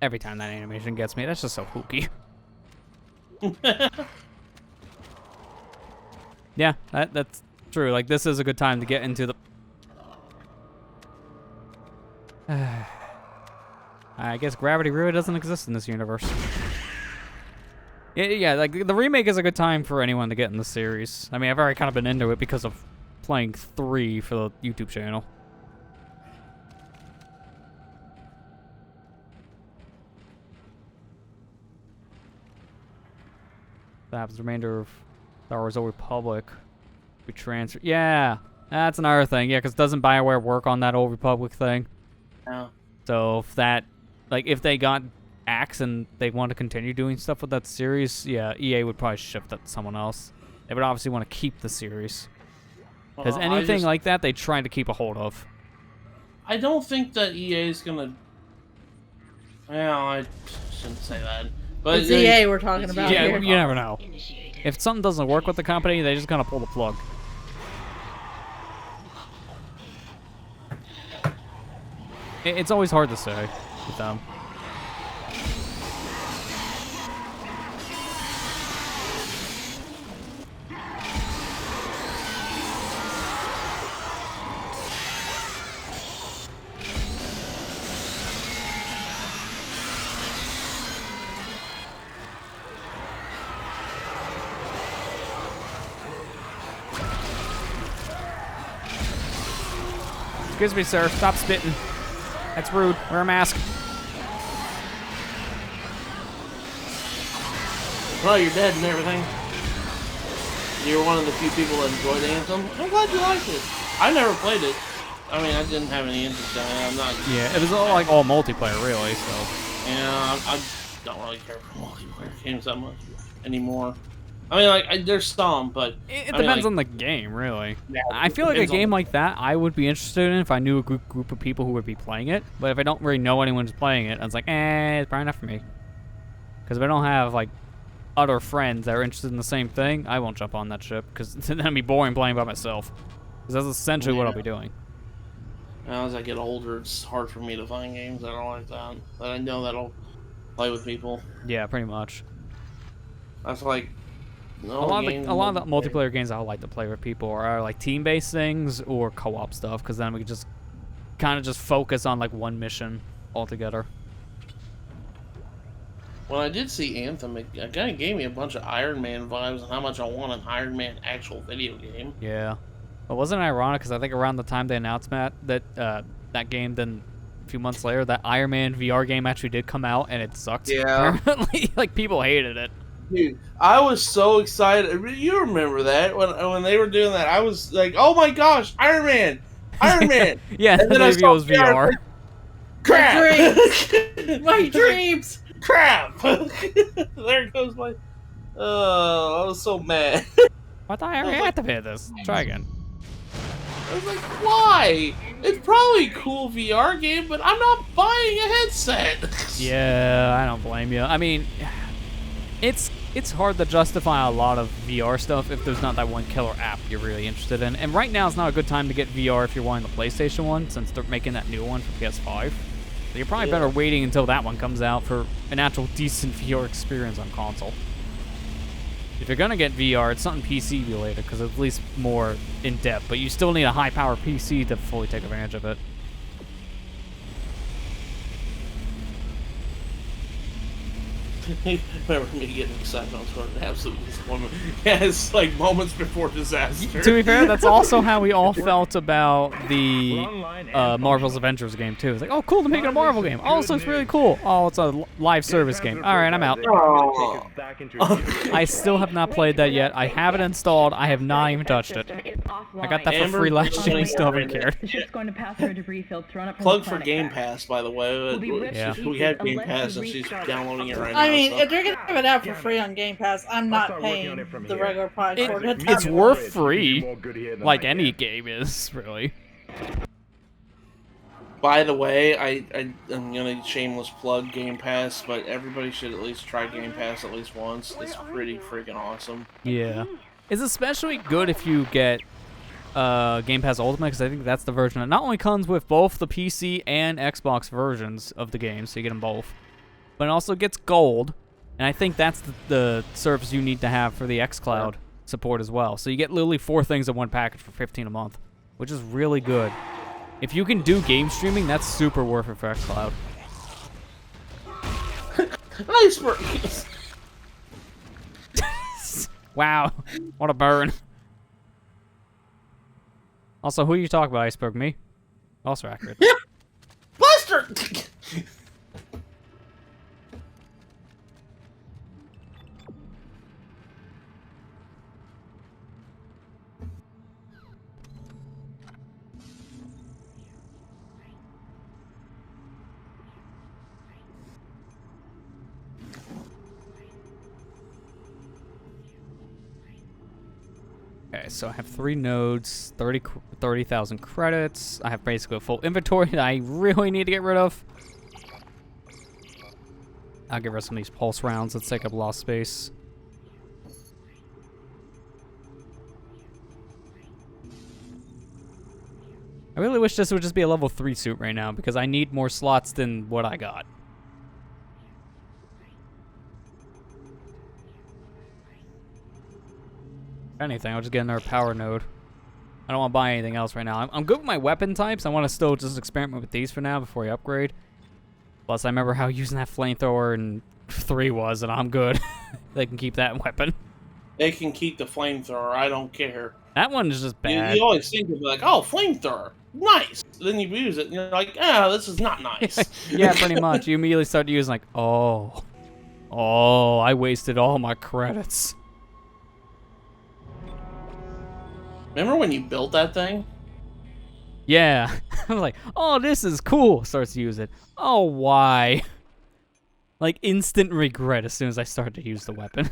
Every time that animation gets me, that's just so hooky. Yeah, that's true. Like, this is a good time to get into the... I guess gravity really doesn't exist in this universe. Yeah, like, the remake is a good time for anyone to get in the series. I mean, I've already kind of been into it because of playing 3 for the YouTube channel. That happens the remainder of Star Wars Old Republic. We transfer. Yeah, that's another thing. Yeah, because doesn't BioWare work on that Old Republic thing? No. So if that, like, if they got Axe and they want to continue doing stuff with that series, yeah, EA would probably shift that to someone else. They would obviously want to keep the series. Because anything like that, they try to keep a hold of. I don't think that EA is gonna. Well, I shouldn't say that. But it's EA we're talking about. Yeah, here. You never know. If something doesn't work with the company, they just kind of pull the plug. It's always hard to say with them. Excuse me, sir. Stop spitting. That's rude. Wear a mask. Well, you're dead and everything. You're one of the few people that enjoyed Anthem. I'm glad you liked it. I never played it. I mean, I didn't have any interest in it. I'm not. Yeah, it was all like all multiplayer, really. So. Yeah, I don't really care for multiplayer games that much anymore. I mean, like, there's some, but It depends on the game, really. Yeah, I feel like a game like that I would be interested in if I knew a group of people who would be playing it. But if I don't really know anyone who's playing it, I was like, it's probably not for me. Because if I don't have, like, other friends that are interested in the same thing, I won't jump on that ship. Because then it'd be boring playing by myself. Because that's essentially what I'll be doing. Now, as I get older, it's hard for me to find games that are like that. That I know that I'll play with people. Yeah, pretty much. That's like... No, a lot of the multiplayer games I would like to play with people are like team-based things or co-op stuff, because then we can just kind of just focus on like one mission altogether. When I did see Anthem, it kind of gave me a bunch of Iron Man vibes and how much I want an Iron Man actual video game. Yeah. But wasn't it ironic, because I think around the time they announced that that game, then a few months later, that Iron Man VR game actually did come out, and it sucked. Yeah. Apparently, like, people hated it. Dude, I was so excited. You remember that when they were doing that? I was like, "Oh my gosh, Iron Man, Iron Man!" Yeah, and then it was VR. Crap! My dreams. My dreams. Crap! There goes my. I was so mad. I thought I already activated this. Try again. I was like, why? It's probably a cool VR game, but I'm not buying a headset. Yeah, I don't blame you. I mean, it's hard to justify a lot of VR stuff if there's not that one killer app you're really interested in. And right now is not a good time to get VR if you're wanting the PlayStation one, since they're making that new one for PS5. So you're probably better waiting until that one comes out for an actual decent VR experience on console. If you're gonna get VR, it's something PC related, because it's at least more in-depth, but you still need a high-power PC to fully take advantage of it. Remember me getting excited on Twitter and absolute disappointment. Yeah, it's like moments before disaster. To be fair, that's also how we all felt about the Marvel's Avengers game, too. It's like, oh, cool, they're making a Marvel game. Oh, so it's really cool. Oh, it's a live service game. All right, I'm out. Oh. I still have not played that yet. I have it installed. I have not even touched it. I got that for free last year. I still haven't cared. The ship's going to pass through a debris field thrown up from Plug the for planet Game crack. Pass, by the way. Yeah. We have Game Pass and she's downloading it right now. I mean, if they're gonna have it out for free on Game Pass, I'm not paying the regular price for it. It's worth free, like any game is, really. By the way, I'm gonna shameless plug Game Pass, but everybody should at least try Game Pass at least once. It's pretty freaking awesome. Yeah. It's especially good if you get Game Pass Ultimate, because I think that's the version that not only comes with both the PC and Xbox versions of the game, so you get them both, but it also gets gold, and I think that's the service you need to have for the xCloud support as well. So you get literally 4 things in one package for $15 a month, which is really good. If you can do game streaming, that's super worth it for xCloud. Iceberg! Wow, what a burn. Also, who are you talking about, Iceberg? Me? Also accurate. Buster! Okay, so I have 3 nodes, 30,000 credits. I have basically a full inventory that I really need to get rid of. I'll get rid of some of these pulse rounds that take up a lot of space. I really wish this would just be a level 3 suit right now, because I need more slots than what I got. If anything, I'll just get another power node. I don't want to buy anything else right now. I'm good with my weapon types. I want to still just experiment with these for now before I upgrade. Plus, I remember how using that flamethrower in 3 was, and I'm good. They can keep that weapon. They can keep the flamethrower. I don't care. That one is just bad. You always think of like, oh, flamethrower, nice. Then you use it, and you're like, this is not nice. Yeah, pretty much. You immediately start using like, oh, I wasted all my credits. Remember when you built that thing? Yeah. I was like, oh, this is cool. Starts to use it. Oh, why? Like, instant regret as soon as I started to use the weapon.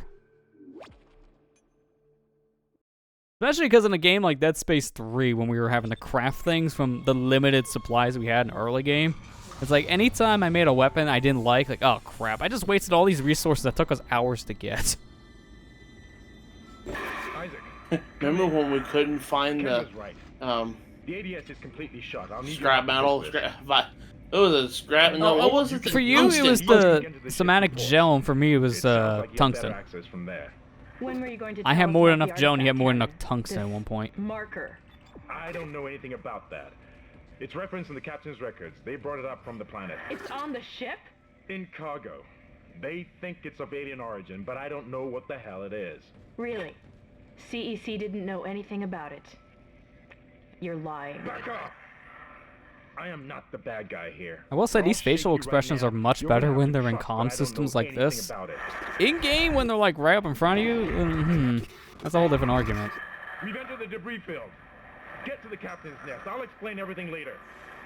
Especially because in a game like Dead Space 3, when we were having to craft things from the limited supplies we had in early game, it's like anytime I made a weapon I didn't like, oh crap, I just wasted all these resources that took us hours to get. Isaac. Remember when we couldn't find the The ADS is completely shut. I'll need scrap metal? It was a scrap. No, what was it? For you, it was the somatic gel, and for me, it was tungsten. When were you going to I had tell us more about than the enough gel, and he had artifact, more than Harry? enough tungsten at one point. Marker. I don't know anything about that. It's referenced in the captain's records. They brought it up from the planet. It's on the ship? In cargo. They think it's of alien origin, but I don't know what the hell it is. Really? CEC didn't know anything about it. You're lying. Back off! I am not the bad guy here. I will say these I'll facial shake you expressions right are now. much You're better gonna when have they're in to trust, comm but I don't systems know like anything this. about it. In-game, when they're like right up in front of you, that's a whole different argument. We've entered the debris field. Get to the captain's nest. I'll explain everything later.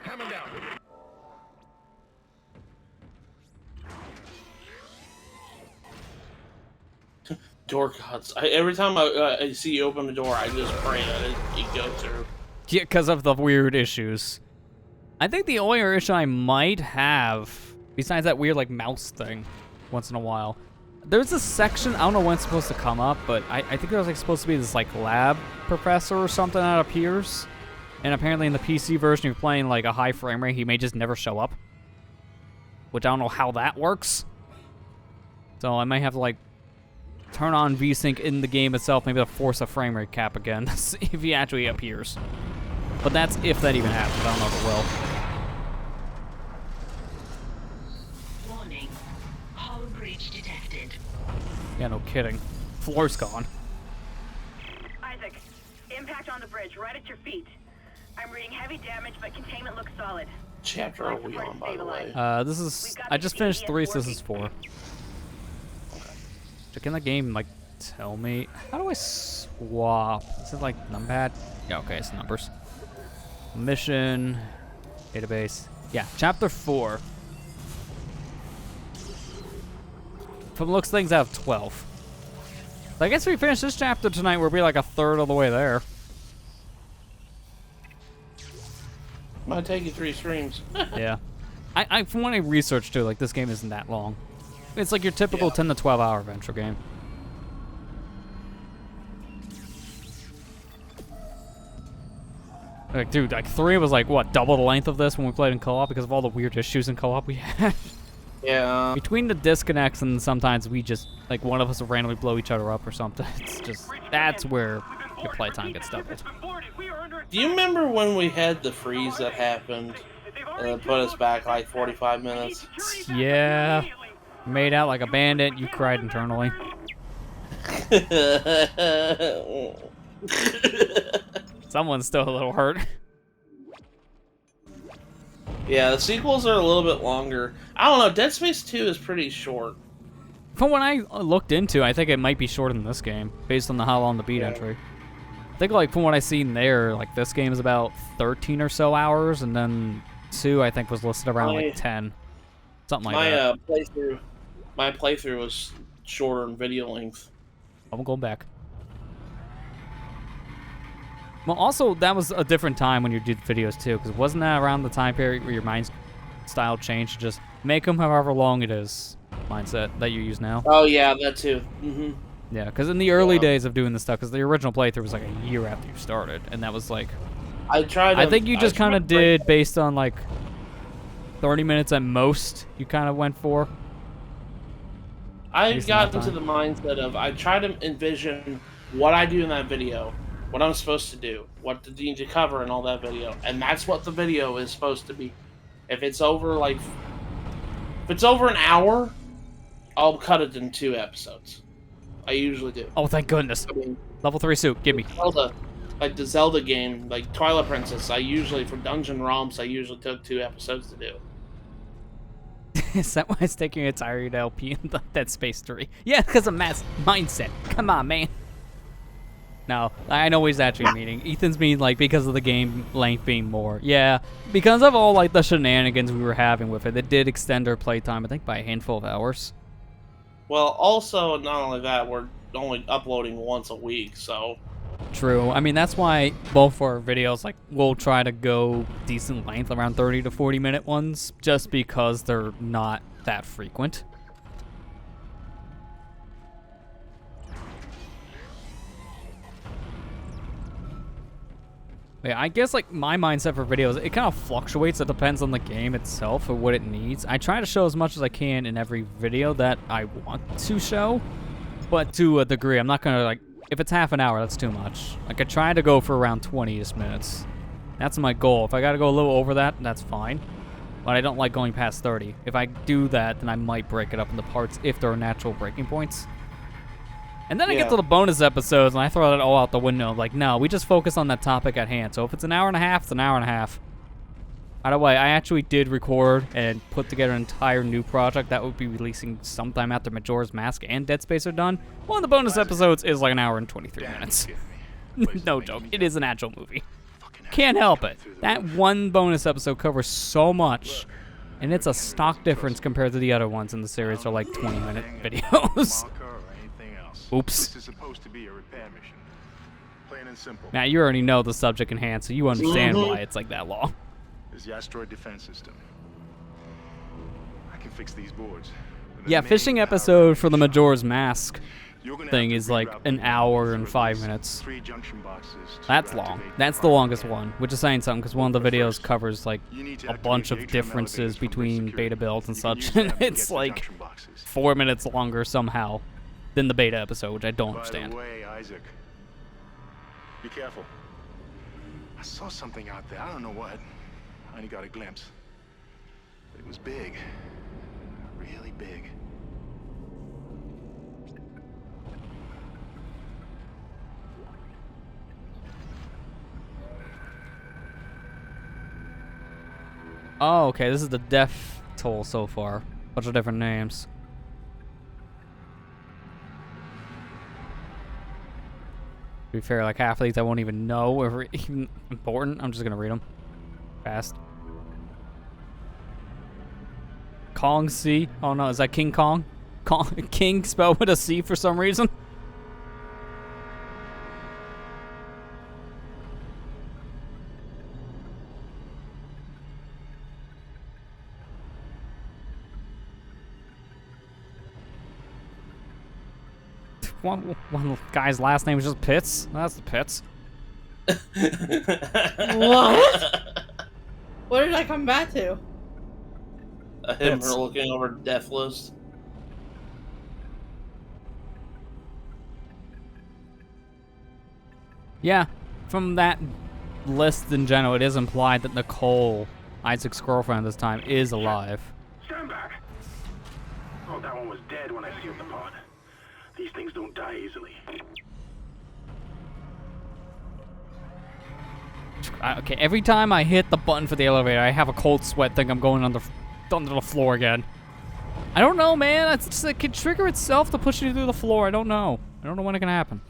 Hammer down. Door cuts. Every time I see you open the door, I just pray that it goes through. Yeah, because of the weird issues. I think the only issue I might have, besides that weird like mouse thing, once in a while, there's a section, I don't know when it's supposed to come up, but I think there's like supposed to be this like lab professor or something that appears. And apparently in the PC version, if you're playing like a high frame rate, he may just never show up. Which I don't know how that works. So I might have to like turn on VSync in the game itself, maybe to force a frame rate cap again, to see if he actually appears. But that's if that even happens. I don't know if it will. Warning. Hull breach detected. Yeah, no kidding. Floor's gone. Isaac, impact on the bridge, right at your feet. I'm reading heavy damage, but containment looks solid. Chapter are we on, by the way? This is... I just finished 3, so this is 4. Can the game, like, tell me... How do I swap? Is it, like, numpad? Yeah, okay, it's numbers. Mission... Database. Yeah, Chapter 4. From the looks of things, I have 12. So I guess if we finish this chapter tonight, we'll be, like, a third of the way there. Might take you 3 streams. Yeah. I from what I researched too, like this game isn't that long. It's like your typical 10 to 12 hour adventure game. Like, dude, like 3 was like what, double the length of this when we played in co-op because of all the weird issues in co-op we had. Yeah. Between the disconnects and sometimes we just like one of us will randomly blow each other up or something. It's just that's where your playtime gets doubled. Do you remember when we had the freeze that happened and put us back like 45 minutes? Yeah. Made out like a bandit, you cried internally. Someone's still a little hurt. Yeah, the sequels are a little bit longer. I don't know, Dead Space 2 is pretty short. From what I looked into, I think it might be shorter than this game, based on the How Long to Beat entry. I think, like, from what I seen there, like, this game is about 13 or so hours, and then 2, I think, was listed around, like, 10. Something like that. My playthrough was shorter in video length. I'm going back. Well, also, that was a different time when you did videos, too, because wasn't that around the time period where your mind style changed to just make them however long it is mindset that you use now? Oh, yeah, that too. Mm-hmm. Yeah, because in the early days of doing this stuff, because the original playthrough was like a year after you started, and that was like... I think you just kind of did based on like 30 minutes at most, you kind of went for. I got into the mindset of, I try to envision what I do in that video, what I'm supposed to do, what to need to cover in all that video, and that's what the video is supposed to be. If it's over like, if it's over an hour, I'll cut it in 2 episodes. I usually do. Oh, thank goodness. I mean, Level 3 suit, give me. Zelda, like the Zelda game, like Twilight Princess, I usually, for dungeon romps, I usually took 2 episodes to do. Is that why it's taking its entire LP in Dead Space 3? Yeah, because of mass mindset. Come on, man. No, I know what he's actually meaning. Ethan's mean like because of the game length being more. Yeah, because of all like the shenanigans we were having with it did extend our playtime, I think, by a handful of hours. Well, also, not only that, we're only uploading once a week, so... True. I mean, that's why both our videos, like, we'll try to go decent length, around 30 to 40 minute ones, just because they're not that frequent. Yeah, I guess, like, my mindset for videos, it kind of fluctuates. It depends on the game itself or what it needs. I try to show as much as I can in every video that I want to show, but to a degree. I'm not going to, like, if it's half an hour, that's too much. Like, I try to go for around 20-ish minutes. That's my goal. If I got to go a little over that, that's fine. But I don't like going past 30. If I do that, then I might break it up into parts if there are natural breaking points. And then I get to the bonus episodes, and I throw that all out the window. Like, no, we just focus on that topic at hand. So if it's an hour and a half, it's an hour and a half. By the way, I actually did record and put together an entire new project that would be releasing sometime after Majora's Mask and Dead Space are done. One of the bonus episodes is like an hour and 23 minutes. No joke. It is an actual movie. Can't help it. That one bonus episode covers so much, and it's a stock difference compared to the other ones in the series are like 20-minute videos. Oops. This is supposed to be a repair mission. Plain and simple. Now, you already know the subject in hand, so you understand why it's like that long. Is the asteroid defense system. I can fix these boards. Yeah, fishing episode for the Majora's Mask thing is like an hour and 5 minutes. That's long. That's the longest one, which is saying something because one of the videos covers like a bunch of differences between beta builds and such, and it's like 4 minutes longer somehow than the beta episode, which I don't understand. By the way, Isaac, be careful. I saw something out there. I don't know what. I only got a glimpse. But it was big. Really big. Oh, okay, this is the death toll so far. Bunch of different names. To be fair, like half of these I won't even know if they're even important. I'm just gonna read them fast. Kong C. Oh no, is that King Kong? King spelled with a C for some reason. One guy's last name is just Pitts. That's the Pitts. What? What did I come back to? Him looking over death list. Yeah, from that list in general, it is implied that Nicole, Isaac's girlfriend this time, is alive. Stand back! Oh, that one was dead when I sealed the pod. These things don't die easily. Okay, every time I hit the button for the elevator, I have a cold sweat, think I'm going under the floor again. I don't know, man. It's just, it can trigger itself to push you through the floor. I don't know. I don't know when it can happen.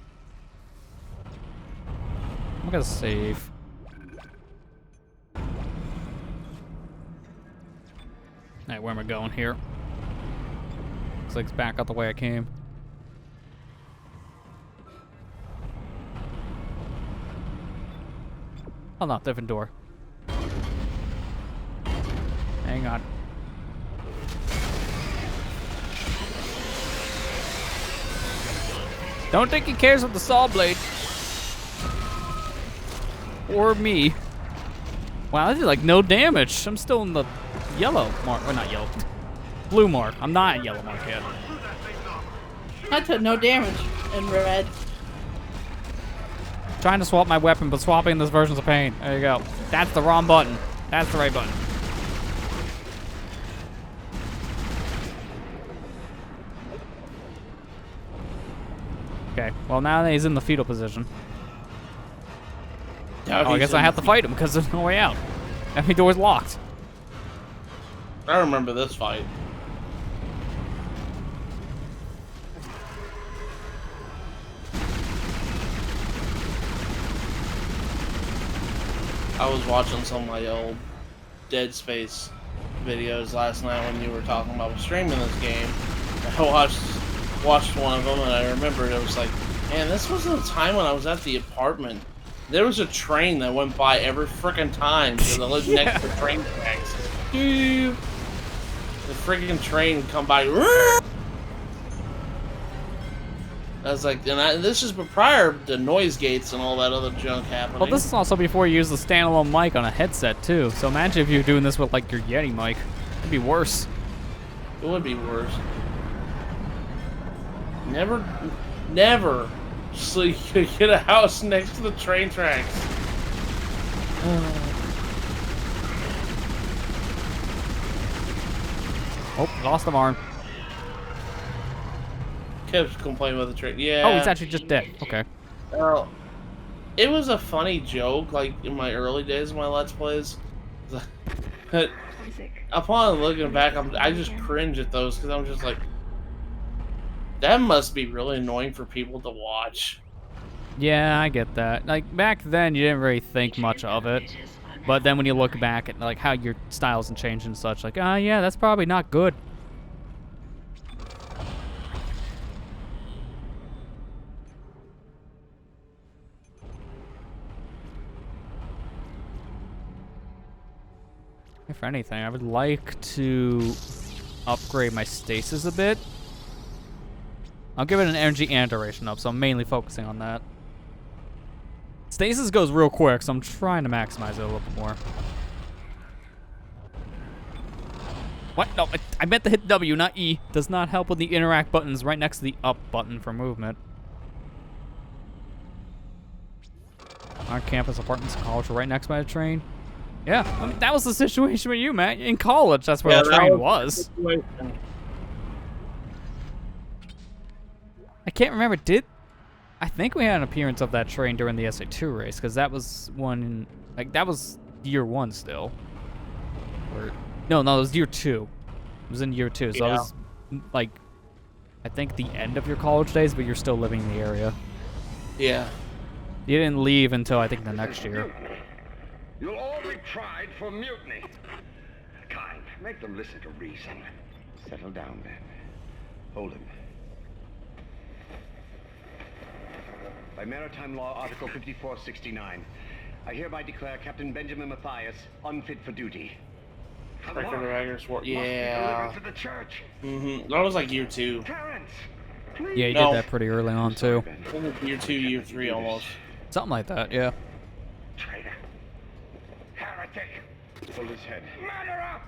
I'm gonna save. Alright, where am I going here? Looks like it's back out the way I came. Oh no, different door. Hang on. Don't think he cares with the saw blade. Or me. Wow, I did like no damage. I'm still in the yellow mark. Or not yellow. Blue mark. I'm not at yellow mark yet. I took no damage in red. Trying to swap my weapon, but swapping this version's a pain. There you go. That's the wrong button. That's the right button. Okay, well now that he's in the fetal position. Oh, I guess I have to fight him because there's no way out. Every door's locked. I remember this fight. I was watching some of my old Dead Space videos last night when you were talking about streaming this game. I watched one of them, and I remembered it was like, man, this was the time when I was at the apartment. There was a train that went by every frickin' time because I lived next to the train tracks. The friggin' train would come by. I was like, and this is prior to noise gates and all that other junk happening. Well, this is also before you use the standalone mic on a headset, too. So imagine if you were doing this with, like, your Yeti mic. It'd be worse. It would be worse. Never so you could get a house next to the train tracks. Oh, lost the arm. Kept complaining about the train. Yeah. Oh, he's actually just dead. Okay. Well, it was a funny joke, like, in my early days of my Let's Plays. But upon looking back, I just cringe at those, because I'm just like, that must be really annoying for people to watch. Yeah, I get that. Like, back then, you didn't really think much of it. But then when you look back at, like, how your styles and change and such, like, yeah, that's probably not good. If anything, I would like to upgrade my stasis a bit. I'll give it an energy and duration up, so I'm mainly focusing on that. Stasis goes real quick, so I'm trying to maximize it a little bit more. What? No, I meant to hit W, not E. Does not help with the interact buttons right next to the up button for movement. Our campus apartments and college are right next by the train. Yeah, I mean, that was the situation with you, Matt. In college, that's where the train was. I can't remember. I think we had an appearance of that train during the SA2 race, because that was one, like, that was year 1 still. Or, no, it was year 2. It was in year 2, so Yeah. it was, like, I think the end of your college days, but you're still living in the area. Yeah. You didn't leave until, I think, the next year. You'll all be tried for mutiny. Kind, make them listen to reason. Settle down, then. Hold him. By Maritime Law, Article 5469, I hereby declare Captain Benjamin Matthias unfit for duty. Record of Raggers War. Must be Yeah. delivered to the church. That was like year 2. Terrence, Yeah, you No. did that pretty early on, too. I think year 2, year 3 almost. Something like that, yeah. traitor. Heretic. Pull his head. Murderer!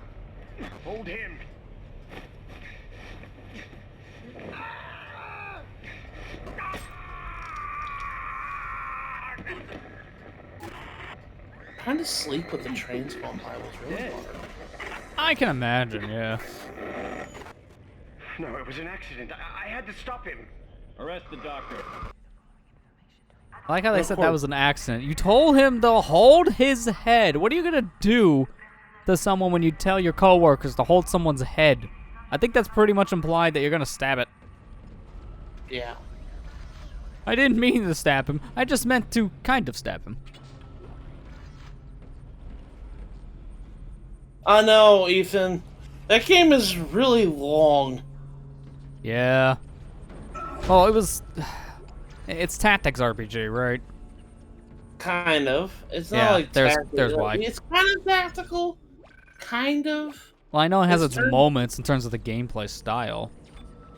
Hold him. Trying to sleep with the trains going by was really hard. I can imagine, yeah. No, it was an accident. I had to stop him. Arrest the doctor. I like how they said that was an accident. You told him to hold his head. What are you gonna do to someone when you tell your coworkers to hold someone's head? I think that's pretty much implied that you're gonna stab it. Yeah. I didn't mean to stab him. I just meant to kind of stab him. I know, Ethan. That game is really long. Yeah. Well, it was... It's tactics RPG, right? Kind of. It's not Yeah, like there's tactical. why. It's kind of tactical. Kind of. Well, I know it has It's its moments in terms of the gameplay style.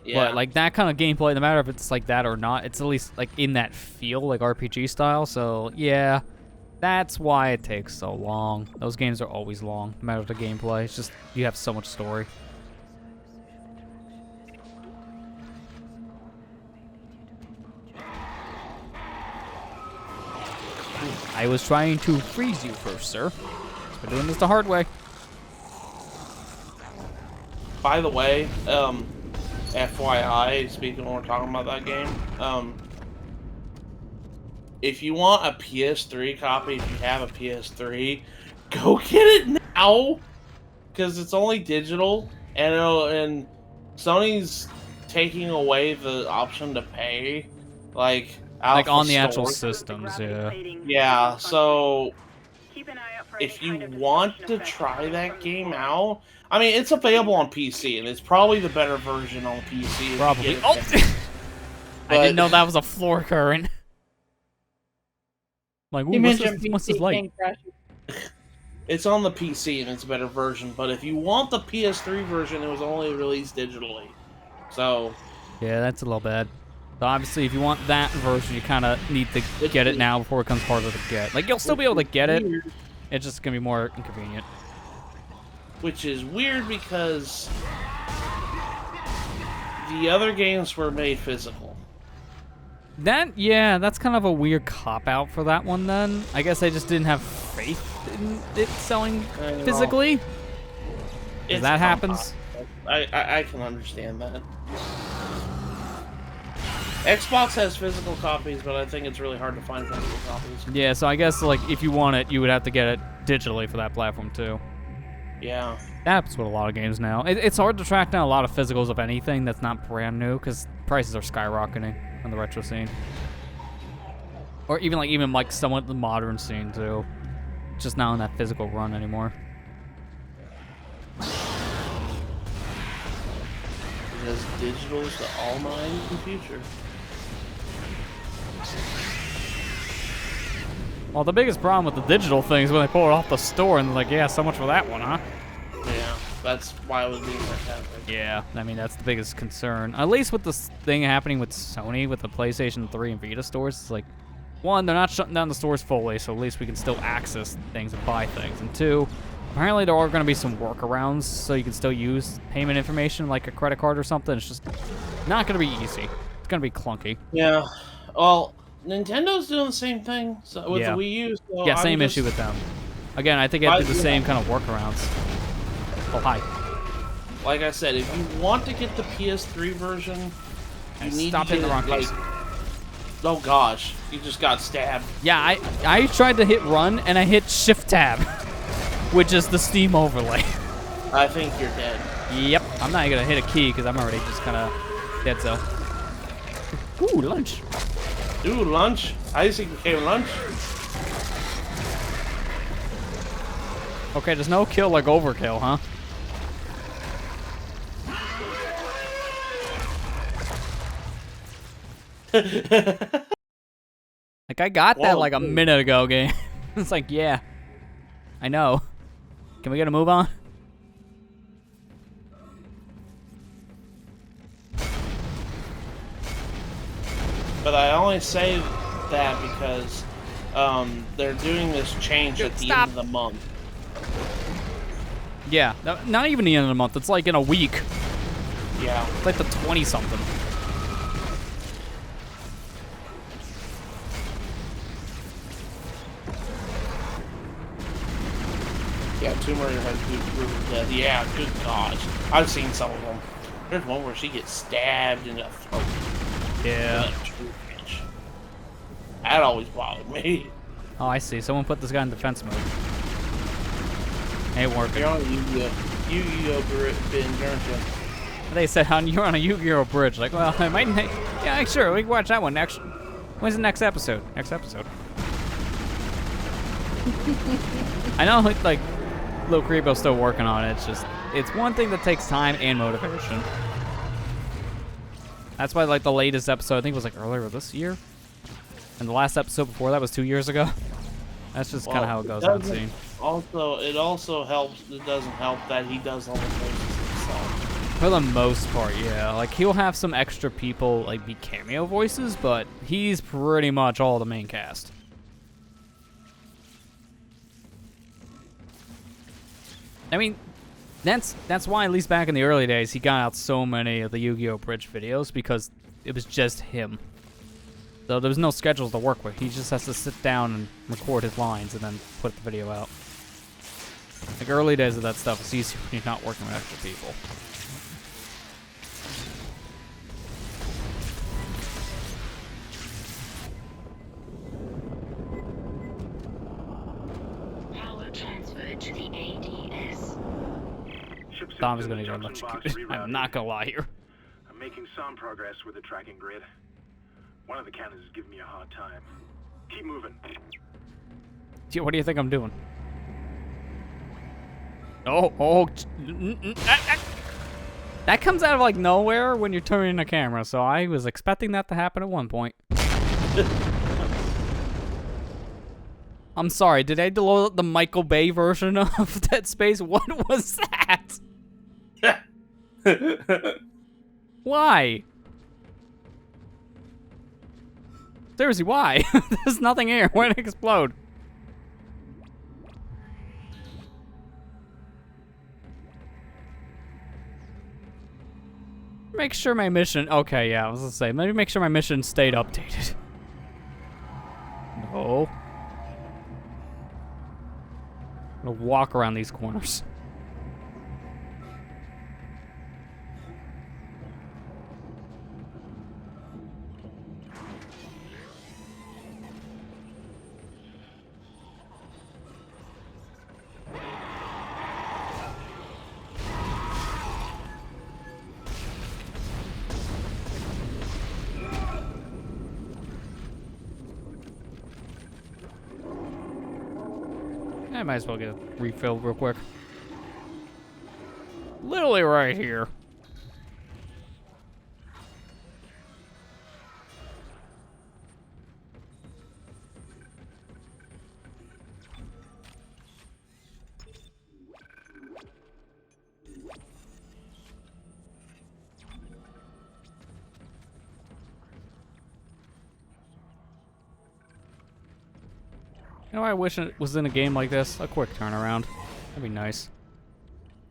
Yeah. But, like, that kind of gameplay, no matter if it's like that or not, it's at least, like, in that feel, like RPG style. So, yeah, that's why it takes so long. Those games are always long, no matter the gameplay. It's just, you have so much story. I was trying to freeze you first, sir. We're doing this the hard way. By the way, FYI, speaking when we're talking about that game, if you want a PS3 copy, if you have a PS3, go get it now, because it's only digital, and Sony's taking away the option to pay, like Like Alpha on the actual Store. systems, yeah. Yeah, so Keep an eye out for any if you kind of want disruption to effects try coming that from the game floor. out, I mean, it's available on PC, and it's probably the better version on PC. If you Probably. get it Oh! then. I didn't But- know that was a floor current. Like, You ooh, what's mentioned this? What's this PC light? game crashes. It's on the PC, and it's a better version. But if you want the PS3 version, it was only released digitally. So, Yeah, that's a little bad. So obviously, if you want that version, you kind of need to get it now before it becomes harder to get. Like, you'll still be able to get it. weird. It's just gonna be more inconvenient. Which is weird because the other games were made physical. Yeah, that's kind of a weird cop-out for that one then. I guess I just didn't have faith in it selling physically. It's That happens. I can understand that. Xbox has physical copies, but I think it's really hard to find physical copies. Yeah, so I guess, like, if you want it, you would have to get it digitally for that platform, too. Yeah. That happens with a lot of games now. It's hard to track down a lot of physicals of anything that's not brand new, because prices are skyrocketing on the retro scene. Or even like somewhat the modern scene, too. Just not on that physical run anymore. Because digital is the all-knowing future. Well, the biggest problem with the digital thing is when they pull it off the store and they're like, yeah, so much for that one, huh? Yeah, that's why it was being sarcastic. Yeah, I mean, that's the biggest concern. At least with this thing happening with Sony, with the PlayStation 3 and Vita stores, it's like, one, they're not shutting down the stores fully, so at least we can still access things and buy things. And two, apparently there are going to be some workarounds so you can still use payment information like a credit card or something. It's just not going to be easy. It's going to be clunky. Yeah, well, Nintendo's doing the same thing with the Wii U. So yeah, same issue with them. Again, I think it did the same kind of workarounds. Oh, hi. Like I said, if you want to get the PS3 version, you need stop to hitting get the wrong it, keys. oh gosh, you just got stabbed. Yeah, I tried to hit run and I hit shift tab, which is the Steam overlay. I think you're dead. Yep, I'm not gonna hit a key because I'm already just kind of dead. So, ooh, lunch. Ooh, lunch. Isaac became lunch. Okay, there's no kill like overkill, huh? Like, I got that like a minute ago, game. It's like, yeah, I know. Can we get a move on? But I only say that because they're doing this change at the end of the month. Yeah, not even the end of the month. It's like in a week. Yeah. It's like the 20-something. Yeah, Tomb Raider has good River Death. Yeah, good gosh. I've seen some of them. There's one where she gets stabbed in the throat. Yeah. That always bothered me. Oh, I see. Someone put this guy in defense mode. Ain't working. You're on a Yu-Gi-Oh binge, aren't you? They said you're on a Yu-Gi-Oh bridge. Like, well, I might. Yeah, sure. We can watch that one next. When's the next episode? Next episode. I know, like, Lil Creebo's still working on it. It's one thing that takes time and motivation. That's why, like, the latest episode, I think it was like earlier this year, and the last episode before that was 2 years ago. That's just kind of how it goes on scene. Also, it also helps. It doesn't help that he does all the voices himself. For the most part, yeah. Like, he'll have some extra people, like, be cameo voices, but he's pretty much all the main cast. I mean, that's why, at least back in the early days, he got out so many of the Yu-Gi-Oh! Bridge videos, because it was just him. So there was no schedules to work with. He just has to sit down and record his lines and then put the video out. Like, early days of that stuff, it's easy when you're not working with extra people. Power transferred to the ADS. Tom's gonna go much cuter. I'm not gonna lie here. I'm making some progress with the tracking grid. One of the cannons is giving me a hard time. Keep moving. What do you think I'm doing? Oh, that comes out of like nowhere when you're turning the camera, so I was expecting that to happen at one point. I'm sorry, did I download the Michael Bay version of Dead Space? What was that? Why? Seriously, why? There's nothing here. Why did it explode? Make sure my mission... Okay, yeah, I was gonna say, maybe make sure my mission stayed updated. No. I'm gonna walk around these corners. I might as well get a refill real quick. Literally right here. You know, I wish it was in a game like this. A quick turnaround. That'd be nice.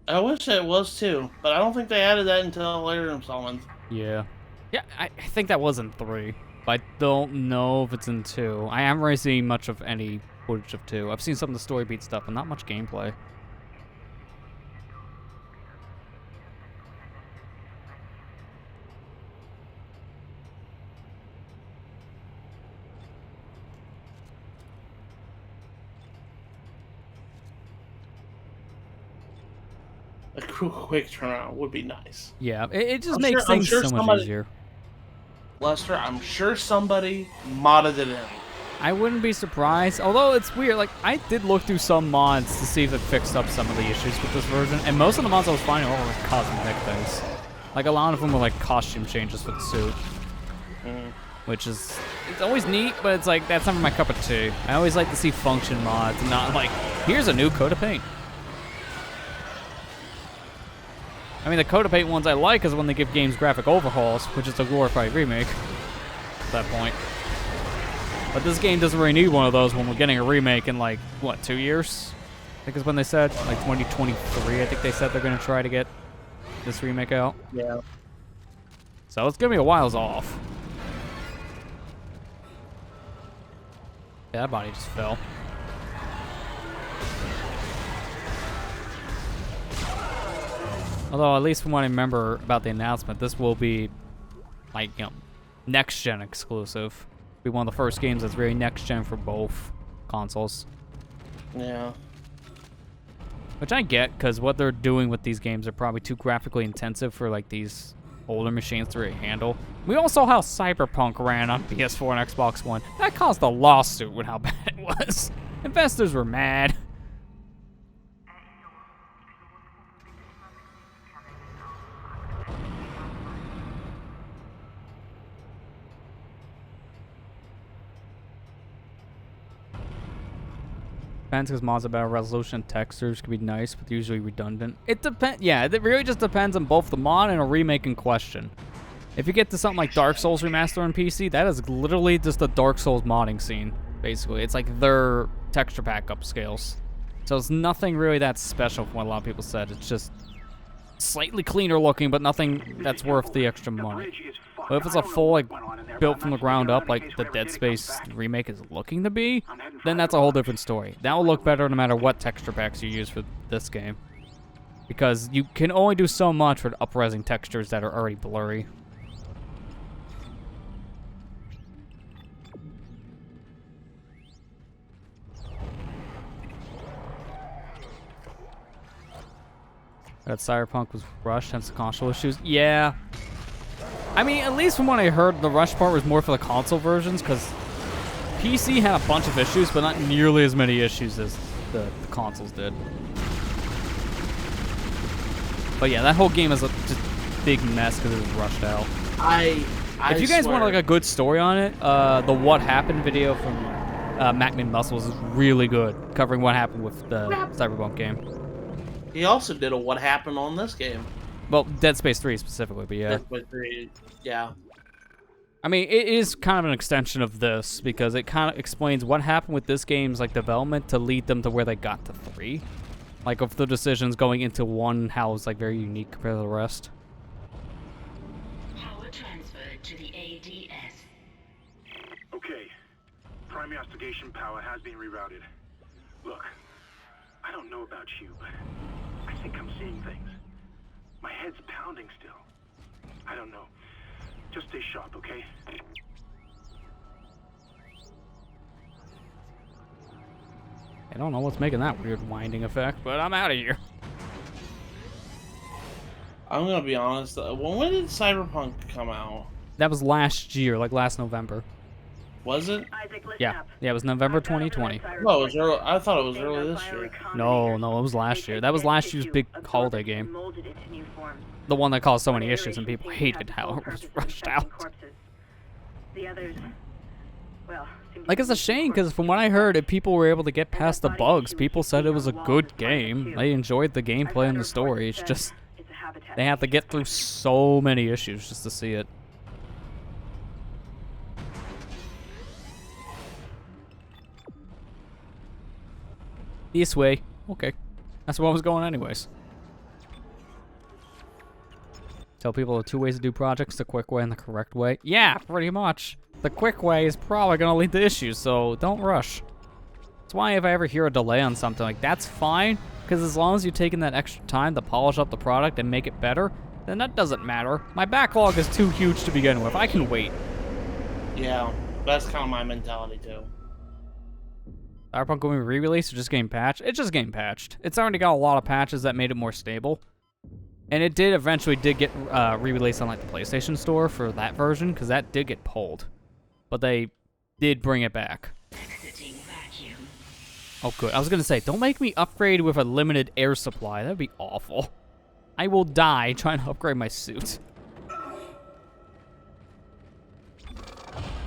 I wish it was too, but I don't think they added that until later installments. Yeah. Yeah, I think that was in 3. But I don't know if it's in 2. I haven't really seen much of any footage of 2. I've seen some of the story beat stuff, but not much gameplay. A quick turnaround would be nice. Yeah, it just makes things so much easier. Lester, I'm sure somebody modded it in. I wouldn't be surprised, although it's weird. Like, I did look through some mods to see if it fixed up some of the issues with this version, and most of the mods I was finding were like cosmetic things. Like, a lot of them were like costume changes for the suit. Which is, it's always neat, but it's like, that's never my cup of tea. I always like to see function mods, and not like, here's a new coat of paint. I mean, the coat of paint ones I like is when they give games graphic overhauls, which is a glorified remake at that point. But this game doesn't really need one of those when we're getting a remake in, like, what, 2 years? I think is when they said. Like, 2023, I think they said they're going to try to get this remake out. Yeah. So it's going to be a whiles off. Yeah, that body just fell. Although, at least from what I remember about the announcement, this will be, like, you know, next-gen exclusive. Be one of the first games that's very next-gen for both consoles. Yeah. Which I get, because what they're doing with these games are probably too graphically intensive for, like, these older machines to really handle. We all saw how Cyberpunk ran on PS4 and Xbox One. That caused a lawsuit with how bad it was. Investors were mad. Depends, because mods about resolution and textures can be nice, but usually redundant. It depends. Yeah, it really just depends on both the mod and a remake in question. If you get to something like Dark Souls Remaster on PC, that is literally just the Dark Souls modding scene, basically. It's like their texture pack upscales. So it's nothing really that special from what a lot of people said. It's just slightly cleaner looking, but nothing that's worth the extra money. But if it's a full, like, built from the ground up, like the Dead Space remake is looking to be, then that's a whole different story. That will look better no matter what texture packs you use for this game. Because you can only do so much with up-resing textures that are already blurry. That Cyberpunk was rushed hence the console issues. Yeah. I mean, at least from what I heard, the rush part was more for the console versions, because PC had a bunch of issues, but not nearly as many issues as the consoles did. But yeah, that whole game is a just big mess because it was rushed out. If you guys want like a good story on it, the What Happened video from Macman Muscles is really good, covering what happened with the Cyberpunk game. He also did a What Happened on this game. Well, Dead Space 3 specifically, but yeah. Dead Space 3, yeah. I mean, it is kind of an extension of this because it kind of explains what happened with this game's like development to lead them to where they got to 3. Like of the decisions going into 1, how it's like very unique compared to the rest. Power transferred to the ADS. Okay. Primary oscillation power has been rerouted. Look, I don't know about you, but I think I'm seeing things. My head's pounding still. I don't know. Just stay sharp, okay? I don't know what's making that weird winding effect, but I'm out of here. I'm gonna be honest. When did Cyberpunk come out? That was last year, like last November. Was it? Yeah, it was November 2020. No, it was early. I thought it was early this year. No, it was last year. That was last year's big holiday game. The one that caused so many issues and people hated how it was rushed out. The others, well, like, it's a shame because from what I heard, if people were able to get past the bugs, people said it was a good game. They enjoyed the gameplay and the story. It's just they have to get through so many issues just to see it. This way. Okay. That's where I was going anyways. Tell people the 2 ways to do projects, the quick way and the correct way. Yeah, pretty much. The quick way is probably going to lead to issues, so don't rush. That's why if I ever hear a delay on something, like, that's fine, because as long as you're taking that extra time to polish up the product and make it better, then that doesn't matter. My backlog is too huge to begin with. I can wait. Yeah, that's kind of my mentality, too. Cyberpunk going to be re-released or just getting patched? It's just getting patched. It's already got a lot of patches that made it more stable. And it did eventually get re-released on like the PlayStation Store for that version, because that did get pulled. But they did bring it back. Oh, good. I was going to say, don't make me upgrade with a limited air supply. That would be awful. I will die trying to upgrade my suit.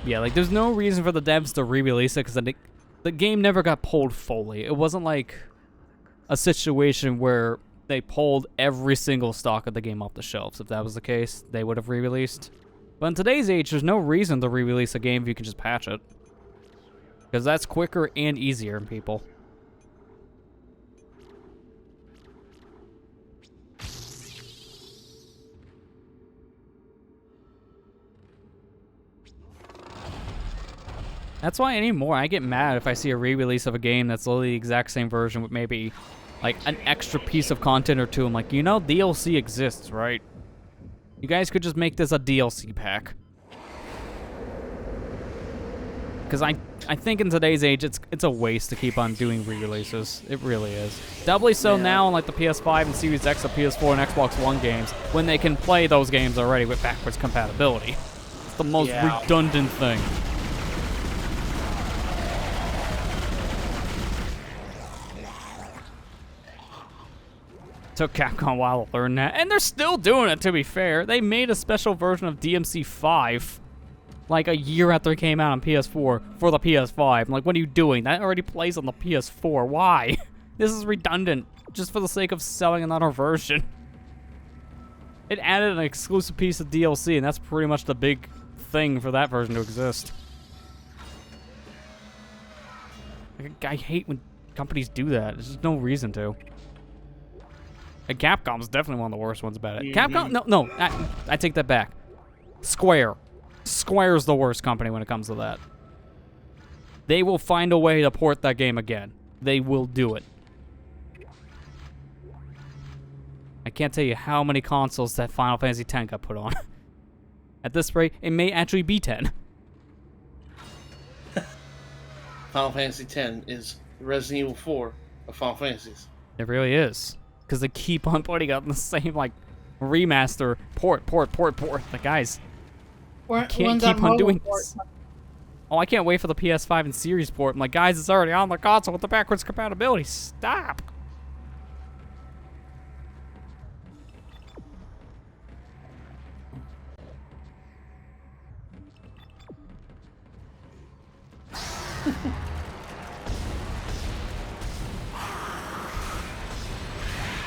Yeah, like, there's no reason for the devs to re-release it, because the game never got pulled fully. It wasn't like a situation where they pulled every single stock of the game off the shelves. If that was the case, they would have re-released. But in today's age, there's no reason to re-release a game if you can just patch it. Because that's quicker and easier, people. That's why anymore I get mad if I see a re-release of a game that's literally the exact same version with maybe like an extra piece of content or two. I'm like, you know, DLC exists, right? You guys could just make this a DLC pack. Because I think in today's age, it's a waste to keep on doing re-releases. It really is. Doubly so now on like the PS5 and Series X or PS4 and Xbox One games, when they can play those games already with backwards compatibility. It's the most redundant thing. Took Capcom a while to learn that, and they're still doing it, to be fair. They made a special version of DMC 5 like a year after it came out on PS4 for the PS5. I'm like, what are you doing? That already plays on the PS4. Why? This is redundant, just for the sake of selling another version. It added an exclusive piece of DLC, and that's pretty much the big thing for that version to exist. I hate when companies do that. There's just no reason to. And Capcom's definitely one of the worst ones about it. Capcom? No, I take that back. Square. Square's the worst company when it comes to that. They will find a way to port that game again. They will do it. I can't tell you how many consoles that Final Fantasy X got put on. At this rate, it may actually be 10. Final Fantasy X is Resident Evil 4 of Final Fantasies. It really is. Because they keep on putting out the same, like, remaster, port. The guys can't keep on doing this. Oh, I can't wait for the PS5 and Series port. I'm like, guys, it's already on the console with the backwards compatibility. Stop.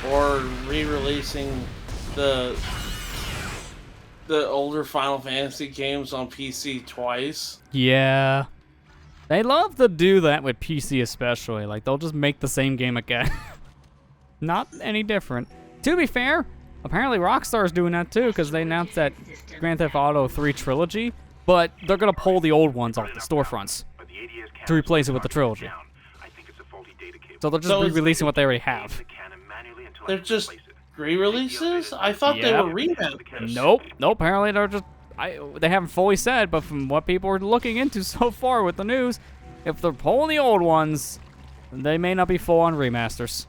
Or re-releasing the older Final Fantasy games on PC twice. Yeah. They love to do that with PC especially. Like, they'll just make the same game again. Not any different. To be fair, apparently Rockstar's doing that too, because they announced that Grand Theft Auto 3 trilogy, but they're going to pull the old ones off the storefronts to replace it with the trilogy. So they're just re-releasing what they already have. They're just re-releases? I thought they were remasters. Nope. Apparently they're just... they haven't fully said, but from what people are looking into so far with the news, if they're pulling the old ones, they may not be full-on remasters.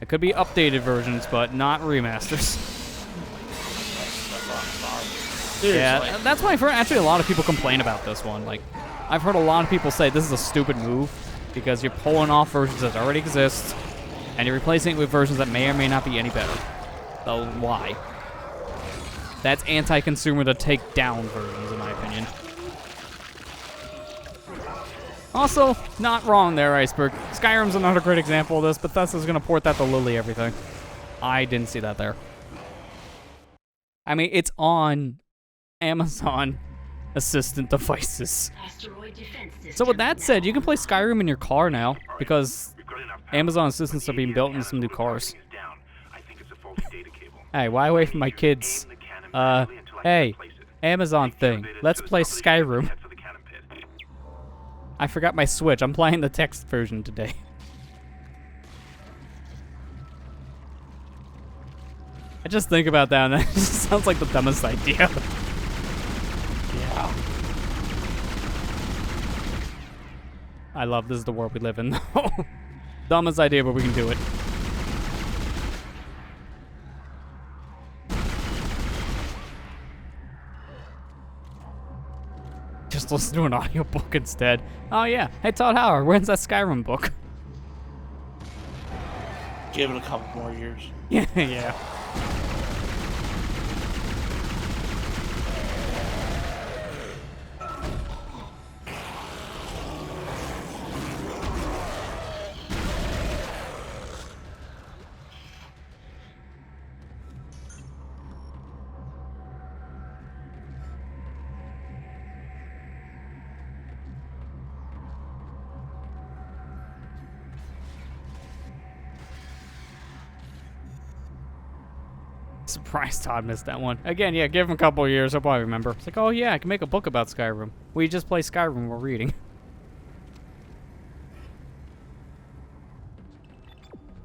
It could be updated versions, but not remasters. Seriously. Yeah, that's why I've heard actually a lot of people complain about this one. Like, I've heard a lot of people say this is a stupid move because you're pulling off versions that already exist and you're replacing it with versions that may or may not be any better. So why? That's anti-consumer to take down versions, in my opinion. Also, not wrong there, Iceberg. Skyrim's another great example of this, but Bethesda's going to port that to Lily everything. I didn't see that there. I mean, it's on Amazon Assistant devices. So with that said, you can play Skyrim in your car now, because Amazon Assistants are being built into some new cars. Hey, why away from my kids? Hey, Amazon thing. Let's play Skyrim. I forgot my Switch. I'm playing the text version today. I just think about that and that just sounds like the dumbest idea. Yeah. I love this is the world we live in though. Dumbest idea, but we can do it. Just listen to an audiobook instead. Oh yeah. Hey Todd Howard, when's that Skyrim book? Give it a couple more years. Yeah, yeah. Surprised Todd missed that one. Again, yeah, give him a couple of years, he'll probably remember. It's like, oh yeah, I can make a book about Skyrim. We just play Skyrim while reading.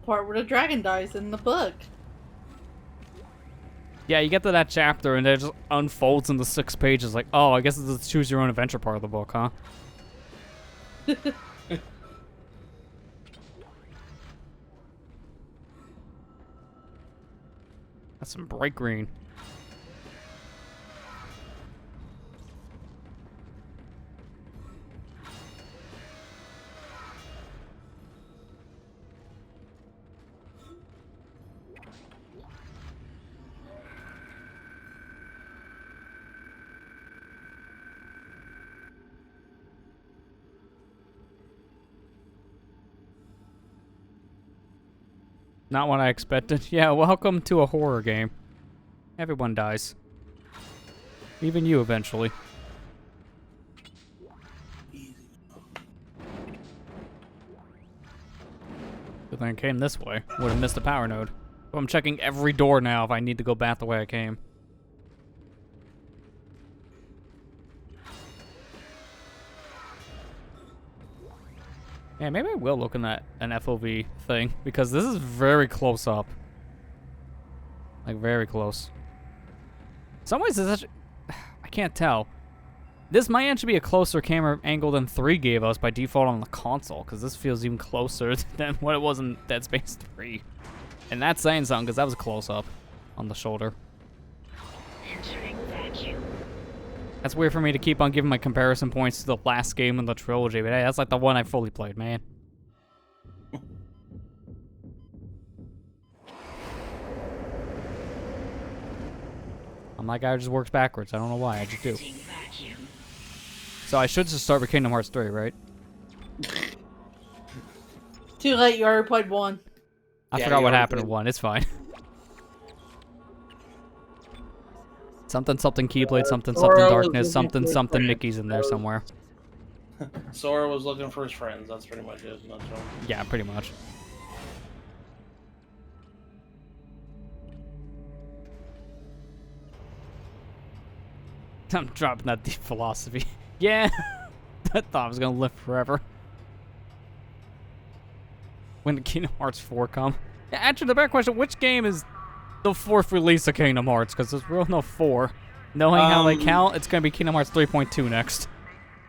Part where the dragon dies in the book. Yeah, you get to that chapter and it just unfolds into 6 pages. Like, oh, I guess it's the choose your own adventure part of the book, huh? That's some bright green. Not what I expected. Yeah, welcome to a horror game. Everyone dies. Even you eventually. Good thing I came this way. Would have missed the power node. So I'm checking every door now if I need to go back the way I came. Yeah, maybe I will look in that an FOV thing because this is very close up. Like very close. In some ways, it's such, I can't tell. This might actually be a closer camera angle than 3 gave us by default on the console, because this feels even closer than what it was in Dead Space 3. And that's saying something, because that was a close up on the shoulder. Entering vacuum. That's weird for me to keep on giving my comparison points to the last game in the trilogy, but hey, that's like the one I fully played, man. I'm like, I just works backwards. I don't know why. I just do. So I should just start with Kingdom Hearts 3, right? Too late. You already played 1. I forgot what happened in 1. It's fine. Something Keyblade, something Darkness, something Mickey's in there somewhere. Sora was looking for his friends. That's pretty much it. Not sure. Yeah, pretty much. I'm dropping that deep philosophy. Yeah, I thought I was gonna live forever. When the Kingdom Hearts 4 come. Yeah, actually, the better question: which game is the 4th release of Kingdom Hearts? Because there's real no 4. Knowing how they count, it's gonna be Kingdom Hearts 3.2 next.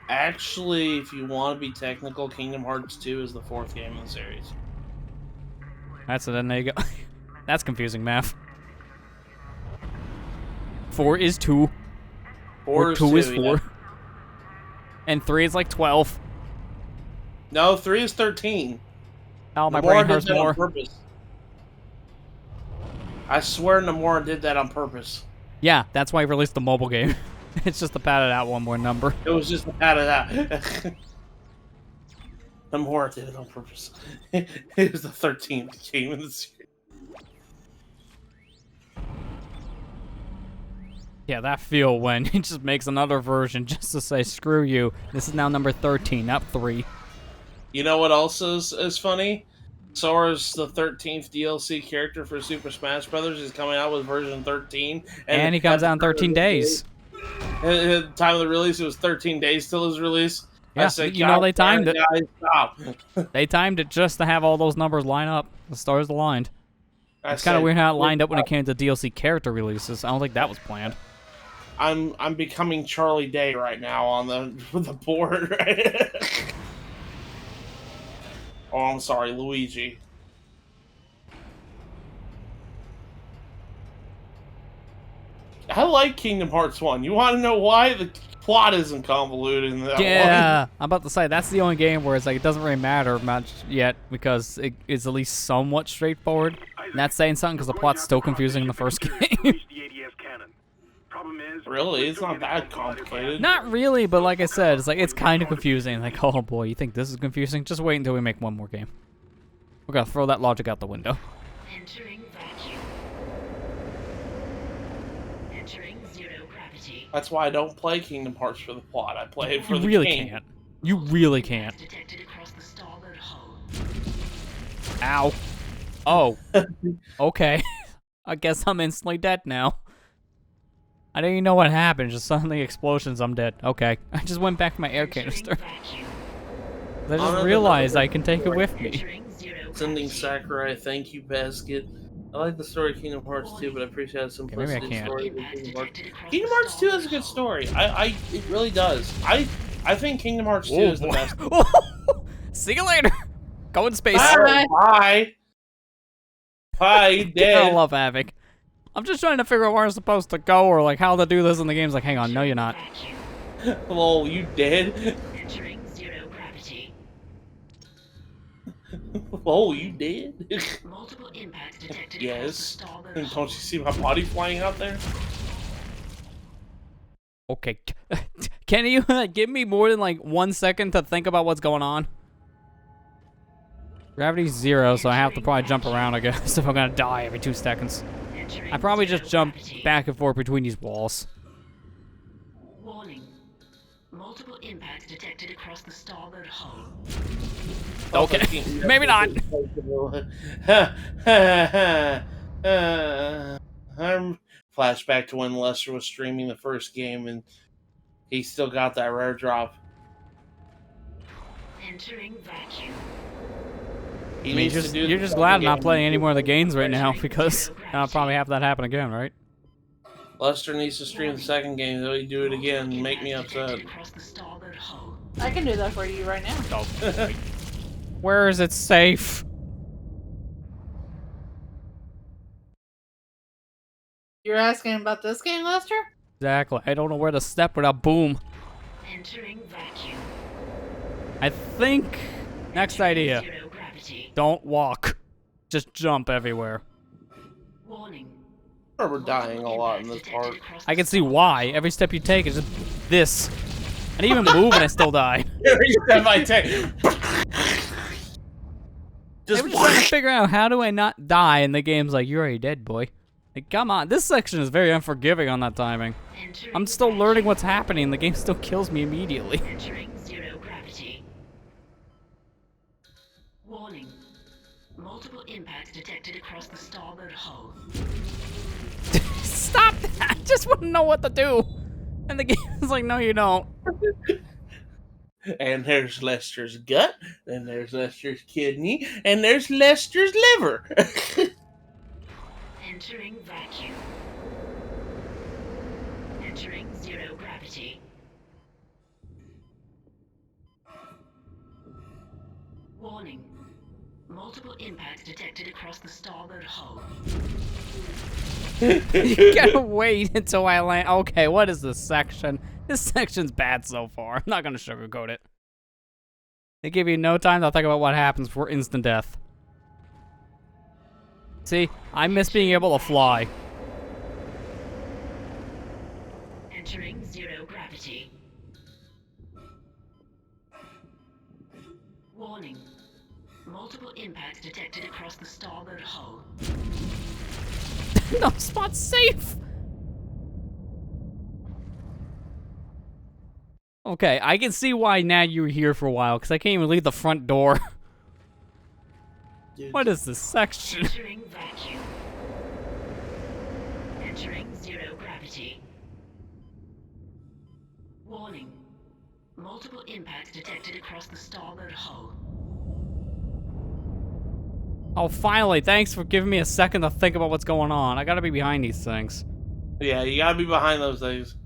Actually, if you want to be technical, Kingdom Hearts 2 is the 4th game in the series. That's it. Then there you go. That's confusing math. 4 is 2. 4 2 is 4. Yeah. And 3 is like 12. No, 3 is 13. Oh, my brain hurts more. On purpose. I swear Nomura did that on purpose. Yeah, that's why he released the mobile game. It's just to pad it out one more number. It was just to pad it out. Nomura did it on purpose. It was the 13th game in the series. Yeah, that feel when he just makes another version just to say, screw you. This is now number 13, not 3. You know what else is funny? Sora's the 13th DLC character for Super Smash Brothers. He's coming out with version 13. And he comes out in 13 days. At the time of the release, it was 13 days till his release. Yeah, said, you know they timed it. Guys, stop. They timed it just to have all those numbers line up. The stars aligned. It's kind of weird how it lined up when it came to DLC character releases. I don't think that was planned. I'm becoming Charlie Day right now on the board. Right? Oh, I'm sorry, Luigi. I like Kingdom Hearts 1. You want to know why? The plot isn't convoluted in that one. Yeah, I'm about to say, that's the only game where it's like, it doesn't really matter much yet, because it is at least somewhat straightforward. And that's saying something, because the plot's still confusing in the first game. Really? It's not that complicated. Not really, but like I said, it's like, it's kind of confusing. Like, oh boy, you think this is confusing? Just wait until we make one more game. We're gonna throw that logic out the window. Entering vacuum. Entering zero gravity. That's why I don't play Kingdom Hearts for the plot. I play it for the game. You really can't. You really can't. Detected across the starboard hull. Ow. Oh. Okay. I guess I'm instantly dead now. I didn't even know what happened. Just suddenly explosions, I'm dead. Okay. I just went back to my air canister. I just realized I can take it with me. Sending Sakurai, thank you, Basket. I like the story of Kingdom Hearts 2, but I appreciate the simplicity of the story of Kingdom Hearts. Kingdom Hearts 2 has a good story. It really does. I think Kingdom Hearts 2 is the best. See you later. Go in space. Bye. Bye. Bye. You dead. I love Havoc. I'm just trying to figure out where I'm supposed to go or like how to do this in the game's like, hang on, no you're not. Hello, you dead? Entering zero gravity. Oh, you dead? Multiple impacts detected. Yes. Don't you see my body flying out there? Okay. Can you give me more than like 1 second to think about what's going on? Gravity's 0, so I have to probably jump around, I guess, if I'm gonna die every 2 seconds. I probably just jump back and forth between these walls. Warning. Multiple impacts detected across the starboard hull. Okay, maybe not. I'm flashback to when Lester was streaming the first game and he still got that rare drop. Entering vacuum. You're just glad I'm not playing any more of the games right now because I'll probably have that happen again, right? Lester needs to stream the second game, though he'd do it again and make me upset. I can do that for you right now. Oh, where is it safe? You're asking about this game, Lester? Exactly. I don't know where to step without boom. Entering vacuum. I think next idea. Zero gravity. Don't walk. Just jump everywhere. Warning. I remember dying a lot in this part. I can see why. Every step you take is just this. I didn't even move and I still died. Every step I take. I was trying to figure out how do I not die, and the game's like, you're already dead, boy. Like, come on. This section is very unforgiving on that timing. I'm still learning what's happening, and the game still kills me immediately. Entering zero gravity. Warning. Multiple impacts detected across the starboard hull. Stop that! I just want to know what to do. And the game is like, no, you don't. And there's Lester's gut, and there's Lester's kidney, and there's Lester's liver. Entering vacuum. Entering zero gravity. Warning. Multiple impacts detected across the starboard hull. You gotta wait until I land. Okay, what is this section? This section's bad so far. I'm not gonna sugarcoat it. They give you no time to think about what happens before instant death. See, I miss being able to fly. Entering zero gravity. Warning. Multiple impacts detected across the starboard hull. No spot's safe. Okay, I can see why now you were here for a while, because I can't even leave the front door. Dude. What is this section? Entering vacuum. Entering zero gravity. Warning. Multiple impacts detected across the starboard hull. Oh, finally, thanks for giving me a second to think about what's going on. I gotta be behind these things. Yeah, you gotta be behind those things.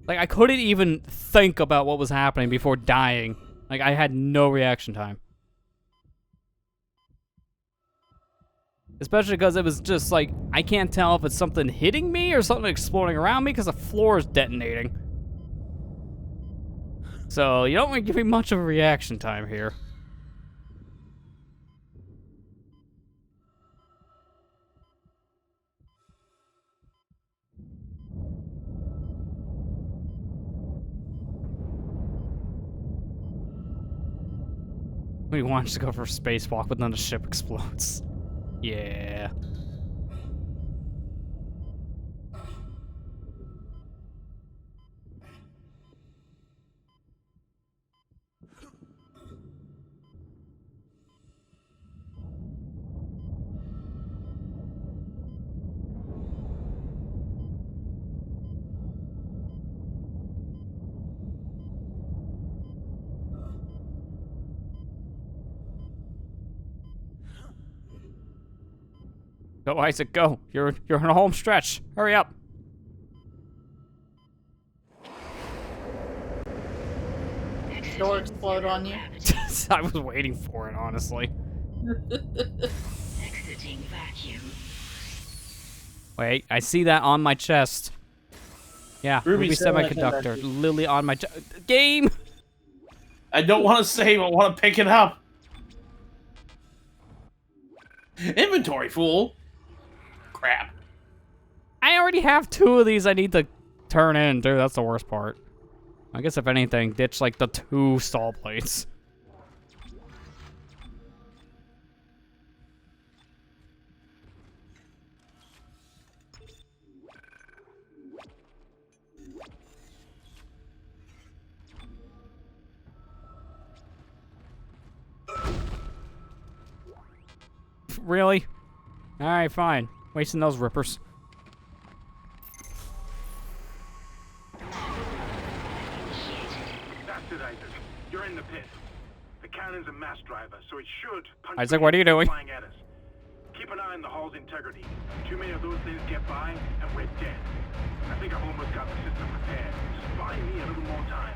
Like, I couldn't even think about what was happening before dying. Like, I had no reaction time. Especially because it was just like, I can't tell if it's something hitting me or something exploding around me because the floor is detonating. So, you don't really give me much of a reaction time here. We want to go for a spacewalk, but then the ship explodes. Yeah. Go, Isaac, go. You're in a home stretch. Hurry up. Door explode on you. I was waiting for it, honestly. Exiting vacuum. Wait, I see that on my chest. Yeah, Ruby Ruby Semiconductor. Lily on my game! I don't want to save, I want to pick it up. Inventory, fool. Crap. I already have 2 of these I need to turn in, dude. That's the worst part. I guess if anything, ditch like the 2 stall plates. Really? Alright, fine. Wasting those rippers. That's it, Isaac. You're in the pit. The cannon's a mass driver, so it should punch Isaac, what are you doing? flying at us. Keep an eye on the hull's integrity. Too many of those things get by, and we're dead. I think I've almost got the system repaired. Just buy me a little more time.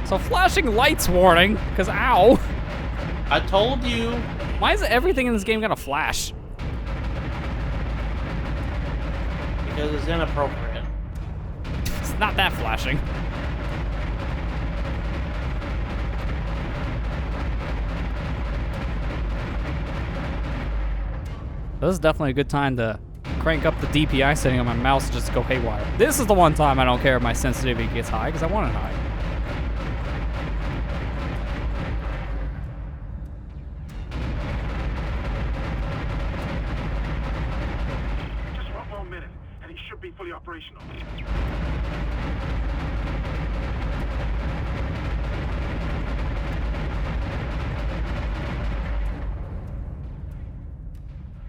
So flashing lights warning, because ow. I told you Why is everything in this game got a flash? Because it's inappropriate. It's not that flashing. This is definitely a good time to crank up the DPI setting on my mouse and just go haywire. This is the one time I don't care if my sensitivity gets high, because I want it high. Just one more minute, and he should be fully operational.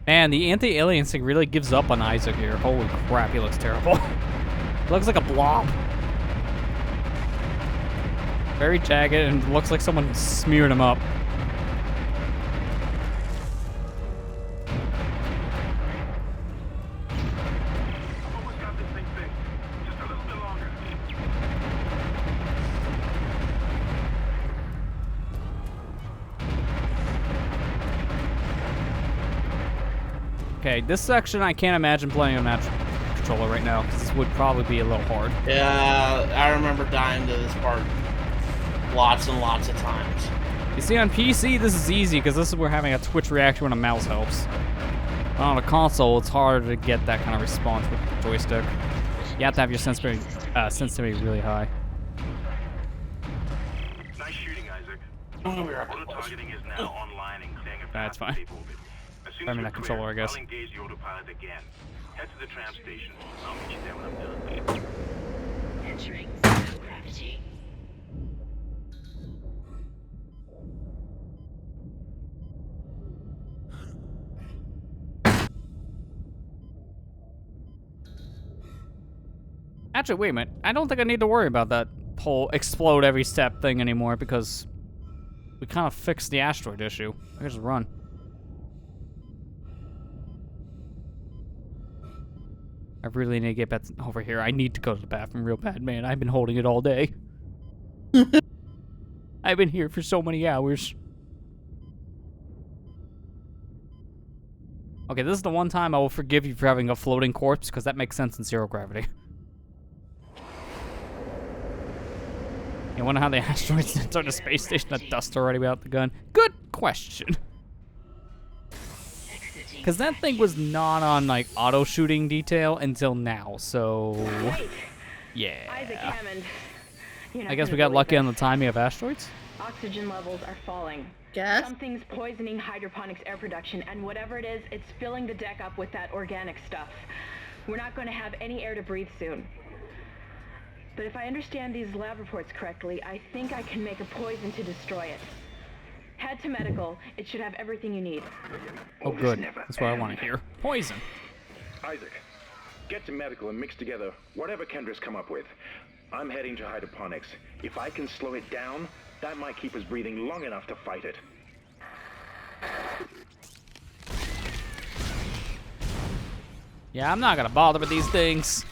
Man, the anti-alien thing really gives up on Isaac here. Holy crap, he looks terrible. He looks like a blob. Very jagged and looks like someone smeared him up. Almost got this thing fixed. Just a little bit longer. Okay, this section I can't imagine playing on that controller right now, because this would probably be a little hard. Yeah, I remember dying to this part lots and lots of times. You see, on PC, this is easy, because this is where having a twitch reaction when a mouse helps. But on a console, it's harder to get that kind of response with the joystick. You have to have your sensitivity really high. Nice shooting, Isaac. Oh, we are Auto targeting is now online and clearing a That's path to fine. safe orbit. As soon I as mean, we're that controller, I clear, guess. I'll engage the autopilot again. Head to the tram station. I'll meet you there when I'm done. Entering zero gravity. Actually, wait a minute. I don't think I need to worry about that whole explode every step thing anymore, because we kind of fixed the asteroid issue. I can just run. I really need to get back over here. I need to go to the bathroom real bad, man. I've been holding it all day. I've been here for so many hours. Okay, this is the one time I will forgive you for having a floating corpse, because that makes sense in zero gravity. You wonder how the asteroids enter the space station at dust already without the gun? Good question. Because that thing was not on, like, auto-shooting detail until now, so... Yeah. Isaac Hammond. I guess we got lucky on the timing of asteroids? Oxygen levels are falling. Yes? Something's poisoning hydroponics air production, and whatever it is, it's filling the deck up with that organic stuff. We're not going to have any air to breathe soon. But if I understand these lab reports correctly, I think I can make a poison to destroy it. Head to medical. It should have everything you need. Oh, good. That's what I want to hear. Poison. Isaac, get to medical and mix together whatever Kendra's come up with. I'm heading to hydroponics. If I can slow it down, that might keep us breathing long enough to fight it. Yeah, I'm not gonna bother with these things.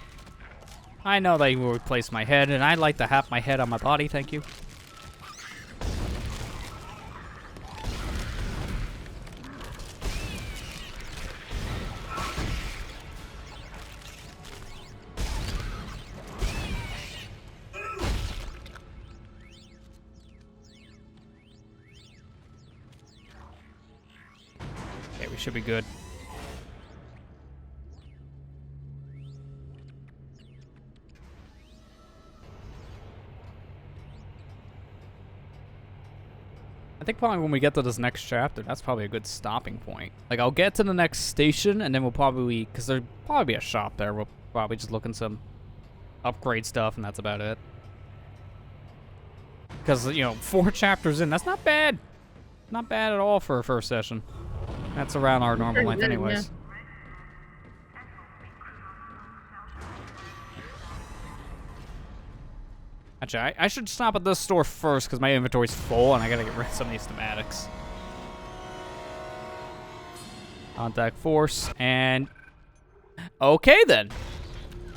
I know they will replace my head, and I'd like to have my head on my body, thank you. Okay, we should be good. I think probably when we get to this next chapter, that's probably a good stopping point. Like, I'll get to the next station, and then we'll probably, because there'll probably be a shop there, we'll probably just look in some upgrade stuff, and that's about it. Because, you know, 4 chapters in, that's not bad. Not bad at all for a first session. That's around our normal length anyways. Actually, I should stop at this store first because my inventory's full and I gotta get rid of some of these schematics. Contact force, and... Okay then.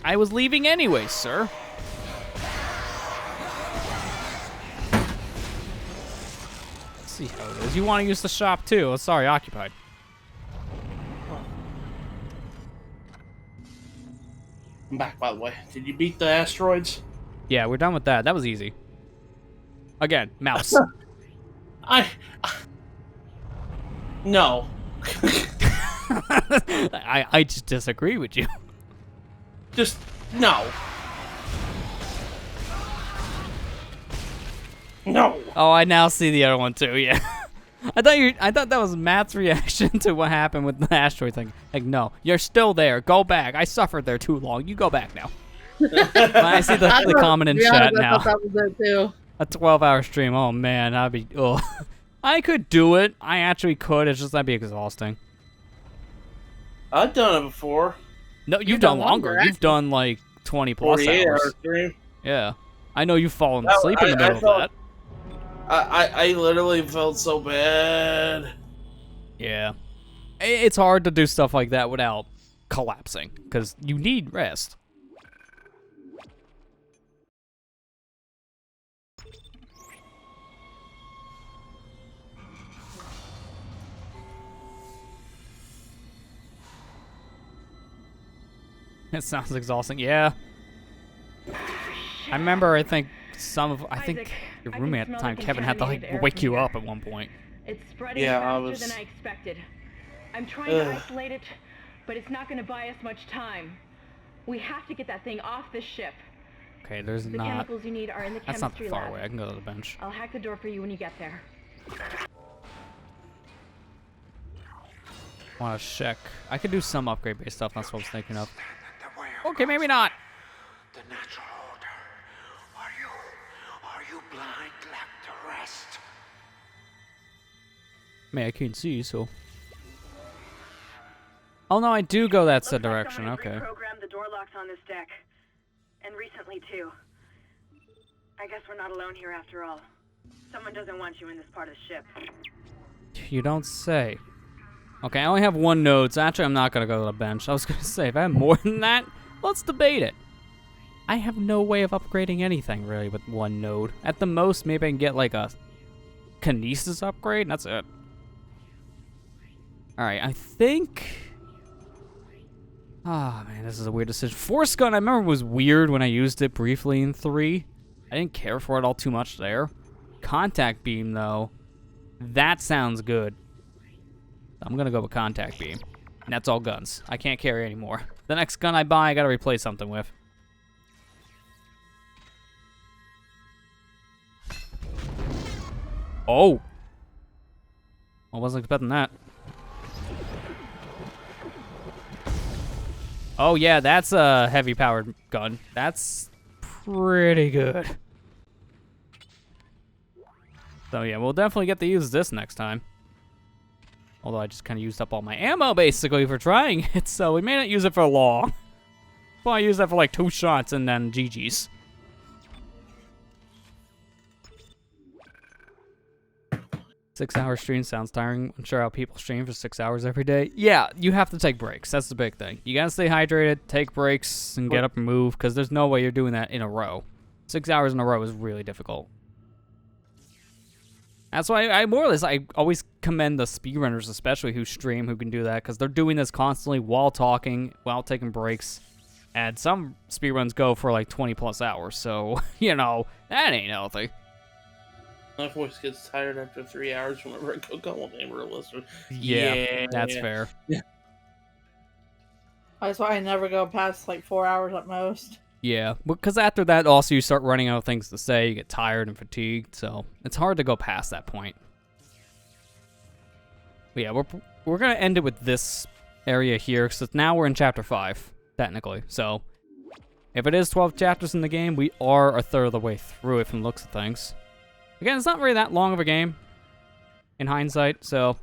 I was leaving anyway, sir. see how it is. You want to use the shop too? Oh, sorry, occupied. I'm back, by the way. Did you beat the asteroids? Yeah, we're done with that. That was easy. Again, mouse. No. I just disagree with you. Just no. No. Oh, I now see the other one too. Yeah. I thought that was Matt's reaction to what happened with the asteroid thing. Like, no, you're still there. Go back. I suffered there too long. You go back now. I see the comment in chat now. I thought that was it too. A 12-hour stream. Oh man, I'd be. Oh, I could do it. I actually could. It's just that'd be exhausting. I've done it before. No, you've done longer. You've done like 20 plus 48 hours. hour stream. Yeah, I know you've fallen asleep in the middle of that. I literally felt so bad. Yeah, it's hard to do stuff like that without collapsing because you need rest. It sounds exhausting. Yeah. I remember, I think your roommate at the time, Kevin, had to like wake you up at one point. It's spreading faster than I expected. I'm trying to isolate it, but it's not going to buy us much time. We have to get that thing off this ship. Okay, there's the not. chemicals you need are in the That's not chemistry far lab. away. I can go to the bench. I'll hack the door for you when you get there. Want to check? I could do some upgrade-based stuff. That's what I was thinking of. Okay, maybe not. The natural order. Are you blind, left to rest? I can't see, so. Oh no, I do go that said direction. Okay. Reprogrammed the door locks on this deck, and recently too. I guess we're not alone here after all. Someone doesn't want you in this part of the ship. You don't say. Okay, I only have one node, so actually I'm not gonna go to the bench. I was gonna say, if I have more than that, let's debate it. I have no way of upgrading anything, really, with one node. At the most, maybe I can get, like, a kinesis upgrade, and that's it. Alright, I think... Ah, man, this is a weird decision. Force Gun, I remember was weird when I used it briefly in 3. I didn't care for it all too much there. Contact Beam, though, that sounds good. I'm gonna go with Contact Beam. And that's all guns. I can't carry anymore. The next gun I buy, I gotta replace something with. Oh! I wasn't expecting that. Oh yeah, that's a heavy powered gun. That's pretty good. So yeah, we'll definitely get to use this next time. Although I just kind of used up all my ammo, basically, for trying it, so we may not use it for long. Probably use that for, like, 2 shots and then GG's. Six-hour stream sounds tiring. I'm sure how people stream for 6 hours every day. Yeah, you have to take breaks. That's the big thing. You gotta stay hydrated, take breaks, and get up and move, because there's no way you're doing that in a row. 6 hours in a row is really difficult. That's why I more or less, I always commend the speedrunners, especially who stream, who can do that, because they're doing this constantly while talking, while taking breaks. And some speedruns go for like 20 plus hours, so, you know, that ain't healthy. My voice gets tired after 3 hours whenever I go on game realistic. Yeah, that's fair. Yeah. That's why I never go past like 4 hours at most. Yeah, because after that, also, you start running out of things to say, you get tired and fatigued, so it's hard to go past that point. But yeah, we're going to end it with this area here, because now we're in Chapter 5, technically. So, if it is 12 chapters in the game, we are a third of the way through it from the looks of things. Again, it's not really that long of a game, in hindsight, so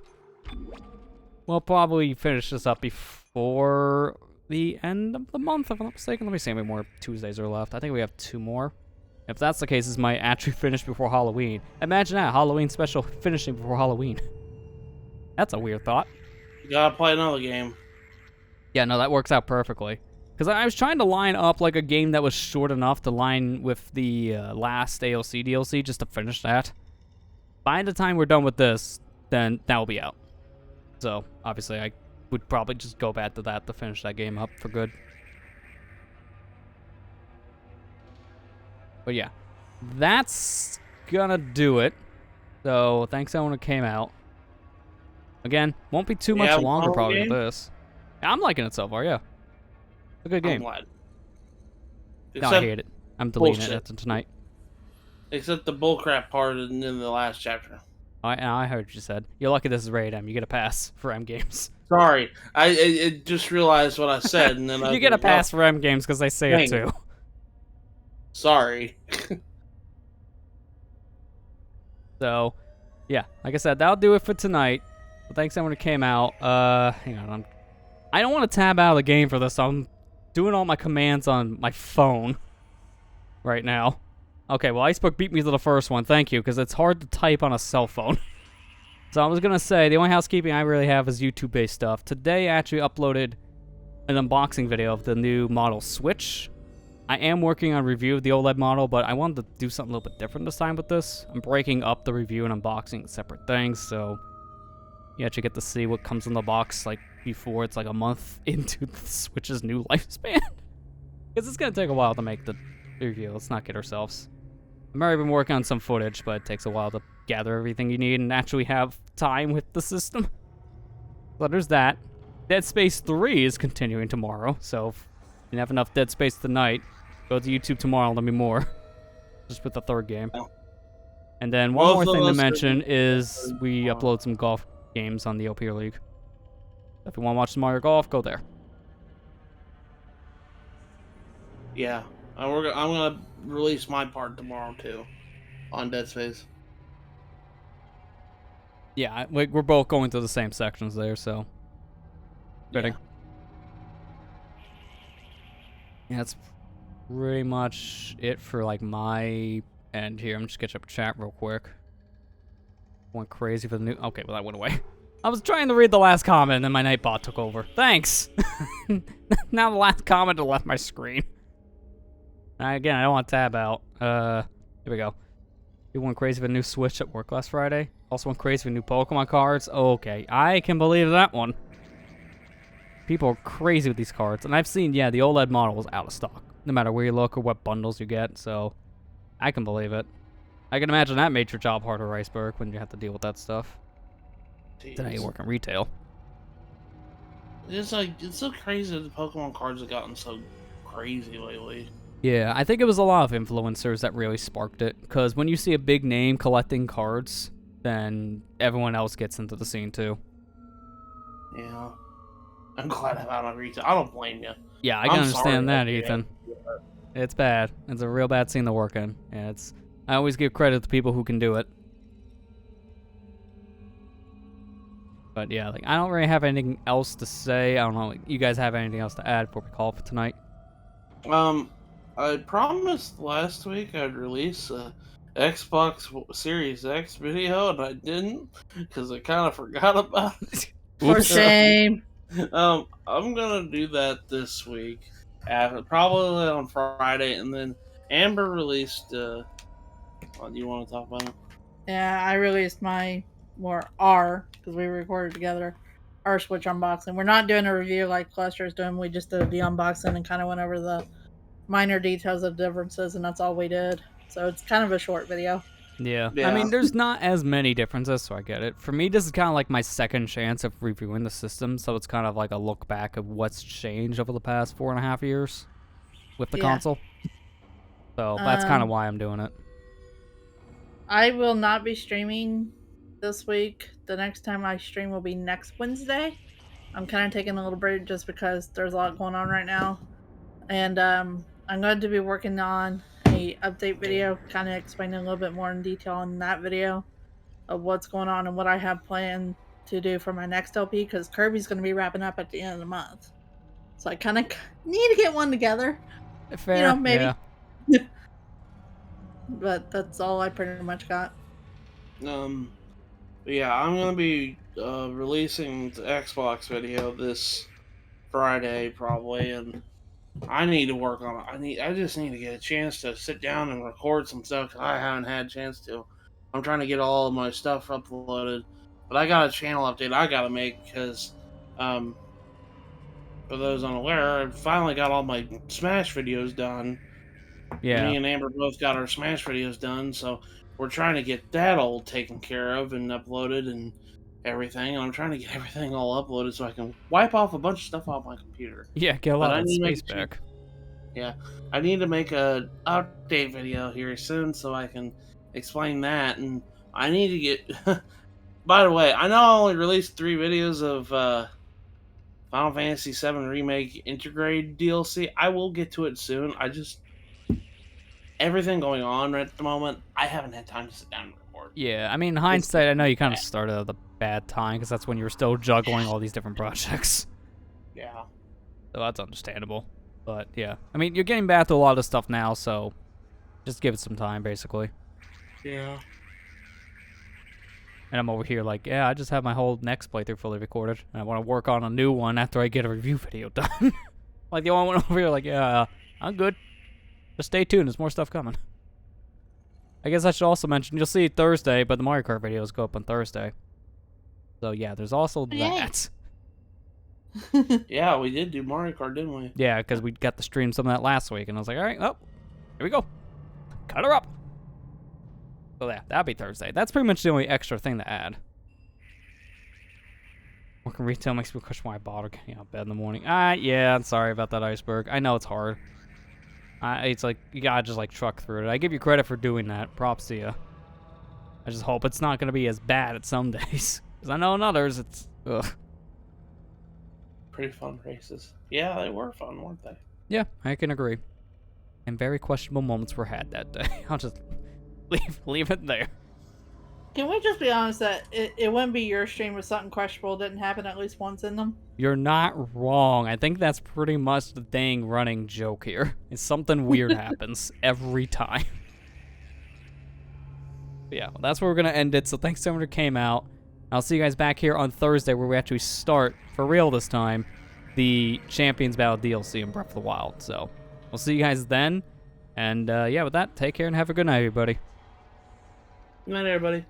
we'll probably finish this up before the end of the month, if I'm not mistaken. Let me see how many more Tuesdays are left. I think we have 2 more. If that's the case, this might actually finish before Halloween. Imagine that, Halloween special finishing before Halloween. That's a weird thought. You gotta play another game. Yeah, no, that works out perfectly. Because I was trying to line up like a game that was short enough to line with the last ALC DLC just to finish that. by the time we're done with this, then that will be out. So, obviously, I would probably just go back to that to finish that game up for good. But yeah, that's gonna do it. So, thanks everyone who came out. Again, won't be too much longer probably with this. I'm liking it so far, yeah. It's a good game. I'm glad. No, I hate it. I'm deleting it after tonight. Except the bullcrap part in the last chapter. I heard what you said. You're lucky this is rated M. You get a pass for M games. Sorry, I just realized what I said, and then you get a pass for M games because they say it too. Sorry. So, yeah, like I said, that'll do it for tonight. Well, thanks everyone who came out. Hang on, I don't want to tab out of the game for this. So I'm doing all my commands on my phone right now. Okay, well, Icebook beat me to the first one. Thank you, because it's hard to type on a cell phone. So I was going to say, the only housekeeping I really have is YouTube-based stuff. Today, I actually uploaded an unboxing video of the new model Switch. I am working on a review of the OLED model, but I wanted to do something a little bit different this time with this. I'm breaking up the review and unboxing separate things, so you actually get to see what comes in the box like before it's like a month into the Switch's new lifespan. Because it's going to take a while to make the review. Let's not kid ourselves. I've already been working on some footage, but it takes a while to gather everything you need and actually have time with the system. So there's that. Dead Space 3 is continuing tomorrow, so if you didn't have enough Dead Space tonight, go to YouTube tomorrow, there'll be more. Just with the third game. And then one more thing to mention is we upload some golf games on the OPR League. If you want to watch some Mario Golf, go there. Yeah. I'm gonna release my part tomorrow too, on Dead Space. Yeah, we're both going through the same sections there, so fitting. Yeah, that's pretty much it for like my end here. I'm just gonna check chat real quick. Went crazy for the new. Okay, well that went away. I was trying to read the last comment, and then my Nightbot took over. Thanks. Now the last comment left my screen. Again, I don't want to tab out. Here we go. You went crazy with a new Switch at work last Friday. Also went crazy with new Pokemon cards. Okay, I can believe that one. People are crazy with these cards. And I've seen, yeah, the OLED model is out of stock. No matter where you look or what bundles you get. So, I can believe it. I can imagine that made your job harder, Iceberg, when you have to deal with that stuff. Then you work in retail. It's so crazy that the Pokemon cards have gotten so crazy lately. Yeah, I think it was a lot of influencers that really sparked it. Because when you see a big name collecting cards, then everyone else gets into the scene too. Yeah. I'm glad I'm out on retail. I don't blame you. Yeah, I can understand that, Ethan. It's bad. It's a real bad scene to work in. Yeah, I always give credit to people who can do it. But yeah, like I don't really have anything else to say. I don't know. You guys have anything else to add before we call for tonight? I promised last week I'd release a Xbox Series X video, and I didn't because I kind of forgot about it. For shame. I'm gonna do that this week, probably on Friday, and then Amber released. Do you want to talk about it? Yeah, I released because we recorded together, our Switch unboxing. We're not doing a review like Cluster is doing. We just did the unboxing and kind of went over the minor details of differences, and that's all we did. So it's kind of a short video. Yeah. I mean, there's not as many differences, so I get it. For me, this is kind of like my second chance of reviewing the system, so it's kind of like a look back of what's changed over the past 4.5 years with the console. So that's kind of why I'm doing it. I will not be streaming this week. The next time I stream will be next Wednesday. I'm kind of taking a little break just because there's a lot going on right now. And I'm going to be working on a update video, kind of explaining a little bit more in detail in that video of what's going on and what I have planned to do for my next LP, because Kirby's going to be wrapping up at the end of the month. So I kind of need to get one together. Fair, you know, maybe. Yeah. But that's all I pretty much got. Yeah, I'm gonna be releasing the Xbox video this Friday probably, and I need to work on it. I just need to get a chance to sit down and record some stuff 'cause I haven't had a chance to. I'm trying to get all of my stuff uploaded. But I got a channel update I gotta make because, for those unaware, I finally got all my Smash videos done. Yeah. Me and Amber both got our Smash videos done, so we're trying to get that all taken care of and uploaded and everything. I'm trying to get everything all uploaded so I can wipe off a bunch of stuff off my computer. Yeah, get a But lot I of that need to make space a back. Yeah, I need to make a update video here soon so I can explain that, and I need to get. By the way, I know I only released 3 videos of Final Fantasy VII Remake Integrated DLC. I will get to it soon. I just everything going on at the moment, I haven't had time to sit down and record. Yeah, I mean, in hindsight, I know you kind of started at the bad time because that's when you were still juggling all these different projects. Yeah. So that's understandable. But yeah, I mean, you're getting back to a lot of stuff now, so just give it some time, basically. Yeah. And I'm over here like, yeah, I just have my whole next playthrough fully recorded, and I want to work on a new one after I get a review video done. Like the only one over here, like, yeah, I'm good. Just stay tuned. There's more stuff coming. I guess I should also mention, you'll see Thursday, but the Mario Kart videos go up on Thursday. So yeah, there's also that. Yeah, we did do Mario Kart, didn't we? Yeah, because we got to stream some of that last week, and I was like, all right, oh, here we go. Cut her up. So yeah, that'll be Thursday. That's pretty much the only extra thing to add. Working retail makes me question why I bother getting out of bed in the morning. Yeah, I'm sorry about that, Iceberg. I know it's hard. It's like, you gotta just like truck through it. I give you credit for doing that. Props to you. I just hope it's not gonna be as bad at some days. Because I know in others, it's, ugh. Pretty fun races. Yeah, they were fun, weren't they? Yeah, I can agree. And very questionable moments were had that day. I'll just leave it there. Can we just be honest that it wouldn't be your stream if something questionable didn't happen at least once in them? You're not wrong. I think that's pretty much the dang running joke here. Is something weird happens every time. But yeah, well, that's where we're going to end it. So thanks to everyone who came out. I'll see you guys back here on Thursday where we actually start, for real this time, the Champions Battle DLC in Breath of the Wild. So we'll see you guys then. And yeah, with that, take care and have a good night, everybody. Good night, everybody.